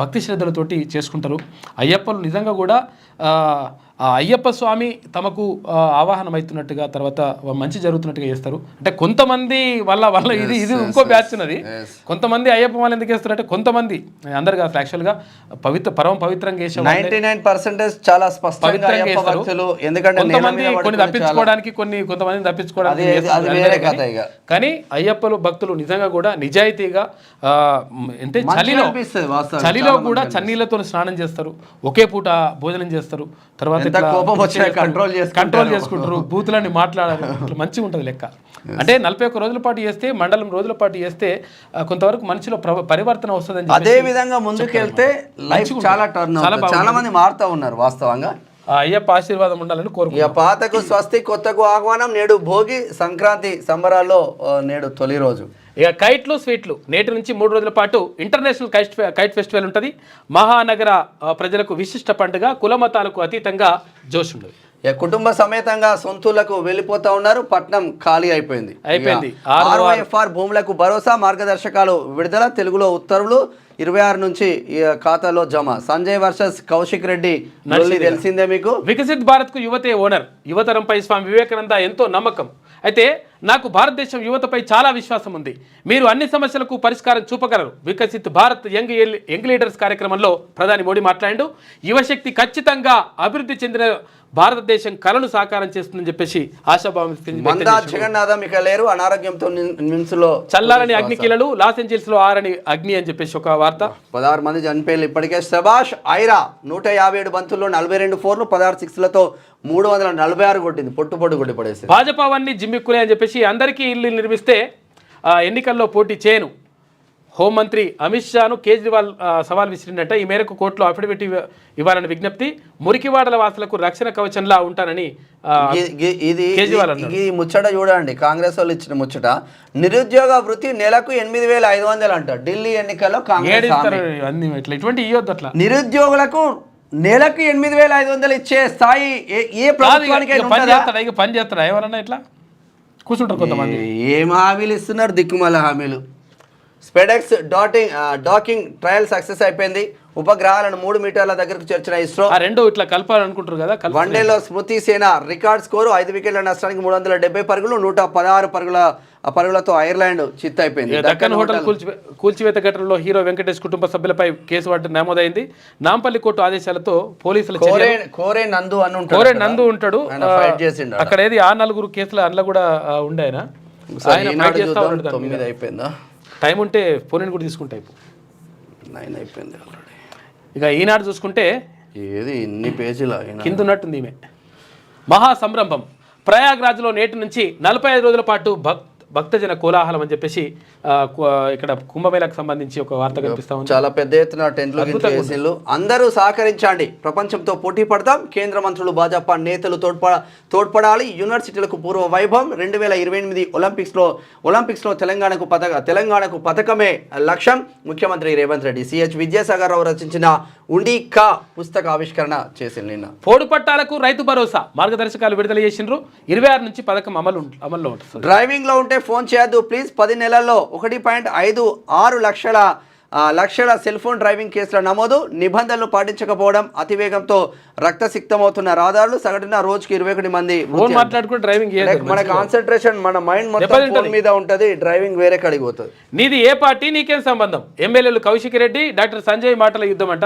భక్తి శ్రద్ధలతోటి చేసుకుంటారు. అయ్యప్పలు నిజంగా కూడా ఆ అయ్యప్ప స్వామి తమకు ఆవాహనం అవుతున్నట్టుగా, తర్వాత మంచి జరుగుతున్నట్టుగా చేస్తారు. అంటే కొంతమంది వల్ల ఇది ఇంకో బ్యాచ్ ఉన్నది. కొంతమంది అయ్యప్ప వాళ్ళు ఎందుకు వేస్తారంటే కొంతమంది అందరు కాదు, యాక్చువల్గా పరమ పవిత్రంగా వేసే 99% చాలా స్పష్టంగా వేస్తారు. ఎందుకంటే కొంతమంది కొన్ని తప్పించుకోవడానికి కొంతమంది తప్పించుకోవడానికి. కానీ అయ్యప్పలు భక్తులు నిజంగా కూడా నిజాయితీగా అంటే చలిలో కూడా చన్నీళ్లతో స్నానం చేస్తారు, ఒకే పూట భోజనం చేస్తారు, తర్వాత కంట్రోల్ చేసుకుంటారు, బూతులని మాట్లాడారు. మంచిగా ఉంటుంది లెక్క. అంటే 41 రోజుల పాటు చేస్తే, మండలం రోజుల పాటు చేస్తే కొంతవరకు మనిషిలో పరివర్తన వస్తుందని. అదే విధంగా ముందుకెళ్తే లైఫ్ చాలా మంది మారుతా ఉన్నారు వాస్తవంగా. అయ్యప్ప ఆశీర్వాదం ఉండాలని కోరుకుంటున్నాం. పాతకు స్వస్తి, కొత్తకు ఆహ్వానం. నేడు భోగి సంక్రాంతి సంబరాల్లో నేడు తొలి రోజు. ఇక కైట్లు స్వీట్లు. నేటి నుంచి 3 రోజుల పాటు ఇంటర్నేషనల్ కైట్ ఫెస్టివల్ ఉంటుంది. మహానగర ప్రజలకు విశిష్ట పండుగ. కులమతాలకు అతీతంగా జోష్ ఉండదు. కుటుంబ సమేతంగా సొంతూళ్లకు వెళ్ళిపోతా ఉన్నారు. పట్నం ఖాళీ అయిపోయింది. ఆర్ఓఎఫ్ఆర్ భూములకు భరోసా, మార్గదర్శకాలు విడుదల. తెలుగులో ఉత్తర్వులు 26 నుంచి ఖాతాలో జమ. సంజయ్ వర్సెస్ కౌశిక్ రెడ్డి తెలిసిందే మీకు. వికసిత్ భారత్ కు యువతే ఓనర్. యువతరంపై స్వామి వివేకానంద ఎంతో నమ్మకం. అయితే నాకు భారతదేశం యువతపై చాలా విశ్వాసం ఉంది. మీరు అన్ని సమస్యలకు పరిష్కారం చూపగలరు. వికసిత్ భారత్ యంగ్ లీడర్స్ కార్యక్రమంలో ప్రధాని మోడీ మాట్లాడారు. యువశక్తి ఖచ్చితంగా అభివృద్ధి చెందిన భారతదేశం కలను సాకారం చేస్తుందని చెప్పేసి ఆశాభావం. జగన్నాథం ఇక లేరు. అనారోగ్యంతో చల్లారని అగ్నికీలలు. లాస్ ఏంజల్స్ లో ఆరని అగ్ని అని చెప్పేసి ఒక వార్త. 16 మంది చనిపోయారు ఇప్పటికే. శబాష్ ఐరా 157 బంతుల్లో 42 4లు, 16 6లతో 346 కొట్టింది. పొట్టు కొట్టి పడేసి. భాజపా వన్నీ జిమ్మిక్కులే అని చెప్పేసి అందరికీ ఇల్లు నిర్మిస్తే ఎన్నికల్లో పోటీ చేయను. హోంమంత్రి అమిత్ షాను కేజ్రీవాల్ సవాల్ విసిరిందంట. ఈ మేరకు కోర్టులో అఫిడవిట్ ఇవ్వాలని విజ్ఞప్తి. మురికివాడల వాసులకు రక్షణ కవచంలా ఉంటానని కేజ్రీవాల్ అన్నారు. ఈ ముచ్చట చూడండి, కాంగ్రెస్ వాళ్ళు ఇచ్చిన ముచ్చట. నిరుద్యోగ వృత్తి నెలకు 8,500 అంట. ఢిల్లీ ఎన్నికల్లో కాంగ్రెస్ ఇటువంటి ఇవ్వద్దు. అట్లా నిరుద్యోగులకు నెలకు 8,500 ఇచ్చే స్థాయి ఏ ప్రభుత్వానికి పని చేస్తాడా ఎవరన్నా ఇట్లా కూర్చుంటారు కొంతమంది. ఏం హామీలు ఇస్తున్నారు దిక్కుమాల హామీలు. స్పెడెక్స్ డాకింగ్ ట్రయల్ సక్సెస్ అయిపోయింది. ఉపగ్రహాలను 3 మీటర్ల దగ్గరకు చేర్చిన ఇస్రో. ఆ రెండు ఇట్లా కలపాలనుకుంటారు కదా. వన్డేలో స్మృతి సేన రికార్డ్ స్కోరు 5 వికెట్ల నష్టానికి 370 పరుగులు, 116 పరుగులతో ఐర్లాండ్ చిత్తైపోయింది. దక్కన్ హోటల్ కూల్చివేత ఘటనలో హీరో వెంకటేష్ కుటుంబ సభ్యులపై కేసు నమోదైంది. నాంపల్లి కోర్టు ఆదేశాలతో పోలీసులు కోరే నందు ఉంటాడు అక్కడ. ఏది ఆ 4 కేసులు అందులో కూడా ఉండే అయిపోయిందా? టైం ఉంటే ఫోన్ కూడా తీసుకుంటే 9 అయిపోయింది ఆల్రెడీ. ఇక ఈనాడు చూసుకుంటే ఏది ఇన్ని పేజీల కింద ఉన్నట్టుంది ఈమె. మహా సంరంభం ప్రయాగ్రాజ్లో నేటి నుంచి 45 రోజుల పాటు భక్తజన కోలాహలం అని చెప్పేసి ఇక్కడ కుంభమేళకు సంబంధించి ఒక వార్త కనిపిస్తా ఉంది. చాలా పెద్ద ఎత్తున టెంట్లు. అందరూ సహకరించండి, ప్రపంచంతో పోటీ పడతాం. కేంద్ర మంత్రులు, భాజపా నేతలు తోడ్పడాలి. యూనివర్సిటీలకు పూర్వ వైభవం. 2028 ఒలింపిక్స్లో తెలంగాణకు పథకమే లక్ష్యం. ముఖ్యమంత్రి రేవంత్ రెడ్డి. సిహెచ్ విద్యాసాగర్ రావు రచించిన ఉండికా పుస్తక ఆవిష్కరణ చేసింది నిన్న. పోడు పట్టాలకు రైతు భరోసా మార్గదర్శకాలు విడుదల చేసిండ్రు. 26 నుంచి పథకం అమల్లో ఉంటుంది. డ్రైవింగ్ లో ఉంటే ఫోన్ చేయొద్దు ప్లీజ్. 10 నెలల్లో 1.56 లక్షల సెల్ ఫోన్ డ్రైవింగ్ కేసుల నమోదు. నిబంధనలు పాటించకపోవడం, అతివేగంతో రక్తసిక్తమవుతున్న రహదారులు. సగటున రోజుకి 21 మంది. మన కాన్సన్ట్రేషన్, మన మైండ్ మొత్తం ఫోన్ మీద ఉంటది. డ్రైవింగ్ వేరే కడిగి పోతుంది. నీది ఏ పార్టీ, నీకేం సంబంధం? ఎమ్మెల్యేలు కౌశిక్ రెడ్డి, డాక్టర్ సంజయ్ మాటల యుద్ధం అంట.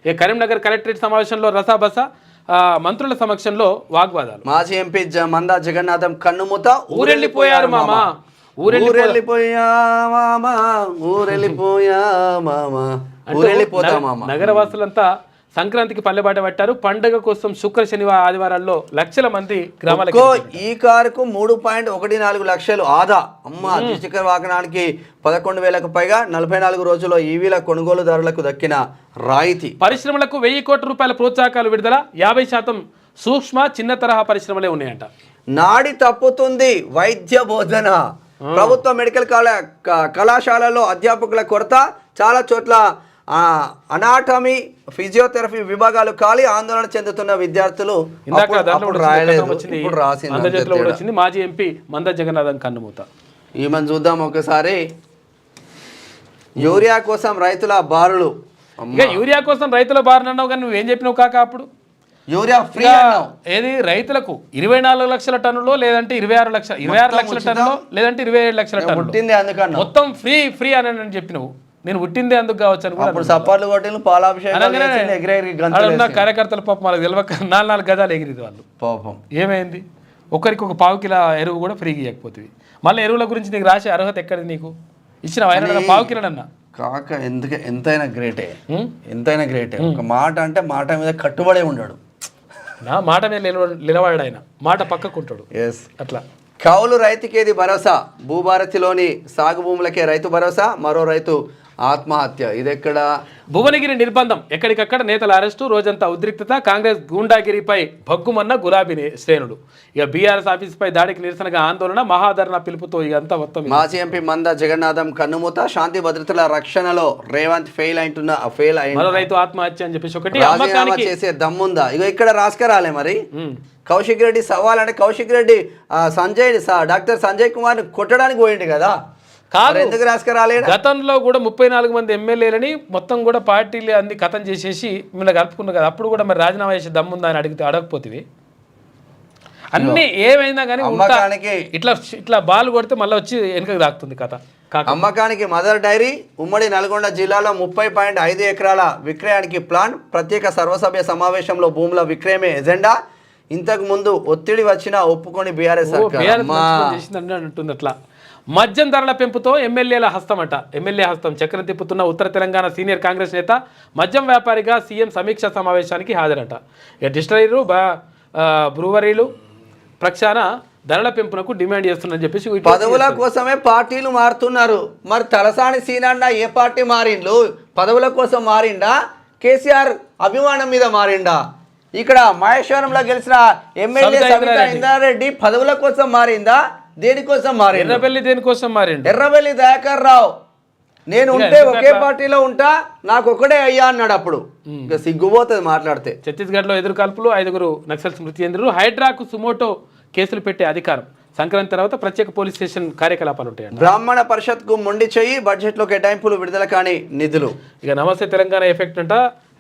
కరీంనగర్ కలెక్టరేట్ సమావేశంలో రసాబస, మంత్రుల సమక్షంలో వాగ్వాదాలు. మాజీ ఎంపీ మందా జగన్నాథం కన్నుమూత. ఊరెళ్ళిపోయారు మామా, నగరవాసులంతా సంక్రాంతికి పల్లెబాట పట్టారు. పండుగ కోసం శుక్ర శనివారం ఆదివారాల్లో లక్షల మంది గ్రామాలకు. ఈ కారుకు 3.14 లక్షలు ఆదా. ద్విచక్ర వాహనానికి 11,000కు పైగా. 44 రోజుల్లో ఈవీల కొనుగోలుదారులకు దక్కిన రాయితీ. పరిశ్రమలకు 1,000 కోట్ల రూపాయల ప్రోత్సాహకాలు విడుదల. 50% సూక్ష్మ చిన్న తరహా పరిశ్రమలే ఉన్నాయంట. నాడి తప్పుతుంది వైద్య బోధన. ప్రభుత్వ మెడికల్ కళాశాలలో అధ్యాపకుల కొరత. చాలా చోట్ల అనాటమీ, ఫిజియోథెరపీ విభాగాలు ఖాళీ. ఆందోళన చెందుతున్న విద్యార్థులు. మాజీ ఎంపీ మందా జగన్నాథం కన్నుమూత. ఈమెను చూద్దాం ఒకసారి. యూరియా కోసం రైతుల బారులు. యూరియా కోసం రైతుల బారులు అన్నావు కానీ నువ్వేం చెప్పినావు కాక అప్పుడు? యూరియా ఫ్రీ ఏది రైతులకు 24 లక్షల టన్నులో, లేదంటే 26 లక్షల టన్నులో, లేదంటే 27 లక్షల టన్నులు మొత్తం ఫ్రీ అని చెప్పినావు. నేను పుట్టిందే అందుకు కావచ్చు అని సపాట్లు కొట్టిన పాలాభిషేకం. కార్యకర్తల పాపం వాళ్ళకి తెలియక 4 గజాలు ఎగిరిది వాళ్ళు. పాపం ఏమైంది? ఒకరికి ఒక 1/4 కిలో ఎరువు కూడా ఫ్రీగా ఇవ్వకపోతుంది. మళ్ళీ ఎరువుల గురించి నీకు రాసే అర్హత ఎక్కడిది? నీకు ఇచ్చిన 1/4 కిలోనన్నా కాక ఎంతైనా గ్రేటే. ఒక మాట అంటే మాట మీద కట్టుబడే ఉన్నాడు. నా మాట మీద నిలబడాడు ఆయన, మాట పక్కకుంటాడు. అట్లా కౌలు రైతుకేది భరోసా. భూభారతిలోని సాగు భూములకే రైతు భరోసా. మరో రైతు ఆత్మహత్య. ఇదెక్కడ? భువనగిరి నిర్బంధం. ఎక్కడికక్కడ నేతల అరెస్టు. రోజంతా ఉద్రిక్తత. కాంగ్రెస్ గూండాగిరిపై భగ్గుమన్న గులాబీ శ్రేణులు. ఇక బీఆర్ఎస్ ఆఫీసుపై దాడికి నిరసనగా ఆందోళన. మహాధరణ పిలుపుతో ఇదంతా మొత్తం. మాజీ ఎంపీ మందా జగన్నాథం కన్నుమూత. శాంతి భద్రతల రక్షణలో రేవంత్ ఫెయిల్ మరో రైతు ఆత్మహత్య అని చెప్పేసి ఒకటి. రాజీనామా చేసే దమ్ముందా? ఇగో ఇక్కడ రాసుకరాలే మరి. కౌశిక్ రెడ్డి సవాల్ అంటే కౌశిక్ రెడ్డి డాక్టర్ సంజయ్ కుమార్ కొట్టడానికి పోయింది కదా. కాదు, ఎందుకు రాసుకరాలేదు? గతంలో కూడా 34 మంది ఎమ్మెల్యేలని మొత్తం కూడా పార్టీలు అన్ని కథం చేసేసి మిమ్మల్ని కలుపుకున్నారు కదా. అప్పుడు కూడా మరి రాజీనామా చేసి దమ్ముందా అని అడగపోతుంది. అన్ని ఏమైనా కానీ ఇట్లా బాల్ కొడితే మళ్ళీ వచ్చి వెనుకకు దాక్కుతుంది కథ. అమ్మకానికి మదర్ డైరీ. ఉమ్మడి నల్గొండ జిల్లాలో 30.5 ఎకరాల విక్రయానికి ప్లాన్. ప్రత్యేక సర్వసభ్య సమావేశంలో భూముల విక్రయమే ఎజెండా. ఇంతకు ముందు ఒత్తిడి వచ్చినా ఒప్పుకొని బీఆర్ఎస్ అంటుంది. అట్లా మద్యం ధరల పెంపుతో ఎమ్మెల్యే హస్తం చక్రం తిప్పుతున్న ఉత్తర తెలంగాణ సీనియర్ కాంగ్రెస్ నేత. మద్యం వ్యాపారిగా సీఎం సమీక్షా సమావేశానికి హాజరట. డిస్టిలరీలు, బ్రూవరీలు ప్రక్షాళన ధరల పెంపునకు డిమాండ్ చేస్తుందని చెప్పేసి. పదవుల కోసమే పార్టీలు మారుతున్నారు. మరి తలసాని సీనన్న ఏ పార్టీ మారిండు? పదవుల కోసం మారిండా? కేసీఆర్ అభిమానం మీద మారిండా? ఇక్కడ మహేశ్వరంలో గెలిచిన ఎమ్మెల్యే సబితా ఇంద్రారెడ్డి పదవుల కోసం మారిందా? దేనికోసం మారింది? ఎర్రబెల్లి దేనికోసం మారిండు? ఎర్రబెల్లి దయాకర్ రావు నేను ఉంటే ఒకే పార్టీలో ఉంటా, నాకు ఒకటే అయ్యా అన్నాడు. అప్పుడు ఇక సిగ్గుపోతుంది మాట్లాడితే. ఛత్తీస్గఢ్లో ఎదురుకాల్పులు, 5 నక్సల్స్ మృతి చెందిరు. హైడ్రాకు సుమోటో కేసులు పెట్టే అధికారం. సంక్రాంతి తర్వాత ప్రత్యేక పోలీస్ స్టేషన్ కార్యకలాపాలు ఉంటాయండి. బ్రాహ్మణ పరిషత్కు మొండి చేయి, బడ్జెట్లో కేటాయింపులు, విడుదల కాని నిధులు. ఇక నమస్తే తెలంగాణ ఎఫెక్ట్ అంట.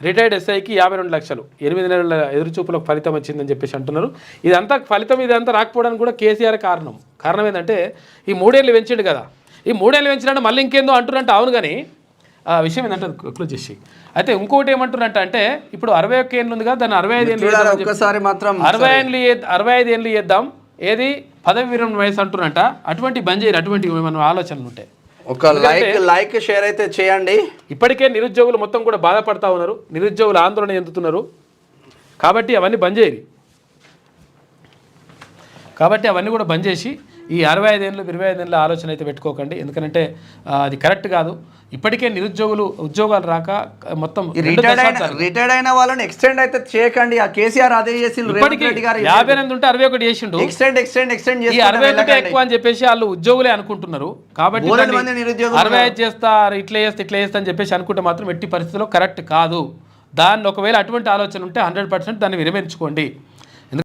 రిటైర్డ్ ఎస్ఐకి 52 లక్షలు, 8 నెలల ఎదురుచూపులకు ఫలితం వచ్చిందని చెప్పేసి అంటున్నారు. ఇదంతా ఫలితం ఇదంతా రాకపోవడానికి కూడా కేసీఆర్ కారణం ఏంటంటే ఈ 3 ఏళ్ళు పెంచాడు కదా. ఈ 3 ఏళ్ళు పెంచినట్టు మళ్ళీ ఇంకేందో అంటున్నట్టు. అవును, కానీ ఆ విషయం ఏంటంటే క్లోజ్ చేసి అయితే ఇంకోటి ఏమంటున్నట్టు అంటే ఇప్పుడు 61 ఏళ్ళు ఉంది కదా, దాన్ని 65 ఏళ్ళు ఒక్కసారి మాత్రం 65 ఏళ్ళు చేద్దాం. ఏది పదవి విరమణ వయసు అంటున్నట్ట. అటువంటి బంద్ చేయరు. అటువంటి ఏమైనా ఆలోచనలు ఉంటాయి. ఒక లైక్ షేర్ అయితే చేయండి. ఇప్పటికే నిరుద్యోగులు మొత్తం కూడా బాధపడతా ఉన్నారు. నిరుద్యోగులు ఆందోళన చెందుతున్నారు. కాబట్టి అవన్నీ బంద్ చేయరు. కాబట్టి అవన్నీ కూడా బంద్ చేసి ఈ 65 ఏళ్ళు 25 ఏళ్ళ ఆలోచన అయితే పెట్టుకోకండి. ఎందుకంటే అది కరెక్ట్ కాదు. ఇప్పటికే నిరుద్యోగులు ఉద్యోగాలు రాక మొత్తం రిటైర్డ్ అయిన వాళ్ళని ఎక్స్టెండ్ అయితే చేయకండి. ఆ కేసీఆర్ అదే చేసి 58 ఉంటే 61 చేసిండు. ఎక్స్టెండ్ ఈ 61 ఎక్కువ అని చెప్పేసి వాళ్ళు ఉద్యోగులే అనుకుంటున్నారు. కాబట్టి 65 చేస్తారు, ఇట్లా చేస్తా అని చెప్పేసి అనుకుంటే మాత్రం ఎట్టి పరిస్థితుల్లో కరెక్ట్ కాదు. దాన్ని ఒకవేళ అటువంటి ఆలోచన ఉంటే 100% దాన్ని విరమించుకోండి.